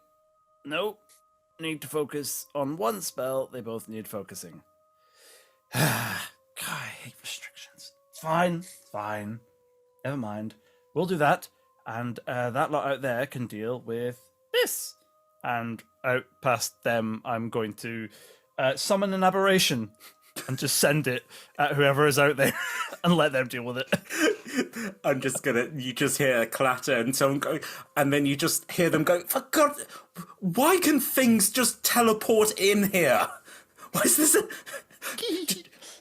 no, need to focus on one spell. They both need focusing. God, I hate restrictions. It's fine. Never mind. We'll do that. And that lot out there can deal with this. And out past them, I'm going to summon an aberration and just send it at whoever is out there and let them deal with it. I'm just gonna. You just hear a clatter and someone go, and then you just hear them go. For God, why can things just teleport in here? Why is this?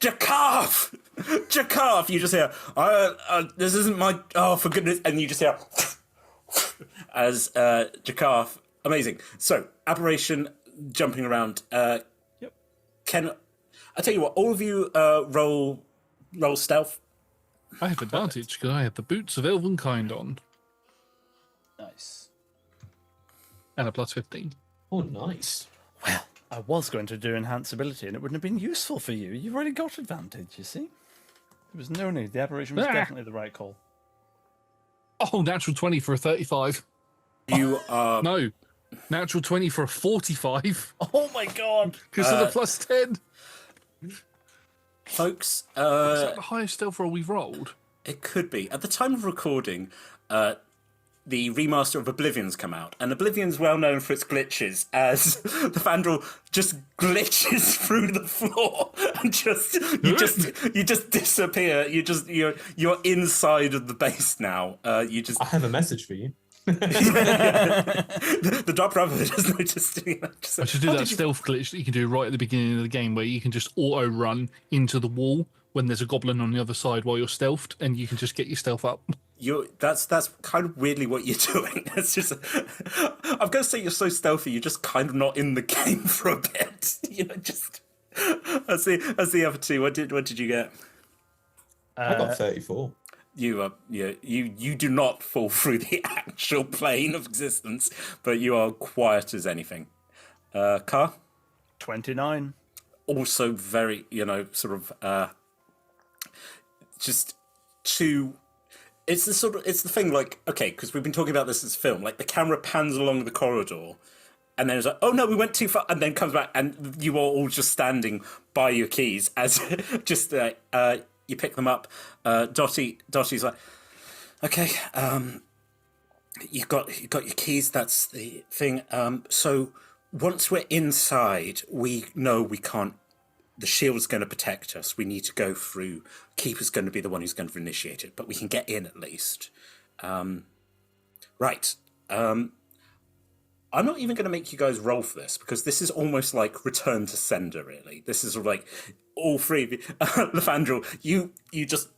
Jakarth! You just hear, this isn't my. Oh, for goodness! And you just hear as Jakarth. Amazing. So aberration jumping around. Yep. Can I tell you what? All of you roll stealth. I have advantage because I have the boots of Elvenkind on Nice. and a +15. Oh, nice. Well, I was going to do enhance ability, and it wouldn't have been useful for you. You've already got advantage, you see. There was no need. The aberration was definitely the right call. Oh, natural 20 for a 35. You are No, natural 20 for a 45 Oh my god! because of the +10. folks. Is that the highest stealth roll we've rolled? It could be. At the time of recording, the remaster of Oblivion's come out, and Oblivion's well known for its glitches, as the Fandral just glitches through the floor and you just disappear. You're inside of the base now. I have a message for you. The Dark Brotherhood has noticed. I should do that stealth glitch that you can do right at the beginning of the game where you can just auto run into the wall when there's a goblin on the other side while you're stealthed, and you can just get your stealth up. That's kind of weirdly what you're doing. It's just, I'm going to say you're so stealthy, you're just kind of not in the game for a bit. Just as the other two. What did you get? I got 34. You do not fall through the actual plane of existence, but you are quiet as anything. Car? 29. Also very, sort of just too. It's the thing, like, okay, because we've been talking about this as film, like the camera pans along the corridor and then it's like, oh no, we went too far, and then comes back and you are all just standing by your keys as just you pick them up. Dottie's like, okay, you got your keys, that's the thing. So once we're inside, we know we can't. The shield's going to protect us. We need to go through. Keeper's going to be the one who's going to initiate it, but we can get in at least. Right. I'm not even going to make you guys roll for this because this is almost like Return to Sender. Really, this is like all three of you. Lefandrel, you just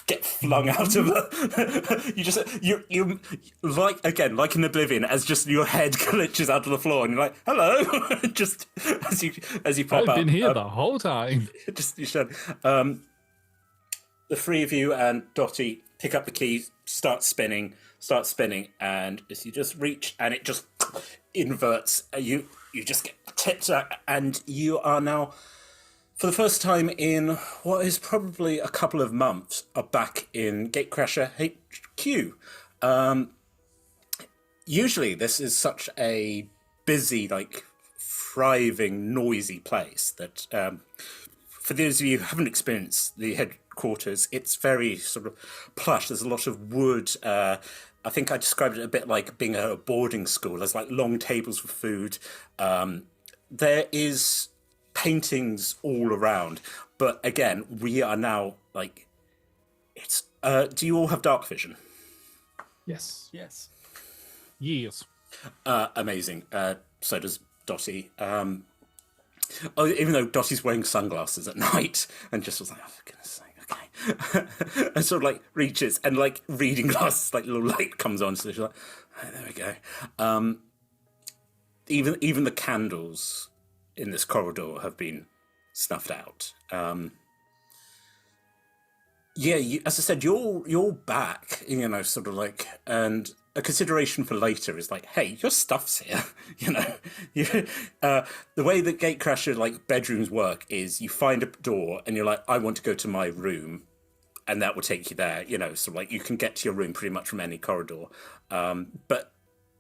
get flung out of you like in Oblivion, as just your head glitches out of the floor and you're like, hello. Just as you pop I've up. been here the whole time. Just you should. The three of you and Dottie pick up the keys, start spinning, and as you just reach and it just inverts, you just get tipped out, and you are now, for the first time in what is probably a couple of months, are back in Gatecrasher HQ. Usually this is such a busy, like, thriving, noisy place that, for those of you who haven't experienced the headquarters, it's very sort of plush. There's a lot of wood. I think I described it a bit like being at a boarding school. There's like long tables for food. There is paintings all around, but again, we are now like, it's do you all have dark vision? Yes. Yes. Years. Amazing. So does Dottie. Even though Dottie's wearing sunglasses at night, and just was like, oh, for goodness sake, okay. And sort of like reaches and like reading glasses, like little light comes on, so she's like, oh, there we go. Even the candles in this corridor have been snuffed out. As I said, you're back, sort of like, and a consideration for later is like, hey, your stuff's here, the way that Gatecrasher like bedrooms work is you find a door and you're like, I want to go to my room, and that will take you there, so like you can get to your room pretty much from any corridor. But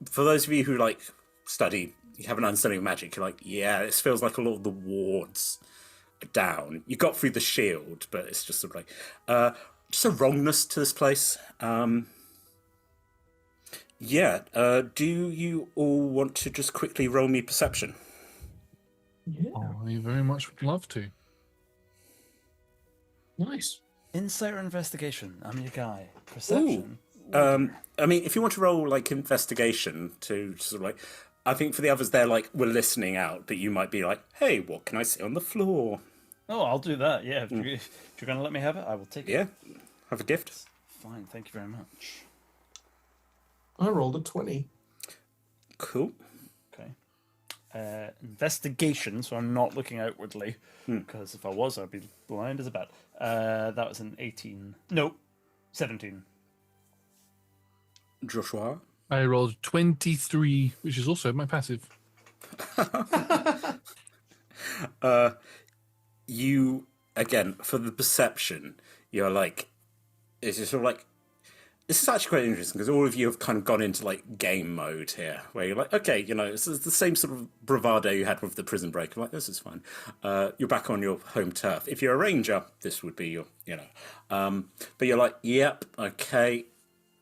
for those of you who like study, you have an understanding of magic, you're like, yeah, this feels like a lot of the wards are down. You got through the shield, but it's just sort of like just a wrongness to this place. Do you all want to just quickly roll me perception? Yeah. I very much would love to. Nice. Insight or investigation? I'm your guy. Perception. I mean, if you want to roll like investigation to sort of like, I think for the others, they're like, we're listening out, but you might be like, hey, what can I see on the floor? Oh, I'll do that. Yeah, if you're going to let me have it, I will take it. Yeah, have a gift. Fine, thank you very much. I rolled a 20. Cool. Okay. Investigation, so I'm not looking outwardly, because if I was, I'd be blind as a bat. That was an 18. No, 17. Joshua? I rolled 23, which is also my passive. You, again, for the perception, you're like, it's just sort of like, this is actually quite interesting because all of you have kind of gone into like game mode here, where you're like, okay, it's the same sort of bravado you had with the prison break. I'm like, this is fun. You're back on your home turf. If you're a ranger, this would be your, but you're like, yep, okay.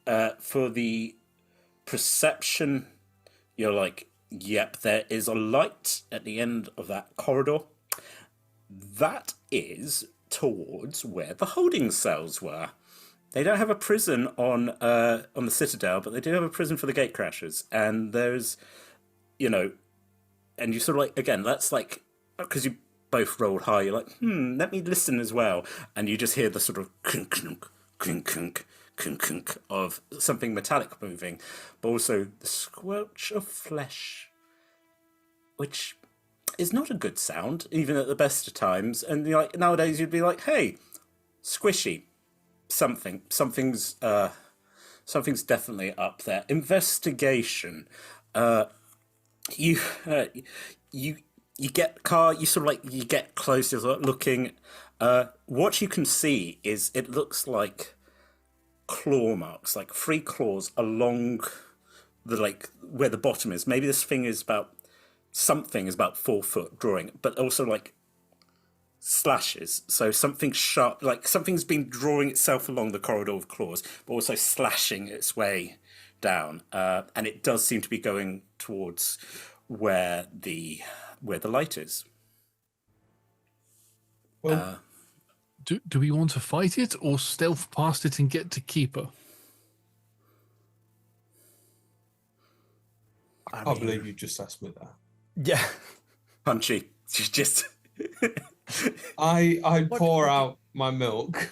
For the perception, you're like, yep, there is a light at the end of that corridor. That is towards where the holding cells were. They don't have a prison on the Citadel, but they do have a prison for the Gatecrashers. And there's, and you sort of like, again, that's like, because you both rolled high, you're like, let me listen as well. And you just hear the sort of clunk, clunk, clunk, clunk, clunk, clunk of something metallic moving, but also the squelch of flesh, which is not a good sound, even at the best of times. And you're like, nowadays you'd be like, hey, squishy. Something's definitely up there. Investigation. You get car. You sort of like you get close. You're looking. What you can see is it looks like claw marks, like 3 claws along the like where the bottom is. Maybe this thing is about 4 foot drawing, but also like slashes, so something sharp, like something's been drawing itself along the corridor of claws, but also slashing its way down, and it does seem to be going towards where the light is. Well, Do we want to fight it or stealth past it and get to Keeper? I can't believe you just asked me that. Yeah. Punchy. Just I pour out my milk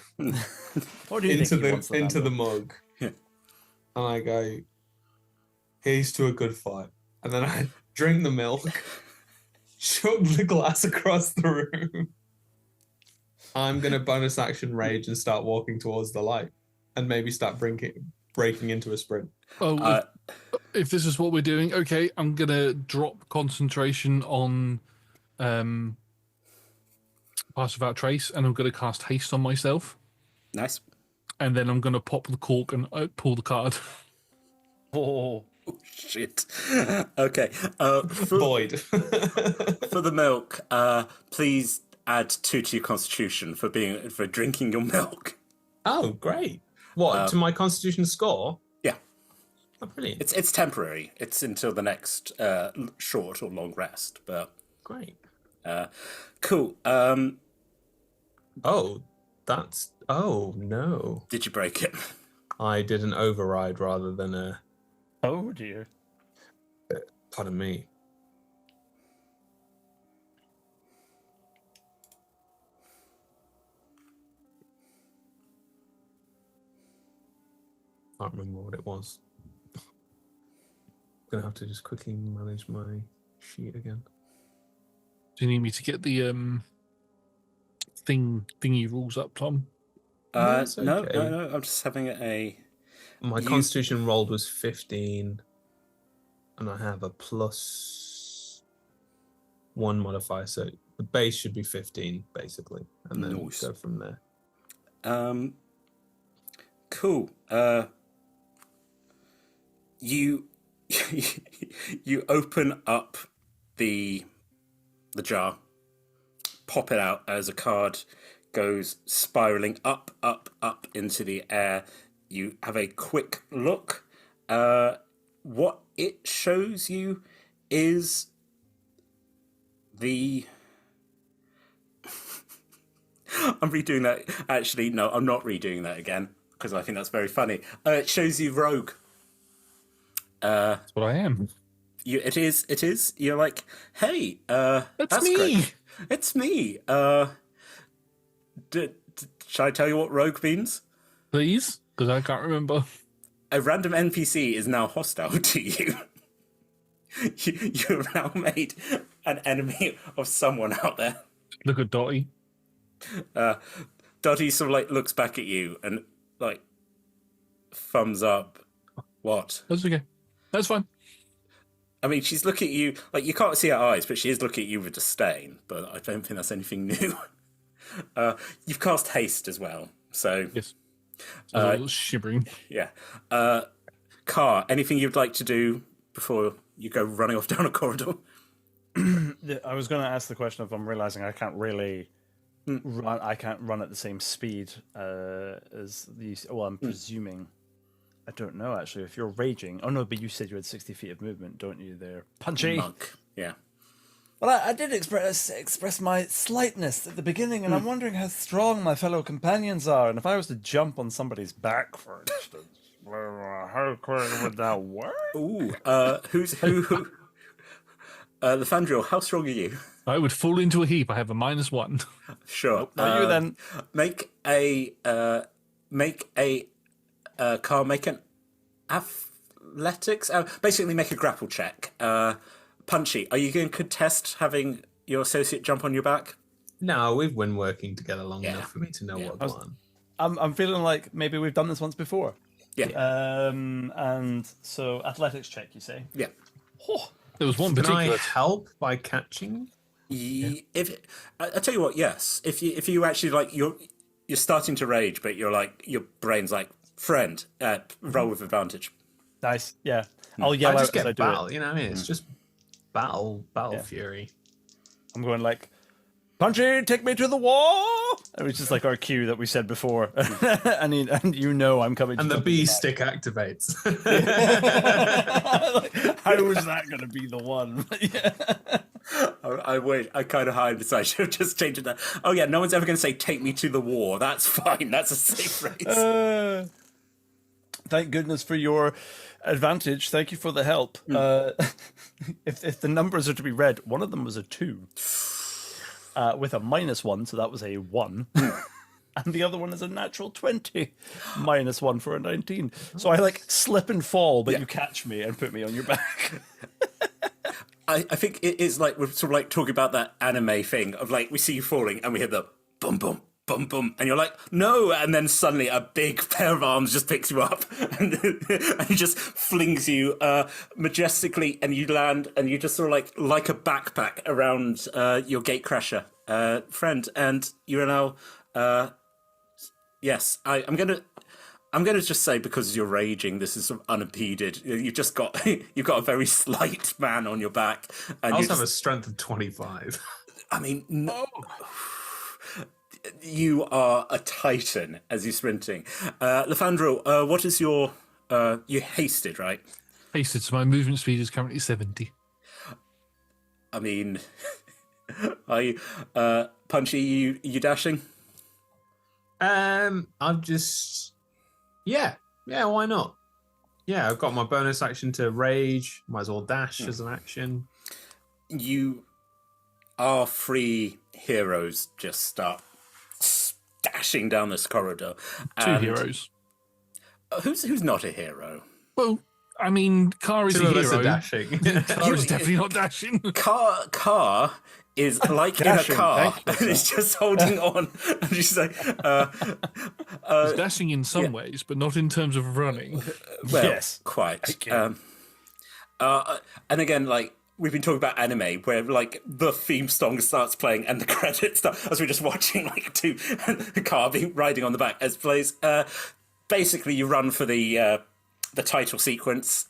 What do you into think he wants with into that the milk? mug, and I go, "Here's to a good fight." And then I drink the milk, chug the glass across the room. I'm gonna bonus action rage and start walking towards the light, and maybe start breaking into a sprint. Oh, if this is what we're doing, okay, I'm going to drop concentration on Pass Without Trace, and I'm going to cast Haste on myself. nice. And then I'm going to pop the cork and pull the card. Oh, Shit. Okay. Void. For the milk, please add 2 to your constitution for drinking your milk. Oh, great! What to my constitution score? Yeah. Oh, brilliant! It's temporary. It's until the next short or long rest. But Great. cool. Oh, that's. Oh no! Did you break it? I did an override rather than a. Oh dear. Pardon me. Can't remember what it was. Gonna have to just quickly manage my sheet again. Do you need me to get the thingy rules up, Tom? No, it's No, okay. no. I'm just having a. My Constitution rolled was 15, and I have a +1 modifier, so the base should be 15 basically, and then Nice. go from there. Cool. You you open up the jar, pop it out as a card goes spiraling up, up, up into the air. You have a quick look. What it shows you is the. I'm redoing that. Actually, no, I'm not redoing that again because I think that's very funny. It shows you Rogue. That's what I am. It is. You're like, hey, that's me. great. It's me. Should I tell you what Rogue means? Please, because I can't remember. A random NPC is now hostile to you. You've now made an enemy of someone out there. Look at Dotty. Dottie sort of like looks back at you and like thumbs up. What? That's okay. That's fine. I mean, she's looking at you like you can't see her eyes, but she is looking at you with disdain. But I don't think that's anything new. You've cast haste as well, so Yes. So a little shivering. yeah. Car, anything you'd like to do before you go running off down a corridor? I was going to ask the question if I'm realizing I can't really run. I can't run at the same speed as these. Well, I'm presuming. I don't know actually. If you're raging, oh no, but you said you had 60 feet of movement, don't you? There, punchy. Monk, yeah. Well, I did express my slightness at the beginning, and I'm wondering how strong my fellow companions are, and if I was to jump on somebody's back, for instance, how quick would that work? Ooh, who? Lefandriel, how strong are you? I would fall into a heap. I have a -1. Sure. Not you then. Make an athletics. Basically, make a grapple check. Punchy, are you going to contest having your associate jump on your back? No, we've been working together long enough for me to know what's on. I'm feeling like maybe we've done this once before. Yeah. And so athletics check, you say? Yeah. Oh, There was one Can I particular. help by catching? If I tell you what, yes. If you actually like you're starting to rage, but you're like your brain's like friend. Roll with advantage. nice. Yeah. I'll yell I out just as get I do battle. it. You know what I mean? It's just battle fury. I'm going like, Punchy, take me to the wall. Which is like our cue that we said before. and you know I'm coming. And to the jump B on back. stick activates. How is that going to be the one? Yeah. I wait. I kind of hide, so I should have just changed it. That. Oh yeah, no one's ever going to say "take me to the war." That's fine. That's a safe phrase. Thank goodness for your advantage. Thank you for the help. If the numbers are to be read, one of them was a 2 with a -1, so that was a 1. And the other one is a natural 20, -1 for a 19. So I like slip and fall, but you catch me and put me on your back. I think it is like we're sort of like talking about that anime thing of like we see you falling and we hear the bum bum bum bum and you're like no, and then suddenly a big pair of arms just picks you up and he just flings you majestically, and you land and you just sort of like a backpack around your gatecrasher friend, and you're now yes, I'm gonna just say, because you're raging, this is sort of unimpeded. You've got a very slight man on your back, and I you also have a strength of 25. I mean, no, you are a titan as you're sprinting. Lefandro, what is your? You hasted, right? Hasted, so my movement speed is currently 70. I mean, are you Punchy? You dashing? I'm just, yeah, Yeah, why not? Yeah, I've got my bonus action to rage. Might as well dash as an action. You our 3 heroes just start dashing down this corridor. Two And heroes. Who's not a hero? Well, I mean, Car is 2 a of us are hero. dashing. Car is definitely not dashing. Car is like Dashing, in a car, thank you, and it's just holding on. And she's like, It's dashing in some ways, but not in terms of running. well, Yes. quite. Thank you. And again, like, we've been talking about anime where, like, the theme song starts playing and the credits start as we're just watching, like, a car being riding on the back as plays. Basically, you run for the title sequence.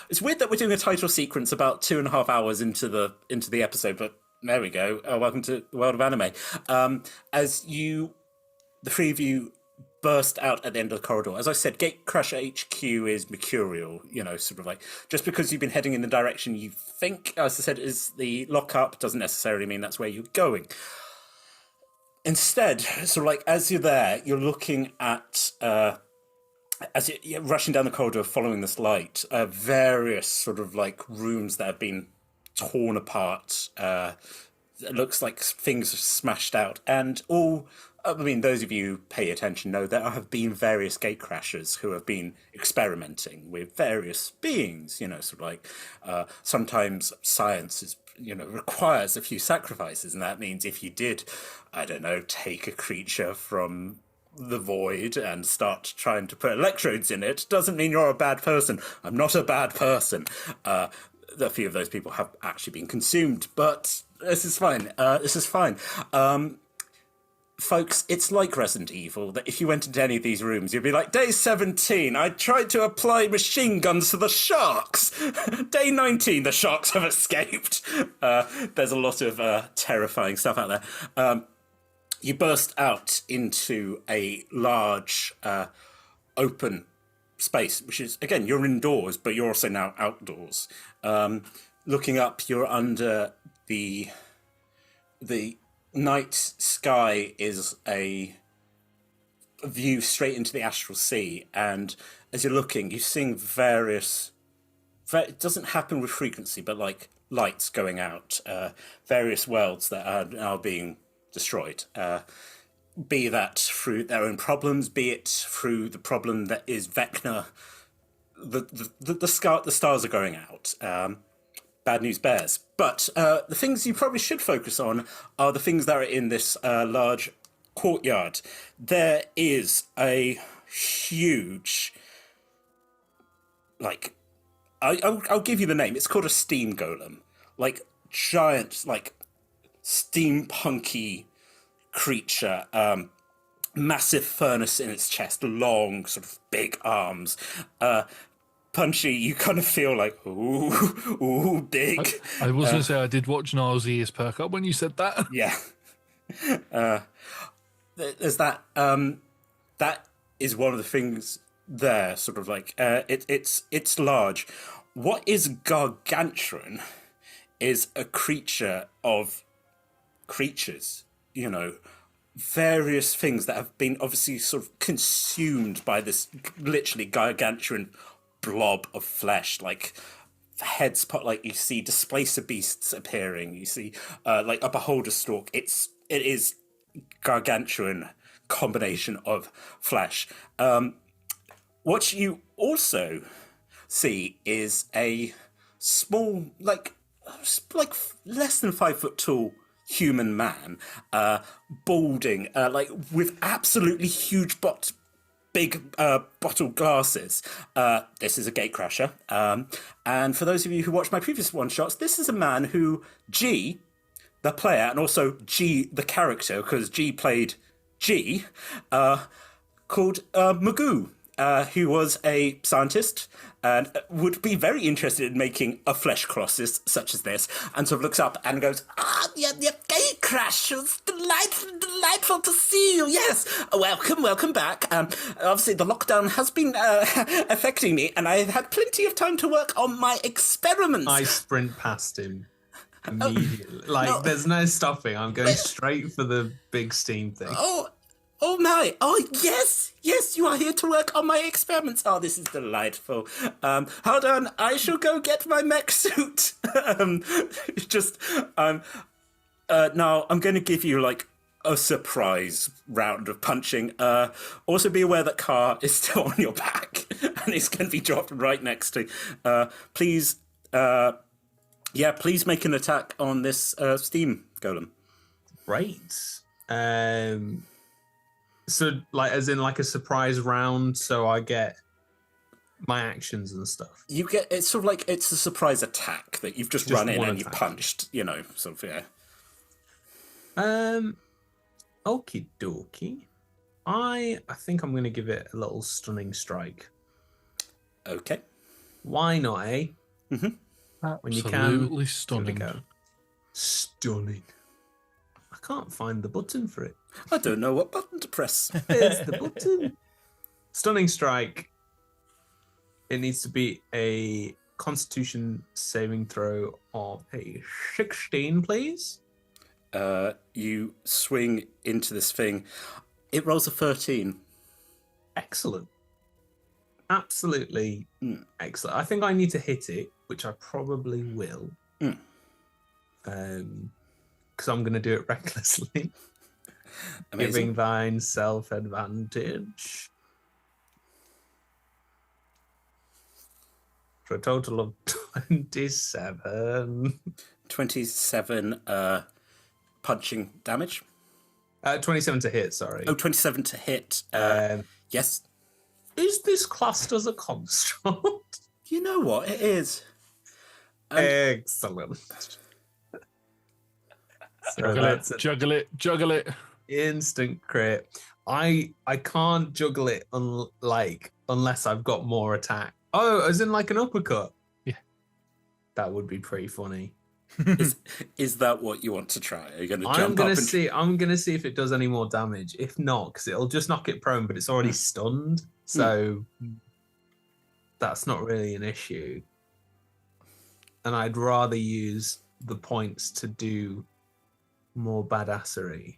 It's weird that we're doing a title sequence about 2.5 hours into the episode, but there we go. Welcome to the world of anime. As the 3 of you burst out at the end of the corridor. As I said, Gatecrasher HQ is mercurial, sort of like, just because you've been heading in the direction you think, as I said, is the lockup, doesn't necessarily mean that's where you're going. Instead, sort of like, as you're there, you're looking at, as you're rushing down the corridor following this light, various sort of like rooms that have been torn apart. It looks like things are smashed out, and all. I mean, those of you who pay attention know there have been various gatecrashers who have been experimenting with various beings, sort of like sometimes science is, requires a few sacrifices. And that means if you did, I don't know, take a creature from the void and start trying to put electrodes in it, doesn't mean you're a bad person. I'm not a bad person. A few of those people have actually been consumed, but this is fine. This is fine. Folks, it's like Resident Evil, that if you went into any of these rooms, you'd be like, Day 17, I tried to apply machine guns to the sharks. Day 19, the sharks have escaped. There's a lot of terrifying stuff out there. You burst out into a large open space, which is, again, you're indoors, but you're also now outdoors. Looking up, you're under the night sky is a view straight into the astral sea, and as you're looking, you're seeing various. It doesn't happen with frequency, but like lights going out, various worlds that are now being destroyed. Be that through their own problems, be it through the problem that is Vecna. The stars are going out. Bad news bears. But the things you probably should focus on are the things that are in this large courtyard. There is a huge, like, I'll give you the name. It's called a steam golem. Like, giant, like, steampunky creature. Massive furnace in its chest, long, sort of big arms. Punchy, you kind of feel like, ooh, big. I was going to say I did watch Niall's ears perk up when you said that. Yeah. There's that. That is one of the things there, sort of like, it's large. What is gargantuan is a creature of creatures, various things that have been obviously sort of consumed by this literally gargantuan blob of flesh, like heads put, like you see displacer beasts appearing, you see like a beholder stalk. It is gargantuan combination of flesh. What you also see is a small, like less than 5 foot tall human man, balding, like with absolutely huge big bottle glasses. This is a gatecrasher. And for those of you who watched my previous one-shots, this is a man who G, the player, and also G, the character, because G played G, called Magoo, who was a scientist and would be very interested in making a flesh colossus such as this, and sort of looks up and goes, yeah, Gatecrashers, delightful to see you, yes, welcome back. Obviously the lockdown has been affecting me, and I've had plenty of time to work on my experiments. I sprint past him immediately. There's no stopping. I'm going straight for the big steam thing. Oh my! Oh yes, yes, you are here to work on my experiments. Oh, this is delightful. Hold on, I shall go get my mech suit. Just now, I'm going to give you like a surprise round of punching. Also, be aware that Car is still on your back, and it's going to be dropped right next to. Please, please make an attack on this steam golem. Great. So, like, as in, like a surprise round, so I get my actions and stuff. You get it's sort of like it's a surprise attack that you've just run in one and you attack. punched. You know, sort of Okie dokie. I think I'm going to give it a little stunning strike. Okay. Why not, eh? When you can, Absolutely give it a stunning. go. Stunning. I can't find the button for it. I don't know what button to press. There's the button. Stunning strike. It needs to be a Constitution saving throw of a 16, please. You swing into this thing. It rolls a 13. Excellent. Absolutely excellent. I think I need to hit it, which I probably will. Because I'm going to do it recklessly. Amazing. Giving thine self advantage. For a total of 27. 27 punching damage. 27 to hit, sorry. Oh, 27 to hit. Yes. Is this classed as a construct? You know what? It is. Excellent. So Juggle that's it, an juggle it, juggle it. instant crit. I can't juggle it unless I've got more attack. Oh, as in like an uppercut? Yeah. That would be pretty funny. Is that what you want to try? Are you going to jump I'm gonna up? I'm gonna see if it does any more damage. If not, because it'll just knock it prone, but it's already stunned, so that's not really an issue. And I'd rather use the points to do more badassery.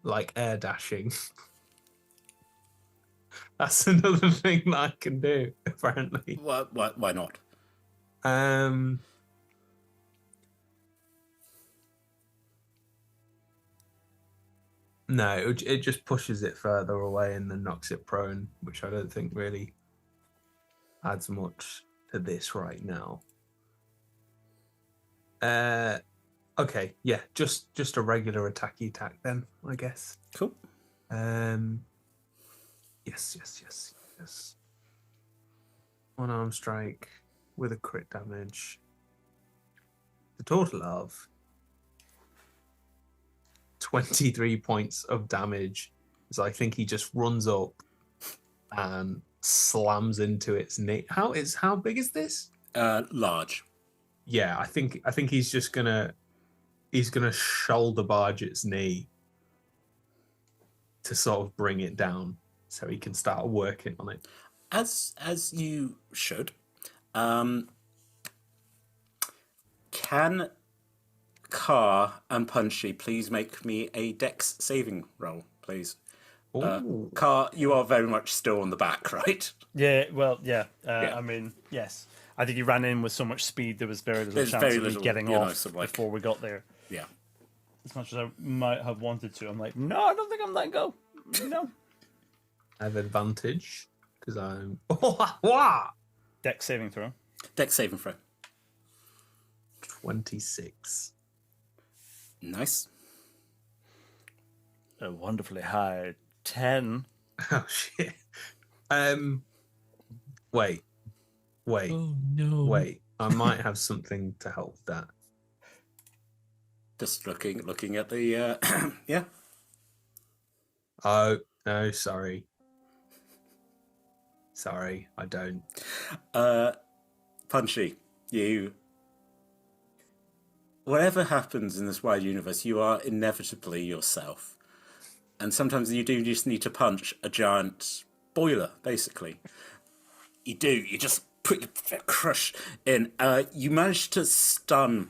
Like air dashing. That's another thing that I can do, apparently. Why not? No, it just pushes it further away and then knocks it prone, which I don't think really adds much to this right now. Okay, yeah, just a regular attacky attack then, I guess. Cool. Yes. One arm strike with a crit damage. The total of 23 points of damage. So I think he just runs up and slams into its knee. How big is this? Large. Yeah, I think he's just gonna shoulder barge its knee to sort of bring it down so he can start working on it. As you should. Can Car and Punchy please make me a dex saving roll, please? Ooh. Car, you are very much still on the back, right? Yeah, well, yeah. Yeah. I mean, yes. I think he ran in with so much speed, there was very little There's chance very of me little, getting you know, off sort of like- before we got there. Yeah. As much as I might have wanted to. I'm like, no, I don't think I'm letting go. No. I have advantage because I'm. Wow! Dex saving throw. Dex saving throw. 26. Nice. A wonderfully high 10. Oh shit. Wait. Oh no. Wait. I might have something to help that. Just looking at the yeah. Oh no, sorry. Sorry, I don't. Punchy, you. Whatever happens in this wide universe, you are inevitably yourself. And sometimes you do just need to punch a giant boiler, basically. You do. You just put your crush in. You manage to stun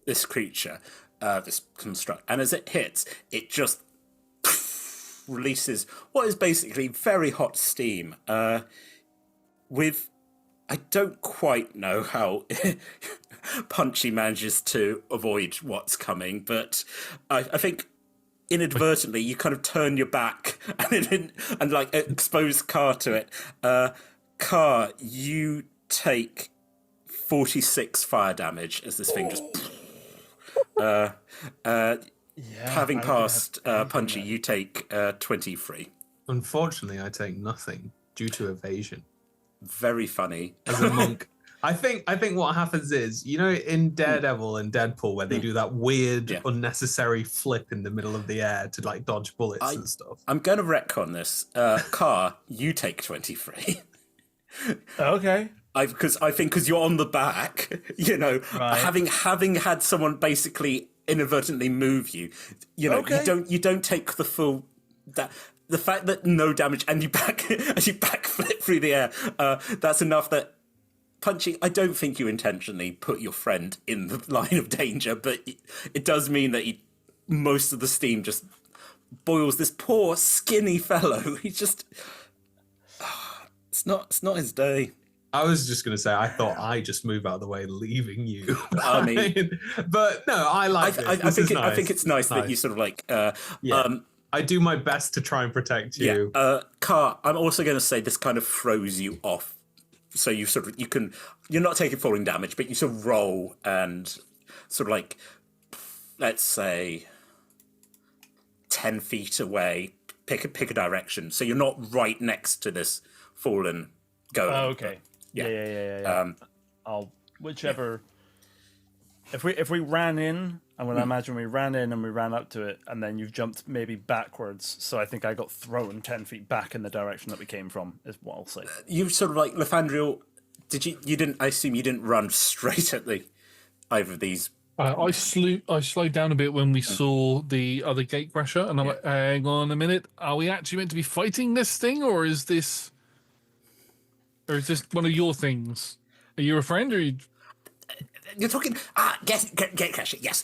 this creature, this construct, and as it hits, it just releases what is basically very hot steam. With I don't quite know how Punchy manages to avoid what's coming, but I think inadvertently you kind of turn your back and like expose Car to it. Car, you take 46 fire damage as this thing just. Having passed Punchy, you take 23. Unfortunately, I take nothing due to evasion. Very funny. As a monk. I think what happens is, you know, in Daredevil and Deadpool, where they do that weird, unnecessary flip in the middle of the air to like dodge bullets and stuff. I'm going to retcon this. Car, you take 23. Okay. Because you're on the back, you know, having had someone basically inadvertently move you, you know, you don't take the full that. The fact that no damage and you backflip through the air, that's enough that Punchy, I don't think you intentionally put your friend in the line of danger, but it does mean that most of the steam just boils this poor skinny fellow. He's just it's not his day. I was just going to say, I thought I just move out of the way, leaving you. I mean, but no, I like it. I think it's nice that you sort of like I do my best to try and protect you. Yeah. Car, I'm also going to say this kind of throws you off. So you're not taking falling damage, but you sort of roll and sort of like, let's say, 10 feet away, pick a direction. So you're not right next to this fallen golem. Oh, okay. Yeah. I'll whichever. If we ran in, I'm going to imagine we ran in and we ran up to it, and then you've jumped maybe backwards. So I think I got thrown 10 feet back in the direction that we came from, is what I'll say. You sort of like, Lefandriel, I assume you didn't run straight at either of these. I slowed down a bit when we saw the other Gatecrasher, and I'm like, hang on a minute, are we actually meant to be fighting this thing, or is this one of your things? Are you a friend, or You're talking, Gatecrasher, yes.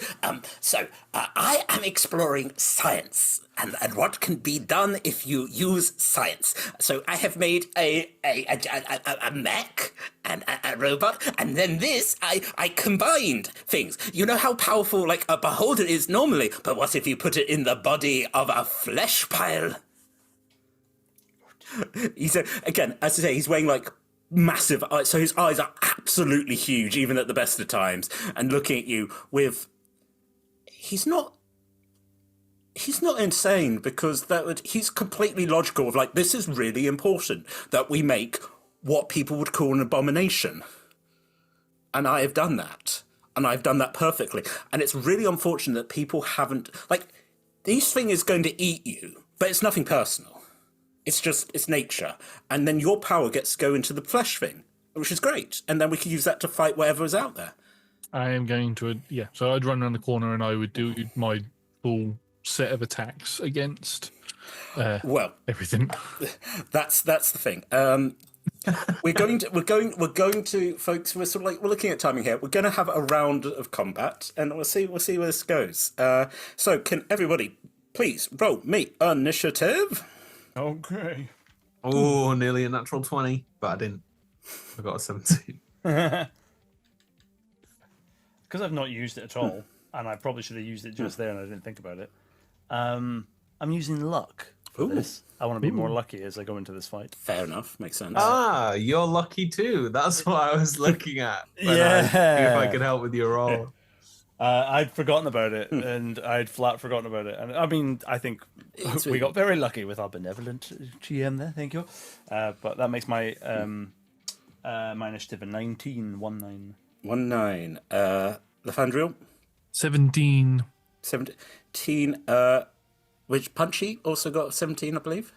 So I am exploring science and what can be done if you use science. So I have made a mech and a robot, and then I combined things. You know how powerful like a beholder is normally, but what if you put it in the body of a flesh pile? Again, as I say, he's weighing like massive eyes, so his eyes are absolutely huge even at the best of times, and looking at you with he's not insane, because he's completely logical of like, this is really important that we make what people would call an abomination, and I have done that, and I've done that perfectly, and it's really unfortunate that people haven't, like, this thing is going to eat you, but it's nothing personal. It's nature. And then your power gets to go into the flesh thing, which is great. And then we can use that to fight whatever is out there. I am going to, so I'd run around the corner and I would do my full set of attacks against everything. That's the thing. We're going to, folks, we're sort of like, we're looking at timing here. We're going to have a round of combat, and we'll see where this goes. So can everybody please roll me initiative? Okay. Oh, nearly a natural 20, but I didn't. I got a 17. Because I've not used it at all, and I probably should have used it just there and I didn't think about it. I'm using luck for this. I want to be more lucky as I go into this fight. Fair enough. Makes sense. You're lucky too. That's what I was looking at. If I could help with your roll. I'd forgotten about it, and I'd flat forgotten about it. And I mean, I think we got very lucky with our benevolent GM there. Thank you. But that makes my my initiative a 19. 19. Lefandriel? 17. 17. Which Punchy also got 17, I believe.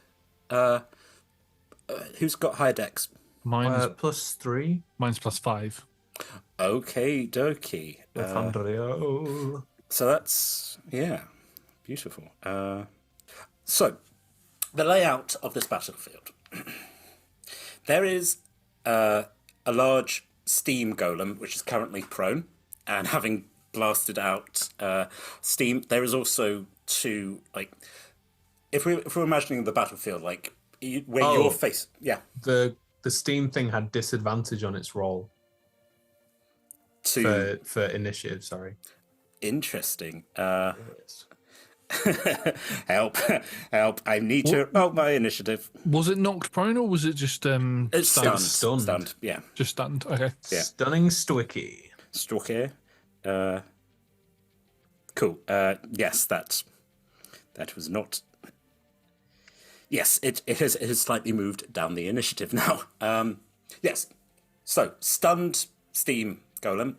Who's got higher dex? Mine's +3. Mine's +5. Okay, dokie. So that's, beautiful. So, the layout of this battlefield. There is a large steam golem, which is currently prone, and having blasted out steam. There is also two, like, if we're imagining the battlefield, like where your face, The steam thing had disadvantage on its roll to for initiative. Sorry. interesting. Help! I need to help my initiative. Was it knocked prone or was it just It's stunned? stunned. Yeah, Just stunned. Okay. Yeah. Stunning Sticky. Stalker. Cool. Yes, that was not. Yes, it has slightly moved down the initiative now. Yes. So stunned steam golem,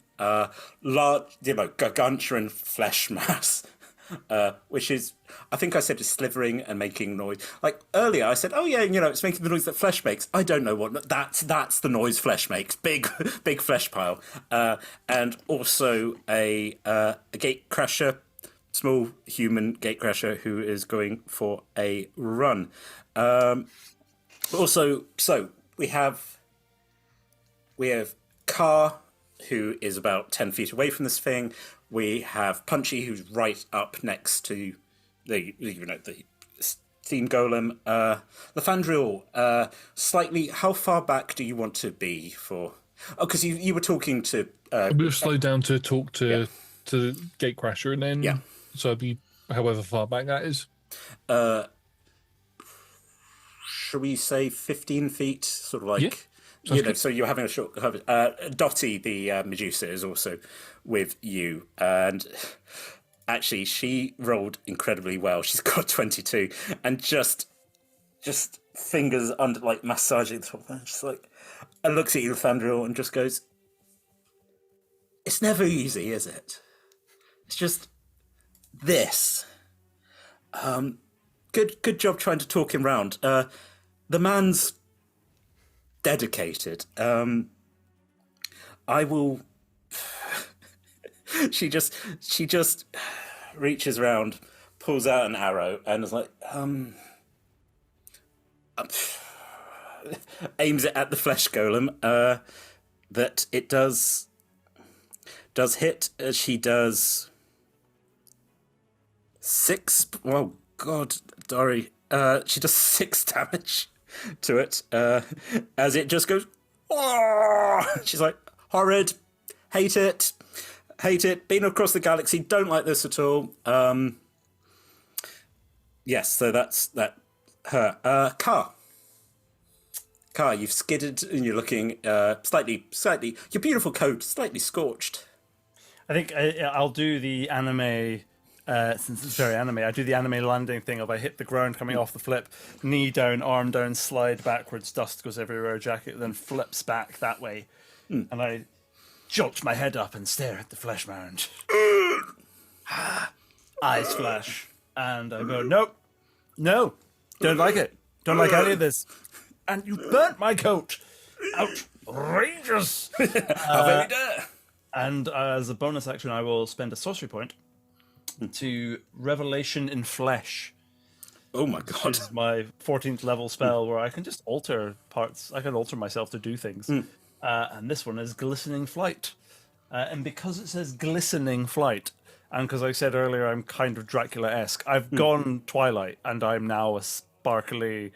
large, gargantuan flesh mass. Which is, I think I said, is slithering and making noise. Like earlier, I said, "Oh yeah, it's making the noise that flesh makes." I don't know what that's the noise flesh makes. Big flesh pile, and also a gatecrasher, small human gatecrasher who is going for a run. Also, so we have Car, who is about 10 feet away from this thing. We have Punchy, who's right up next to the steam golem. Lefandriel, slightly. How far back do you want to be for? Oh, because you were talking to. We'll slow down to talk to the Gatecrasher, and then so I'd be however far back that is. Should we say 15 feet? Sort of like. Yeah. Good. So you're having a short. Dottie, the Medusa, is also with you, and actually, she rolled incredibly well. She's got 22, and just fingers under, like massaging the top, and just like, and looks at you, Fandriel, and just goes, "It's never easy, is it? It's just this. Good job trying to talk him round. The man's dedicated. I will." She just reaches around, pulls out an arrow, and is like, aims it at the flesh golem. That it does hit. She does 6. Oh God, Dory. She does 6 damage to it as it just goes. Oh! She's like, horrid, hate it, been across the galaxy, don't like this at all. Yes, so that's that. Her Car, you've skidded and you're looking slightly, your beautiful coat slightly scorched. I think I'll do the anime, since it's very anime, I do the anime landing thing of I hit the ground coming off the flip, knee down, arm down, slide backwards, dust goes everywhere, jacket then flips back that way. And I jolt my head up and stare at the flesh mound. Eyes flash. And I go, no, don't like it. Don't like any of this. And you burnt my coat. Outrageous. How very dare. And as a bonus action, I will spend a sorcery point to Revelation in Flesh. Oh my God. Which is my 14th level spell where I can just alter parts. I can alter myself to do things. And this one is Glistening Flight. And because it says Glistening Flight, and because I said earlier I'm kind of Dracula-esque, I've gone Twilight, and I'm now a sparkly,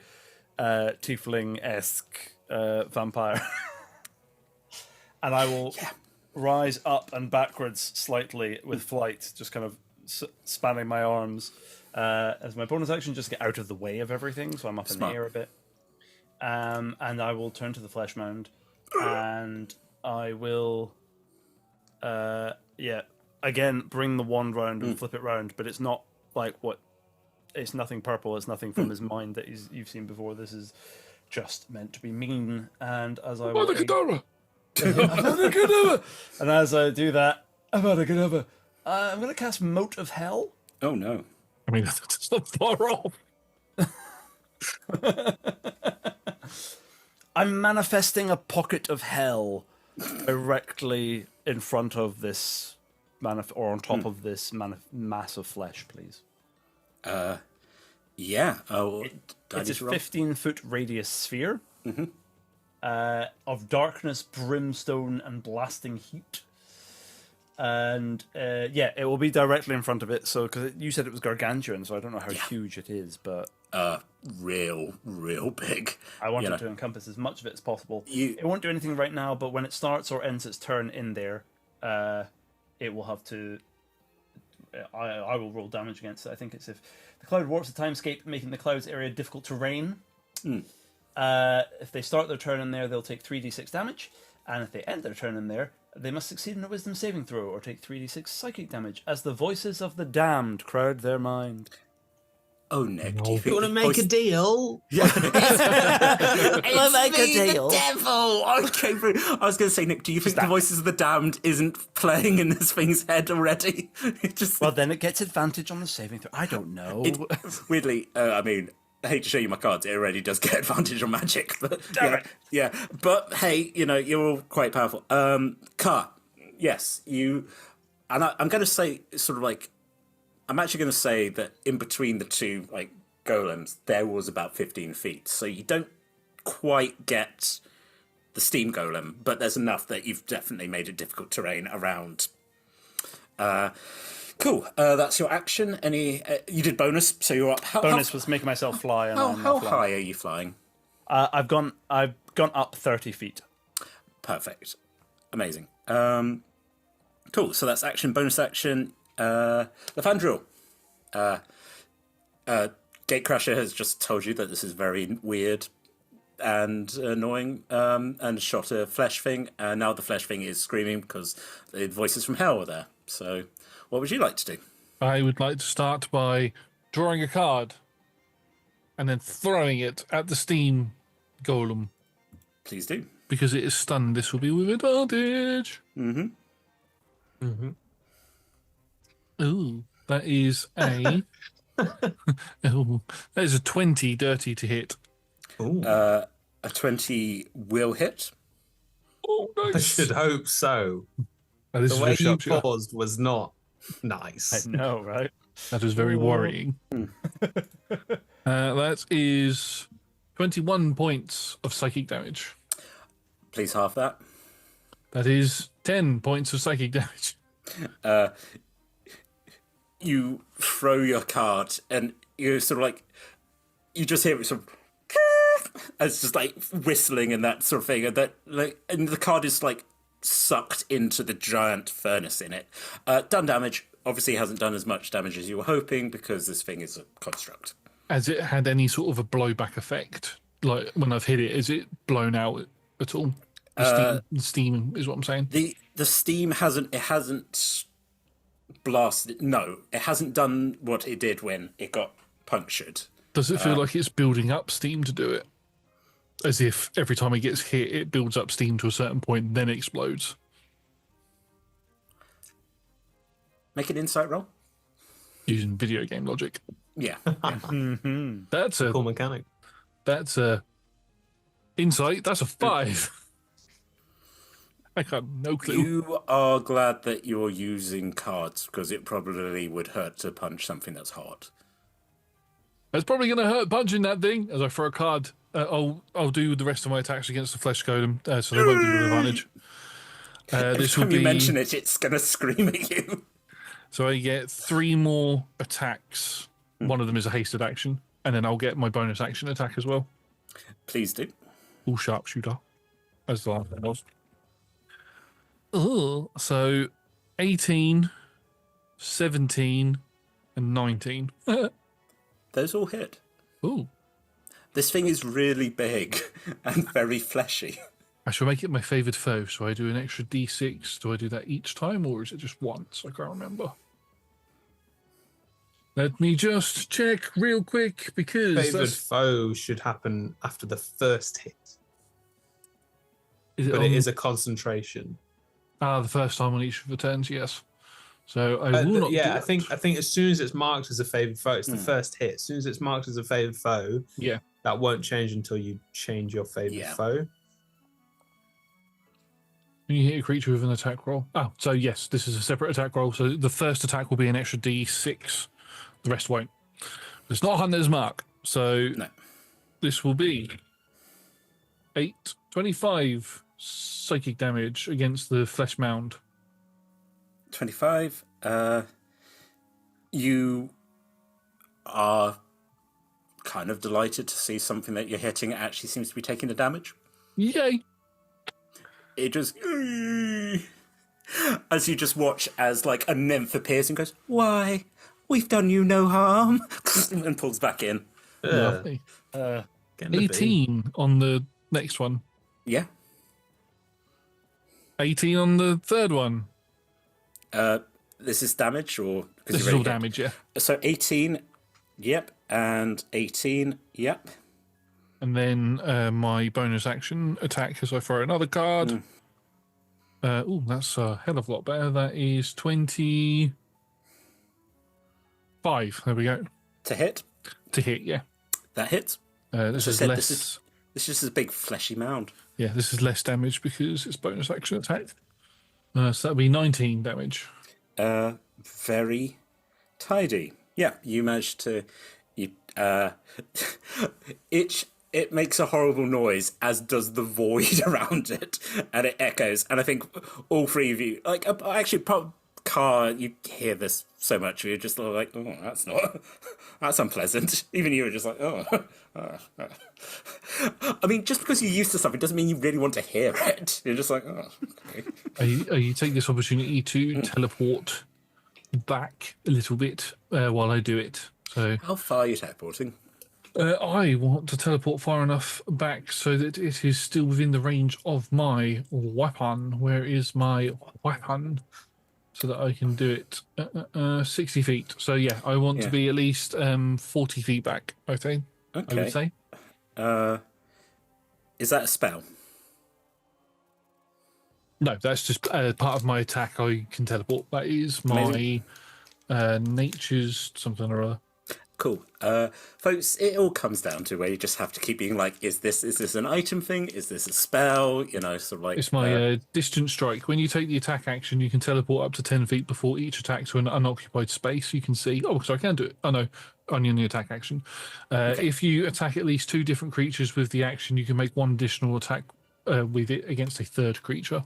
tiefling-esque vampire. And I will rise up and backwards slightly with flight, just kind of spanning my arms as my bonus action, just get out of the way of everything, so I'm up in the air a bit. And I will turn to the flesh mound, and I will, again, bring the wand round and flip it round, but it's not like it's nothing purple, it's nothing from his mind that you've seen before. This is just meant to be mean, and as I will... And as I do that, I'm going to cast Mote of Hell. Oh no. I mean, that's not far off. I'm manifesting a pocket of hell directly in front of this or on top of this mass of flesh, please. Yeah. Oh, it's a 15-foot radius sphere of darkness, brimstone, and blasting heat. And it will be directly in front of it. So, because you said it was gargantuan, so I don't know how huge it is, but real big. I want it to encompass as much of it as possible. It won't do anything right now, but when it starts or ends its turn in there, it will have to. I will roll damage against it. I think it's if the cloud warps the timescape, making the cloud's area difficult terrain. If they start their turn in there, they'll take 3d6 damage, and if they end their turn in there, they must succeed in a wisdom saving throw or take 3d6 psychic damage as the voices of the damned crowd their mind. Oh, Nick, do you You want to make a deal? Yeah. Let's make a deal. The devil. Okay, I was going to say, Nick, do you think the voices of the damned isn't playing in this thing's head already? Well, then it gets advantage on the saving throw. I don't know. Weirdly, I mean, I hate to show you my cards. It already does get advantage on magic, but yeah. But hey, you're all quite powerful. Car, yes, you, and I'm going to say sort of like, I'm actually going to say that in between the two like golems, there was about 15 feet. So you don't quite get the steam golem, but there's enough that you've definitely made it difficult terrain around. Cool. That's your action. You did bonus, so you're up. Bonus was making myself fly. And how high are you flying? I've gone up 30 feet. Perfect. Amazing. Cool. So that's action. Bonus action. Lefandril. Gatecrasher has just told you that this is very weird and annoying, and shot a flesh thing, and now the flesh thing is screaming because the voices from hell are there. So, what would you like to do? I would like to start by drawing a card and then throwing it at the steam golem. Please do. Because it is stunned, this will be with advantage. Ooh, that is a... that is a 20 dirty to hit. A 20 will hit. Oh, nice. I should hope so. Oh, this The is way very you sharp. paused was not nice. I know, right? That is very worrying. That is 21 points of psychic damage. Please half that. That is 10 points of psychic damage. You throw your card, and you sort of like, you just hear it sort of, it's just like whistling and that sort of thing, and the card is like sucked into the giant furnace in it. Done damage. Obviously, hasn't done as much damage as you were hoping because this thing is a construct. Has it had any sort of a blowback effect? Like when I've hit it, is it blown out at all? The steam is what I'm saying. The steam hasn't blasted. No, it hasn't done what it did when it got punctured. Does it feel like it's building up steam to do it? As if every time it gets hit, it builds up steam to a certain point, then it explodes. Make an insight roll. Using video game logic. Yeah. That's a Cool mechanic. That's a insight. That's a 5. I got no clue. You are glad that you're using cards because it probably would hurt to punch something that's hot. It's probably going to hurt punching that thing as I throw a card. I'll do the rest of my attacks against the flesh golem, so they won't be with advantage. This will When you be. mention it, it's going to scream at you. So I get 3 more attacks. One of them is a hasted action, and then I'll get my bonus action attack as well. Please do. All sharpshooter, as the last one was. Oh, so 18, 17, and 19. Those all hit. Ooh. This thing is really big and very fleshy. I shall make it my favoured foe, so I do an extra d6. Do I do that each time, or is it just once? I can't remember. Let me just check real quick, because Favoured foe should happen after the first hit, is it but on... it is a concentration. the first time on each of the turns, yes. So I will not. Yeah, do I think as soon as it's marked as a favoured foe, it's the first hit. As soon as it's marked as a favoured foe, Yeah. that won't change until you change your favoured foe. When you hit a creature with an attack roll. Oh, so yes, this is a separate attack roll. So the first attack will be an extra d6. The rest won't. It's not Hunter's Mark. So No. this will be 25 psychic damage against the flesh mound. 25. You are kind of delighted to see something that you're hitting actually seems to be taking the damage. Yay! It just... As you just watch as, like, a nymph appears and goes, "Why? We've done you no harm." And pulls back in. Lovely. Getting a B. 18 on the next one. Yeah. 18 on the third one. This is damage, or... 'cause This you've is all already hit. damage, yeah. So 18, yep. And 18, yep. And then my bonus action attack as I throw another card. That's a hell of a lot better. That is 25. There we go. To hit. To hit, yeah. That hits. This is said, less. This is just a big fleshy mound. Yeah, this is less damage because it's bonus action attack. So that'll be 19 damage. Very tidy. Yeah, you managed to... It makes a horrible noise, as does the void around it, and it echoes. And I think all three of you, like, actually, Car, you hear this so much, you're just like, "Oh, that's unpleasant." Even you were just like, "Oh." I mean, just because you're used to something doesn't mean you really want to hear it. You're just like, "Oh, okay." You take this opportunity to teleport back a little bit while I do it. So How far are you teleporting? I want to teleport far enough back so that it is still within the range of my weapon. Where is my weapon? So that I can do it 60 feet. So yeah, I want to be at least 40 feet back, I think. Okay. I would say. Is that a spell? No, that's just part of my attack. I can teleport. That is my nature's something or other. Cool. Folks, it all comes down to where you just have to keep being like, is this an item thing? Is this a spell? You know, sort of like... It's my distant strike. When you take the attack action, you can teleport up to 10 feet before each attack to an unoccupied space. You can see... Oh, so I can do it. Oh, no. Only on the attack action. If you attack at least 2 different creatures with the action, you can make 1 additional attack with it against a third creature.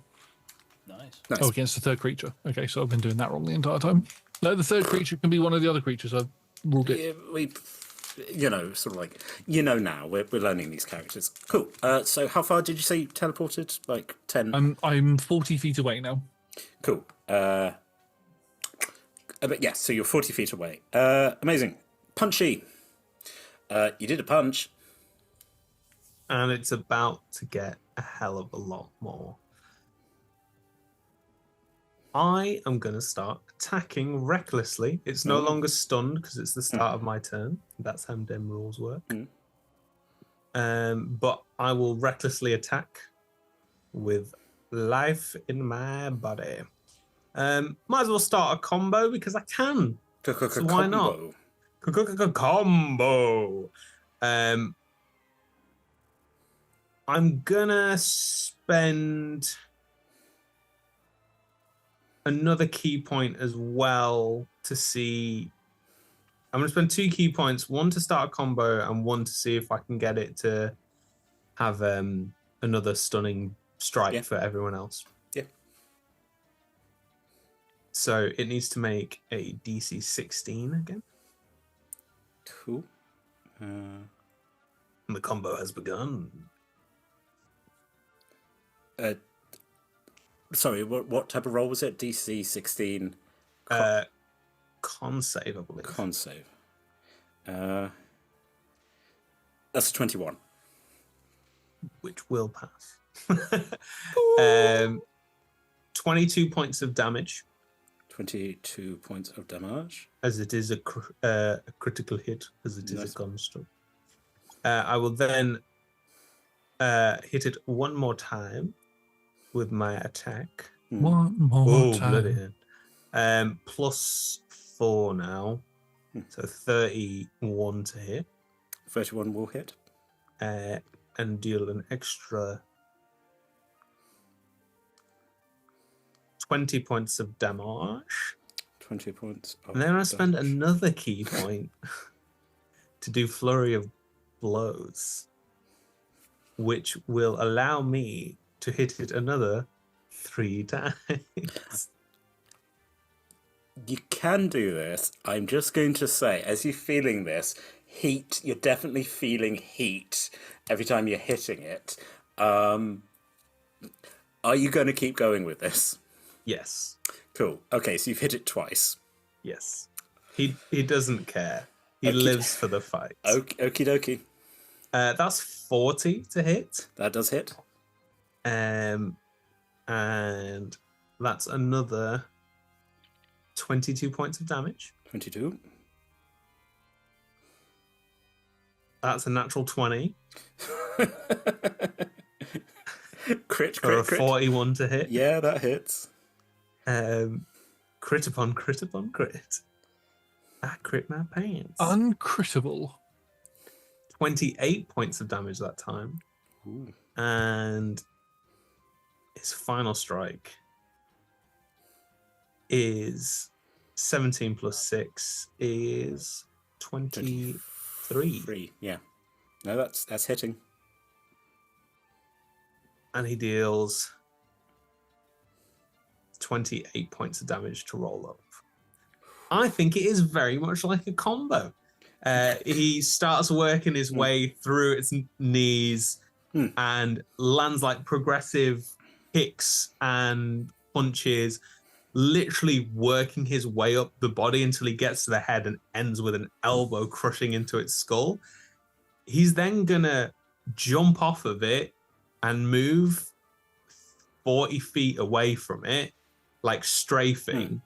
Nice. Oh, against a third creature. Okay, so I've been doing that wrong the entire time. No, the third creature can be one of the other creatures. I've ruled it. Yeah, sort of like, now we're learning these characters. Cool. So how far did you say you teleported? Like 10? I'm 40 feet away now. Cool. But yeah, so you're 40 feet away. Amazing. Punchy. You did a punch. And it's about to get a hell of a lot more. I am going to start attacking recklessly. It's no longer stunned because it's the start of my turn. That's how dem rules work. But I will recklessly attack with life in my body. Might as well start a combo because I can. So why not? Combo. I'm gonna spend another key point as well to see. I'm going to spend 2 key points, 1 to start a combo and 1 to see if I can get it to have another stunning strike for everyone else. Yeah. So it needs to make a DC 16 again. Cool. And the combo has begun. Sorry, what type of roll was it? DC 16? Con save, I believe. Con save. That's a 21. Which will pass. 22 points of damage. 22 points of damage. As it is a critical hit, as it is Nice. a construct. I will then hit it one more time with my attack. One more time. Bloody hell. Plus 4 now. So 31 to hit. 31 will hit. And deal an extra 20 points of damage. 20 points of And then I spend damage. another key point to do Flurry of Blows, which will allow me to hit it another 3 times. You can do this. I'm just going to say, as you're feeling this, heat, you're definitely feeling heat every time you're hitting it. Are you going to keep going with this? Yes. Cool. Okay, so you've hit it twice. Yes. He doesn't care. He lives for the fight. Okie dokie. That's 40 to hit. That does hit. And that's another 22 points of damage. 22. That's a natural 20. Crit, Or a crit. 41 to hit. Yeah, that hits. Crit upon crit upon crit. I crit my pants. Uncritable. 28 points of damage that time. Ooh. And his final strike is 17 plus 6 is 23. 3, yeah. No, that's hitting. And he deals 28 points of damage to roll up. I think it is very much like a combo. He starts working his way through its knees and lands like progressive kicks and punches, literally working his way up the body until he gets to the head and ends with an elbow crushing into its skull. He's then gonna jump off of it and move 40 feet away from it, like strafing,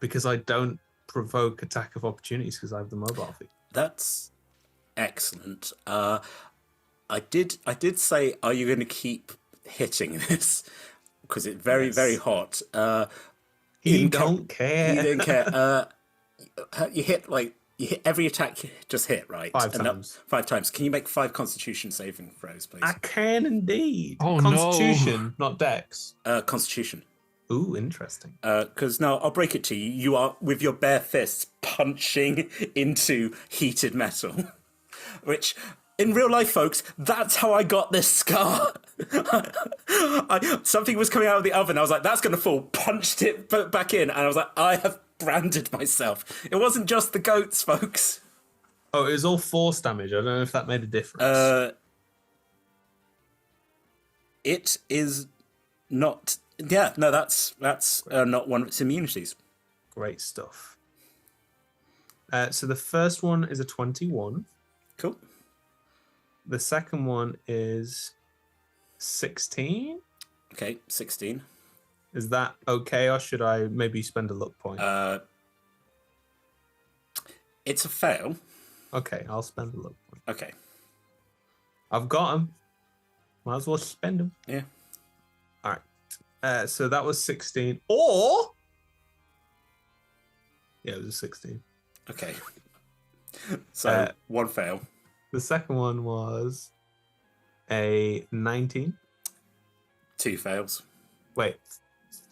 because I don't provoke attack of opportunities because I have the mobile feat. That's excellent. I did say, are you going to keep hitting this? Because it's very, very hot. He don't care. He didn't care. You hit every attack, just hit, right? 5 times. 5 times. Can you make 5 Constitution saving throws, please? I can indeed. Oh, Constitution, not Dex. Constitution. Ooh, interesting. Because now I'll break it to you. You are with your bare fists punching into heated metal, which in real life, folks, that's how I got this scar. Something was coming out of the oven. I was like, that's going to fall. Punched it back in, and I was like, I have branded myself. It wasn't just the goats, folks. Oh, it was all force damage. I don't know if that made a difference. It is not. Yeah, no, that's not one of its immunities. Great stuff. So the first one is a 21. Cool. The second one is 16. Okay, 16. Is that okay, or should I maybe spend a luck point? It's a fail. Okay, I'll spend a luck point. Okay. I've got them. Might as well spend them. Yeah. All right. So that was 16. Or... yeah, it was a 16. Okay. So, one fail. The second one was a 19. 2 fails. Wait,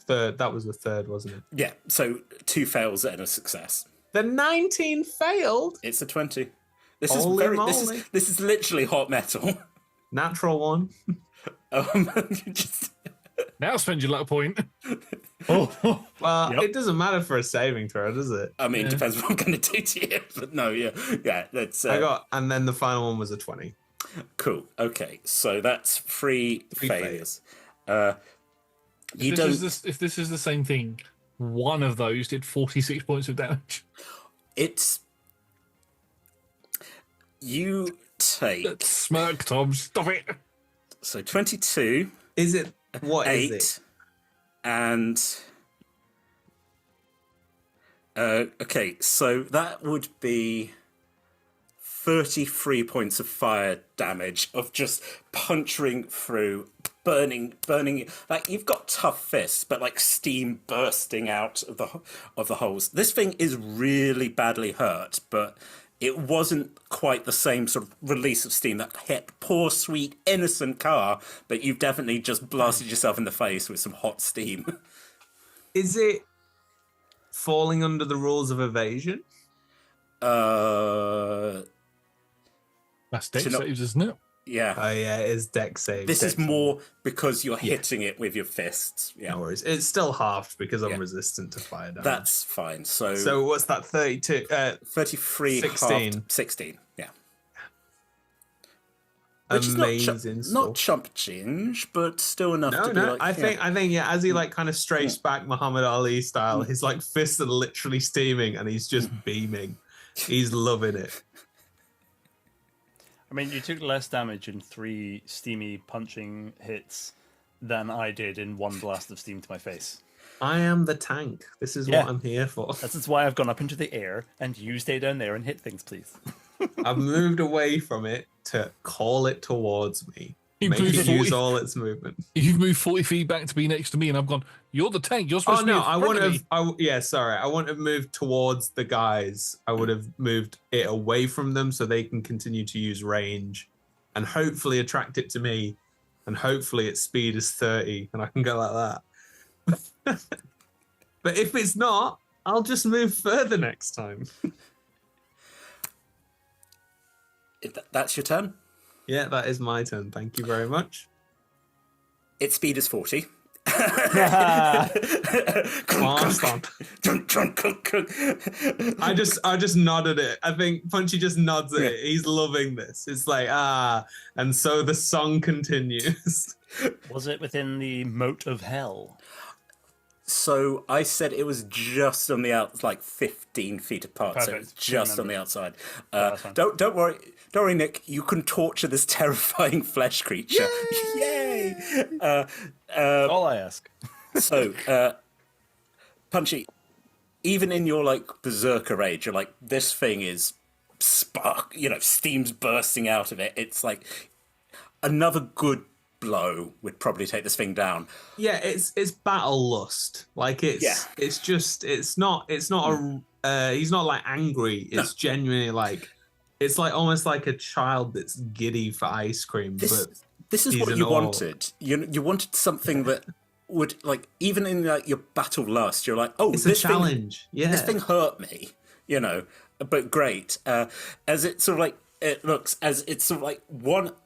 third. That was the third, wasn't it? Yeah, so 2 fails and a success. The 19 failed. It's a 20. This Holy this is literally hot metal. Natural one. Just, Now spend your luck point. Oh, Well, Yep. it doesn't matter for a saving throw, does it? I mean, it depends what I'm going to do to you. But no, yeah. That's And then the final one was a 20. cool. Okay, so that's 3 failures. You If don't. if this is the same thing, one of those did 46 points of damage. It's you take Smirk, Tom. Stop it. so 22, Is it? What 8, is it? and okay, so that would be 33 points of fire damage of just puncturing through, burning. Like, you've got tough fists, but like steam bursting out of the holes. This thing is really badly hurt, but it wasn't quite the same sort of release of steam that hit poor, sweet, innocent Car, but you've definitely just blasted yourself in the face with some hot steam. Is it falling under the rules of evasion? That's dex you know- saves, isn't it? Yeah. Oh yeah, it is deck save. This deck is more because you're hitting it with your fists. save. Yeah. No worries. It's still halved because I'm Yeah. resistant to fire damage. That's fine. So what's that? 32. 33 16. halved 16. Yeah. Amazing Not stuff. chump change, but still enough No, to be no. like. I think yeah. As he like kind of strafes back Muhammad Ali style, his like fists are literally steaming, and he's just beaming. He's loving it. I mean, you took less damage in 3 steamy punching hits than I did in 1 blast of steam to my face. I am the tank. This is Yeah. what I'm here for. That's why I've gone up into the air, and you stay down there and hit things, please. I've moved away from it to call it towards me. You Make moved it 40 use all its movement. You've moved 40 feet back to be next to me, and I've gone, you're the tank. You're supposed Oh to be no, in I front wouldn't of me. have. I wouldn't have moved towards the guys. I would have moved it away from them so they can continue to use range, and hopefully attract it to me, and hopefully its speed is 30, and I can go like that. But if it's not, I'll just move further next time. That's your turn. Yeah, that is my turn. Thank you very much. Its speed is 40. Fast on. I just nodded it. I think Punchy just nods at it. He's loving this. It's like, and so the song continues. Was it within the moat of hell? So I said it was just on the like 15 feet apart. So Perfect. it's just on Remember. the outside. That's fine. Don't worry, Nick. You can torture this terrifying flesh creature. Yay! All I ask. So, Punchy, even in your like berserker rage, you're like, this thing is steam's bursting out of it. It's like another good blow would probably take this thing down. Yeah, it's battle lust. Like it's not a he's not like angry. It's genuinely like it's like almost like a child that's giddy for ice cream. This is he's what in you awe. wanted. You wanted something that would like even in like your battle lust, you're like, oh, It's this a challenge. This thing hurt me, but great. As it sort of like it looks as it's sort of like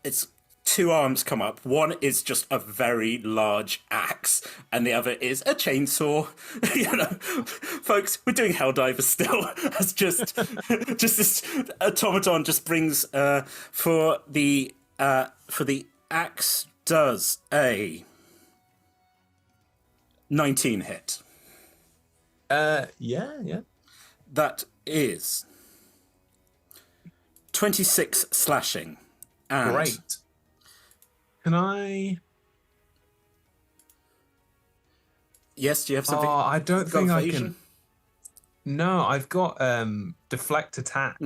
it's 2 arms come up. One is just a very large axe, and the other is a chainsaw. Folks, we're doing Helldivers still. It's just this automaton just brings for the axe does a 19 hit. Yeah. That is 26 slashing. And Great. Can I? Yes, do you have something? Oh, I don't Got think I evasion? can. No, I've got deflect attack.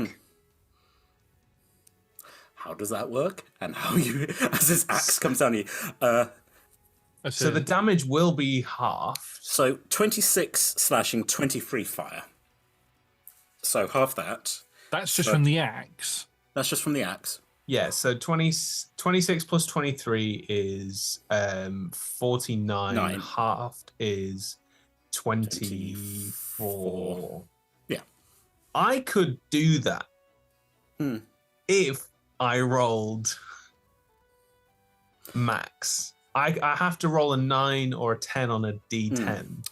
How does that work? And how you, as this axe comes down you? So the damage will be half. So 26 slashing, 23 fire. So half that. That's just from the axe. That's just from the axe. Yeah, so 26 plus 23 is 49. Nine. Halved is 24. Yeah. I could do that if I rolled max. I have to roll a 9 or a 10 on a d10.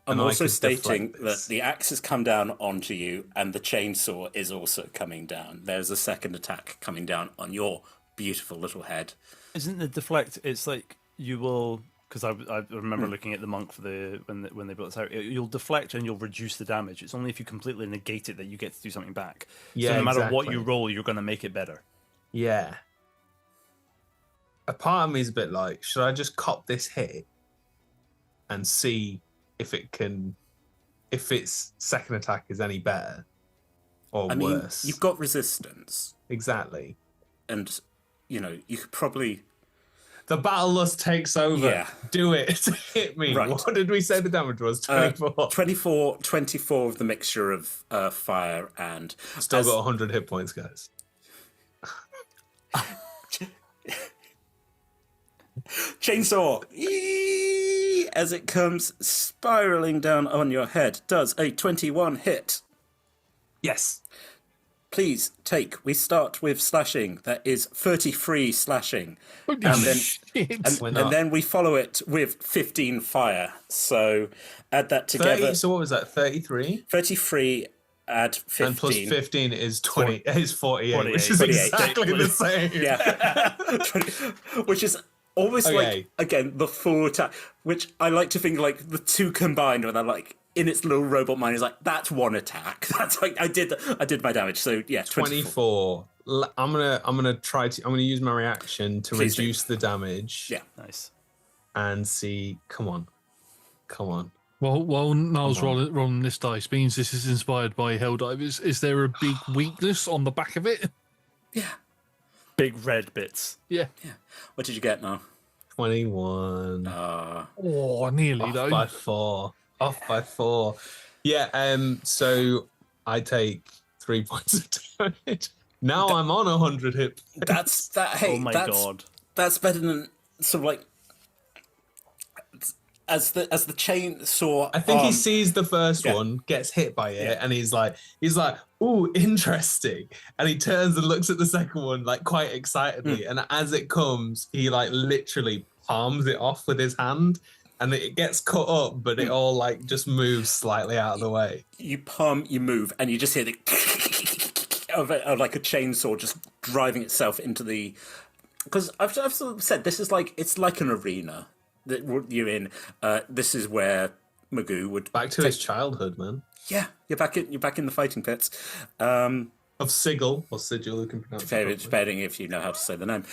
I'm And I also could stating deflect that this. the axe has come down onto you and the chainsaw is also coming down. There's a second attack coming down on your beautiful little head. Isn't the deflect? It's like you will, because I remember looking at the monk for when they built this out. You'll deflect and you'll reduce the damage. It's only if you completely negate it that you get to do something back. Yeah, so no matter what exactly. you roll, you're going to make it better. Yeah. A part of me is a bit like, should I just cop this hit and see if its second attack is any better or I mean, worse? you've got resistance, Exactly. and you could probably. The battle lust takes over. Yeah. Do it. Hit me. Right. What did we say the damage was? 24. 24 of the mixture of fire and. Still as- got 100 hit points, guys. Chainsaw, Eee! As it comes spiraling down on your head, does a 21 hit. Yes. please take. We start with slashing. That is 33 slashing. Holy then- shit. And then we follow it with 15 fire. So add that together. 30, so what was that? 33? 33 add 15. And plus 15 is 20. Is 48, which is 48. exactly the same. Yeah. Which is almost Okay. like, again, the full attack, which I like to think like the two combined when they're like, in its little robot mind is like, that's one attack. That's like, I did my damage. So yeah, 24. 24. I'm gonna use my reaction to Please do. reduce the damage. Yeah. Nice. And see. Come on. While Niall's rolling this dice, means this is inspired by Helldivers. Is there a big weakness on the back of it? Yeah. Big red bits. Yeah. What did you get now? 21. Oh, nearly though. Off by 4. Yeah. So I take 3 points of damage. Now I'm on 100 hit points. That's that. Hey, Oh my god. That's better than sort of like as the chainsaw. I think he arm- sees the first Yeah. one, gets hit by it, and he's like, "Ooh, interesting." And he turns and looks at the second one like quite excitedly. And as it comes, he like literally palms it off with his hand, and it gets cut up, but it all like just moves slightly out of the way. You palm, you move, and you just hear the of like a chainsaw just driving itself into the. Because I've sort of said this is like it's like an arena that you're in. This is where Magoo would Back to his childhood, man. Yeah, you're back in the fighting pits. Of Sigil or Sigil, who can pronounce it. Depending if you know how to say the name.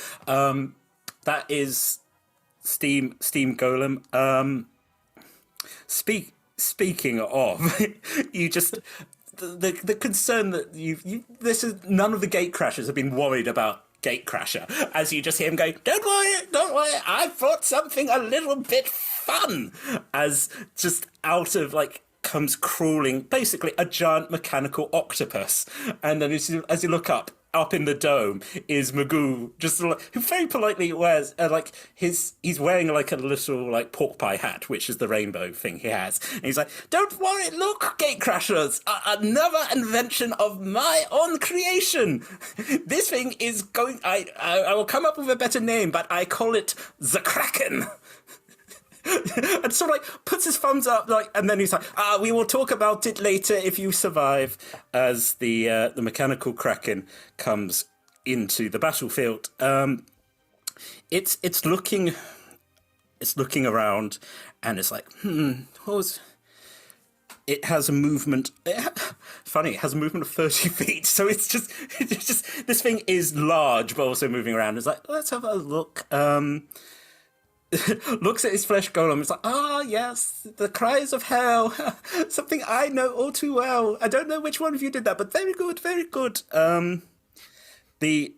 That is Steam Golem. Speaking of, you just the concern that this is none of the Gatecrashers have been worried about Gatecrasher, as you just hear him going, don't worry, I brought something a little bit fun, as just out of like comes crawling basically a giant mechanical octopus, and then as you look up in the dome is Magoo, just who very politely wears he's wearing like a little like pork pie hat, which is the rainbow thing he has, and he's like, don't worry, look, Gatecrashers, another invention of my own creation. This thing is going, I will come up with a better name, but I call it the Kraken. And sort of like puts his thumbs up, like, and then he's like, we will talk about it later if you survive, as the mechanical Kraken comes into the battlefield. It's looking around, and it's like, it has a movement. Funny, it has a movement of 30 feet. So it's just this thing is large, but also moving around. It's like, let's have a look. Looks at his flesh golem. It's like, yes, the cries of hell. Something I know all too well. I don't know which one of you did that, but very good, very good. The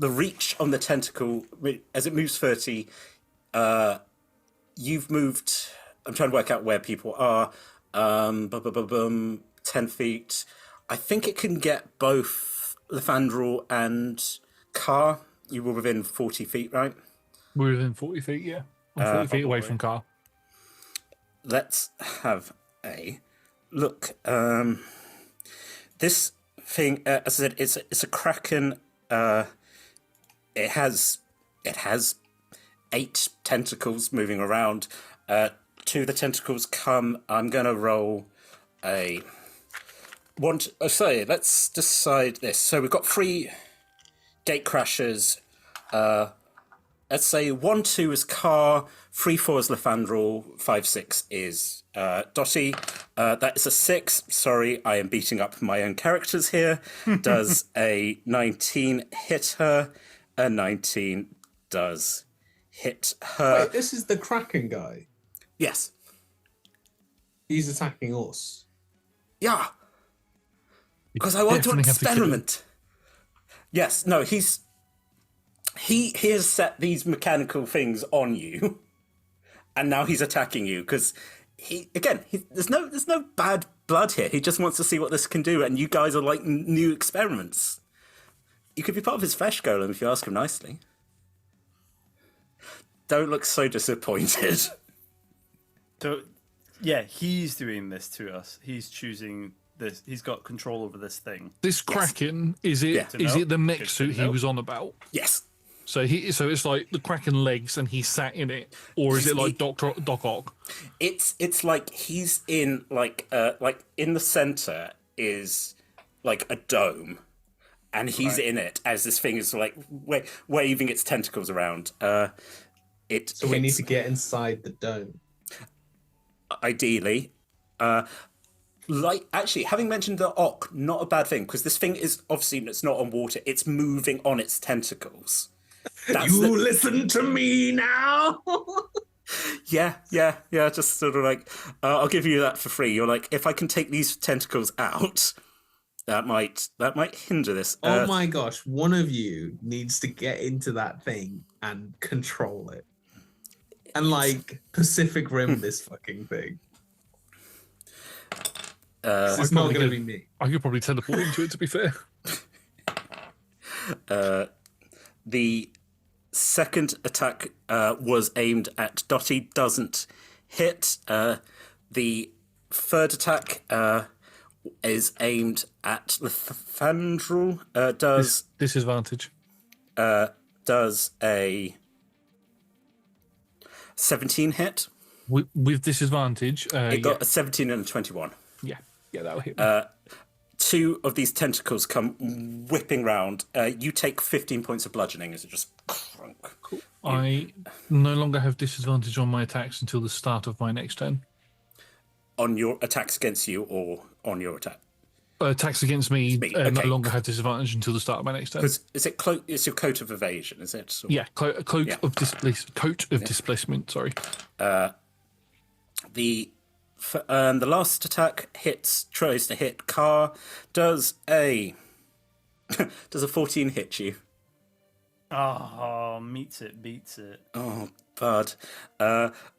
reach on the tentacle, as it moves 30, you've moved. I'm trying to work out where people are. 10 feet. I think it can get both Lefandrel and Car. You were within 40 feet, right? We're within 40 feet, yeah. I'm 40 feet away from Car. Let's have a look. This thing, as I said, it's a Kraken. It has 8 tentacles moving around. 2 of the tentacles come. I'm gonna roll a one. Sorry, let's decide this. So we've got 3 Gatecrashers. Let's say 1, 2 is Car, 3, 4 is Lefandrel, 5, 6 is Dottie. That is a 6. Sorry, I am beating up my own characters here. Does a 19 hit her? A 19 does hit her. Wait, this is the Kraken guy. Yes. He's attacking us. Yeah. Because I want to definitely have to kill him. experiment. Yes, no, He has set these mechanical things on you, and now he's attacking you because there's no bad blood here. He just wants to see what this can do, and you guys are like new experiments. You could be part of his flesh golem if you ask him nicely. Don't look so disappointed. So, yeah, he's doing this to us. He's choosing this. He's got control over this thing. This Kraken, is it? Yeah. Is To it the know. mech Good to suit he know. was on about? Yes. So it's like the Kraken legs and he sat in it, or is it like Doc Ock? It's like he's in like in the center is like a dome, and he's in it as this thing is like waving its tentacles around. So we need to get inside the dome. Ideally. Like, actually, having mentioned the Ock, not a bad thing, because this thing is obviously it's not on water; it's moving on its tentacles. Listen to me now. Yeah. Just sort of like, I'll give you that for free. You're like, if I can take these tentacles out, that might hinder this. Oh my gosh! One of you needs to get into that thing and control it, and like Pacific Rim this fucking thing. It's not going to be me. I could probably teleport into it, to be fair. The second attack was aimed at Dottie, doesn't hit. The third attack is aimed at Lathandrel. Does Disadvantage. does a 17 hit? With disadvantage, It got a 17 and a 21. yeah, that'll hit. Two of these tentacles come whipping round. You take 15 points of bludgeoning as it just crunk. I no longer have disadvantage on my attacks until the start of my next turn. On your attacks against you or on your attack? Attacks against me no okay. longer have disadvantage until the start of my next turn. Because is it it's your coat of evasion, is it? Or- Yeah, cloak Yeah. of displacement. Sorry. The last attack tries to hit Car. Does a 14 hit you? Oh, beats it. Oh, bud.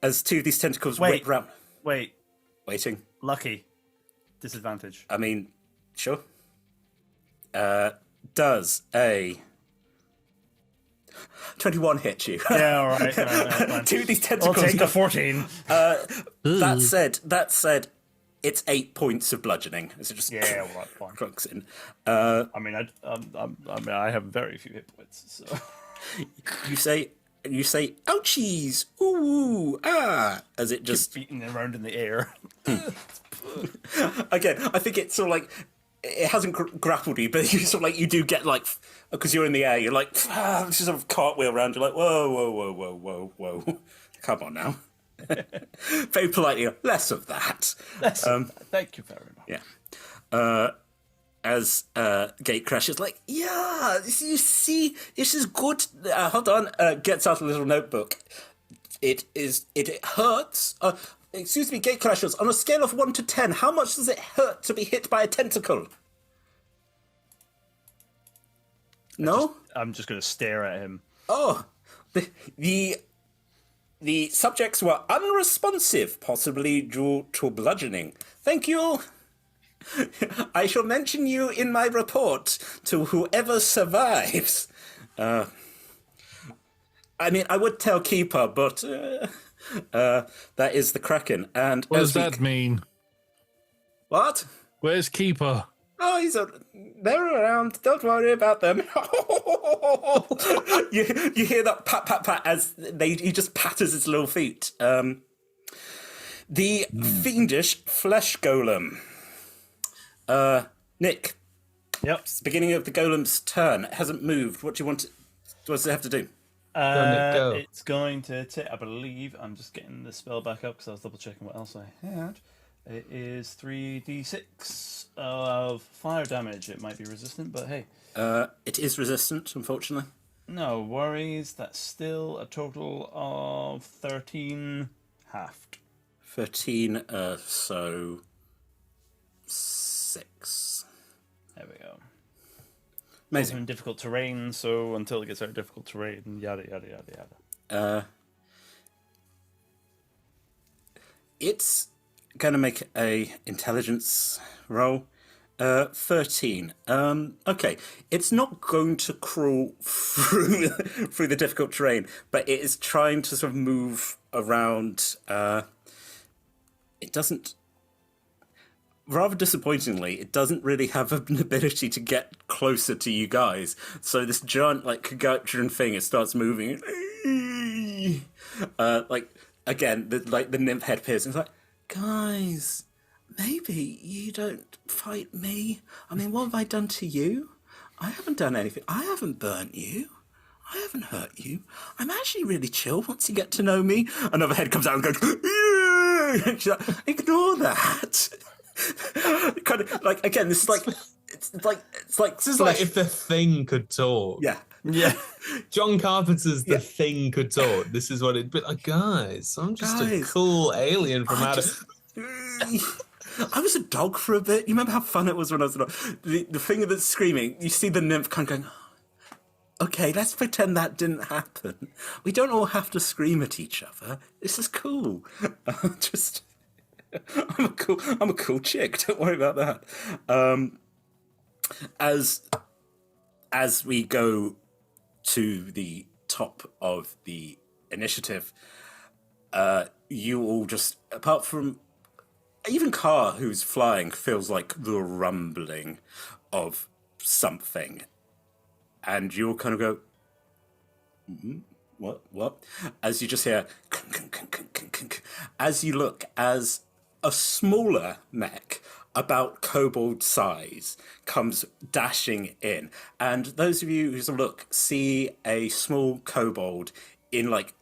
As two of these tentacles Wait. whip round. Waiting. Lucky. Disadvantage. I mean, sure. Does a 21 hit you? Yeah, all right. Fine. Two of these I'll tentacles. take the 14. That said, it's 8 points of bludgeoning as it just Yeah, all right, fine. clunks in. I mean, I have very few hit points, so. You say, ouchies, ooh, ah, as it just Beating around in the air. again. I think it's sort of like it hasn't grappled you, but you sort of like you do get like because you're in the air, you're like just sort of cartwheel around. You're like whoa, come on now. Very politely, less of that. Thank you very much. Yeah. As Gatecrashers like, yeah, you see, this is good. Hold on, gets out a little notebook. It hurts. Excuse me, Gatecrashers, on a scale of 1 to 10, how much does it hurt to be hit by a tentacle? No? I'm just going to stare at him. Oh, the subjects were unresponsive, possibly due to bludgeoning. Thank you. I shall mention you in my report to whoever survives. I mean, I would tell Keeper, but that is the Kraken. And What does that mean? What? Where's Keeper? Oh, they're around. Don't worry about them. you hear that pat pat pat as he just patters his little feet. The fiendish flesh golem. Nick. Yep. It's the beginning of the golem's turn. It hasn't moved. What does it have to do? Go. It's going to take, I believe, I'm just getting the spell back up because I was double checking what else I had. It is 3d6 of fire damage. It might be resistant, but hey. It is resistant, unfortunately. No worries. That's still a total of 13 halved. 13, so 6. There we go. Amazing. In difficult terrain, so until it gets out of difficult terrain, yada yada yada yada. It's going to make a intelligence roll. 13. Okay. It's not going to crawl through the difficult terrain, but it is trying to sort of move around. It doesn't. rather disappointingly, it doesn't really have an ability to get closer to you guys. So this giant, like, gargantuan thing, it starts moving. Like, again, the nymph head appears and it's like, guys, maybe you don't fight me. I mean, what have I done to you? I haven't done anything. I haven't burnt you. I haven't hurt you. I'm actually really chill once you get to know me. Another head comes out and goes, yeah! She's like, ignore that. Kind of like, again, this is like, it's like This is like if the Thing could talk. Yeah. John Carpenter's The Thing could talk. This is what it'd be like, guys, I'm just a cool alien from outer... I was a dog for a bit. You remember how fun it was when I was a dog? The thing that's screaming, you see the nymph kind of going, okay, let's pretend that didn't happen. We don't all have to scream at each other. This is cool. I'm a cool chick. Don't worry about that. As we go to the top of the initiative, you all just, apart from even Car, who's flying, feels like the rumbling of something. And you'll kind of go, what? As you just hear, as you look, as a smaller mech, about kobold size, comes dashing in. And those of you who look see a small kobold in, like,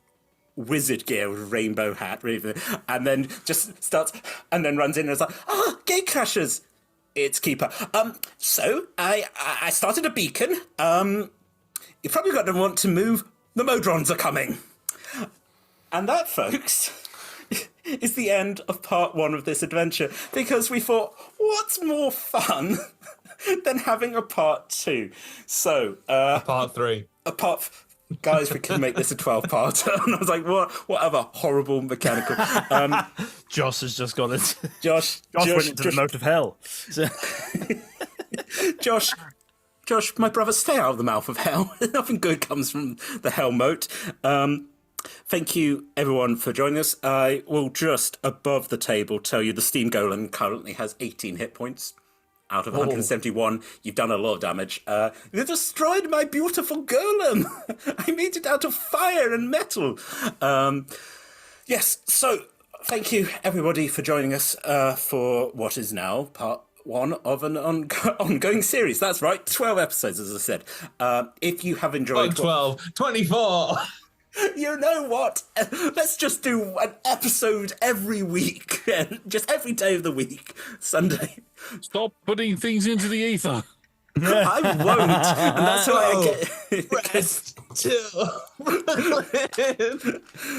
wizard gear with a rainbow hat, and then just starts, and then runs in and is like, Gatecrashers! It's Keeper. So I started a beacon. You're probably going to want to move. The Modrons are coming. And that, folks, is the end of part 1 of this adventure, because we thought, what's more fun than having a part 2? So, part 3. Guys, we can make this a 12-parter. And I was like, what other horrible mechanical... Josh has just gone into... Josh went into the mouth of hell. So... Josh, my brother, stay out of the mouth of hell. Nothing good comes from the hell moat. Thank you, everyone, for joining us. I will just, above the table, tell you the Steam Golem currently has 18 hit points. Out of 171, you've done a lot of damage. You destroyed my beautiful golem! I made it out of fire and metal! Yes, so thank you, everybody, for joining us for what is now part 1 of an ongoing series. That's right, 12 episodes, as I said. If you have enjoyed... 12, 24! You know what? Let's just do an episode every week. Just every day of the week. Sunday. Stop putting things into the ether. I won't. And that's why I get... Rest too.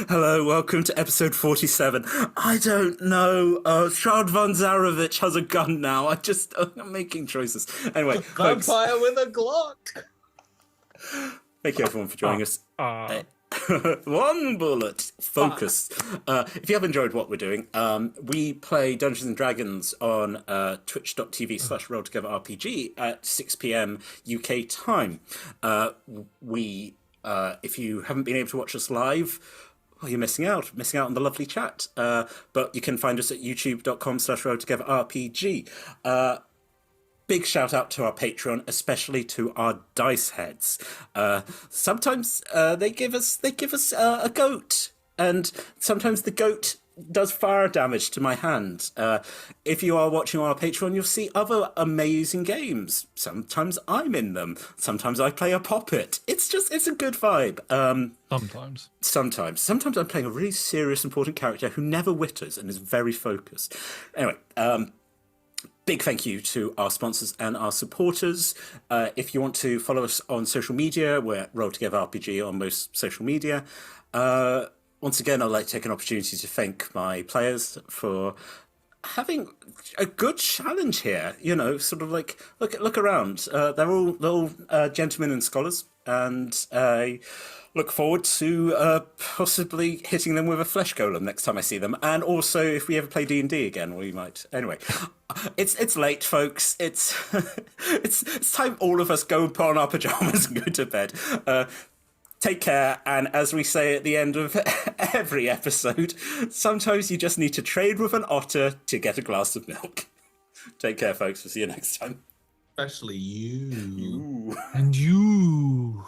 Hello, welcome to episode 47. I don't know. Shard von Zarovich has a gun now. I'm making choices. Anyway, folks, Vampire with a Glock. thank you, everyone, for joining us. One bullet. Focus. If you have enjoyed what we're doing, we play Dungeons and Dragons on twitch.tv/rolltogetherrpg at 6 p.m. UK time. If you haven't been able to watch us live, well, you're missing out on the lovely chat. But you can find us at youtube.com/rolltogetherrpg. Big shout out to our Patreon, especially to our dice heads. Sometimes they give us a goat, and sometimes the goat does fire damage to my hand. If you are watching on our Patreon, you'll see other amazing games. Sometimes I'm in them. Sometimes I play a puppet. It's a good vibe. Sometimes I'm playing a really serious, important character who never witters and is very focused. Anyway, big thank you to our sponsors and our supporters. If you want to follow us on social media, we're at Roll Together RPG on most social media. Once again, I'd like to take an opportunity to thank my players for having a good challenge here. You know, sort of like look around. They're all gentlemen and scholars, and I look forward to possibly hitting them with a flesh golem next time I see them. And also, if we ever play D&D again, we might. Anyway, it's late, folks. It's time all of us go and put on our pajamas and go to bed. Take care, and as we say at the end of every episode, sometimes you just need to trade with an otter to get a glass of milk. Take care, folks. We'll see you next time. Especially you. And you.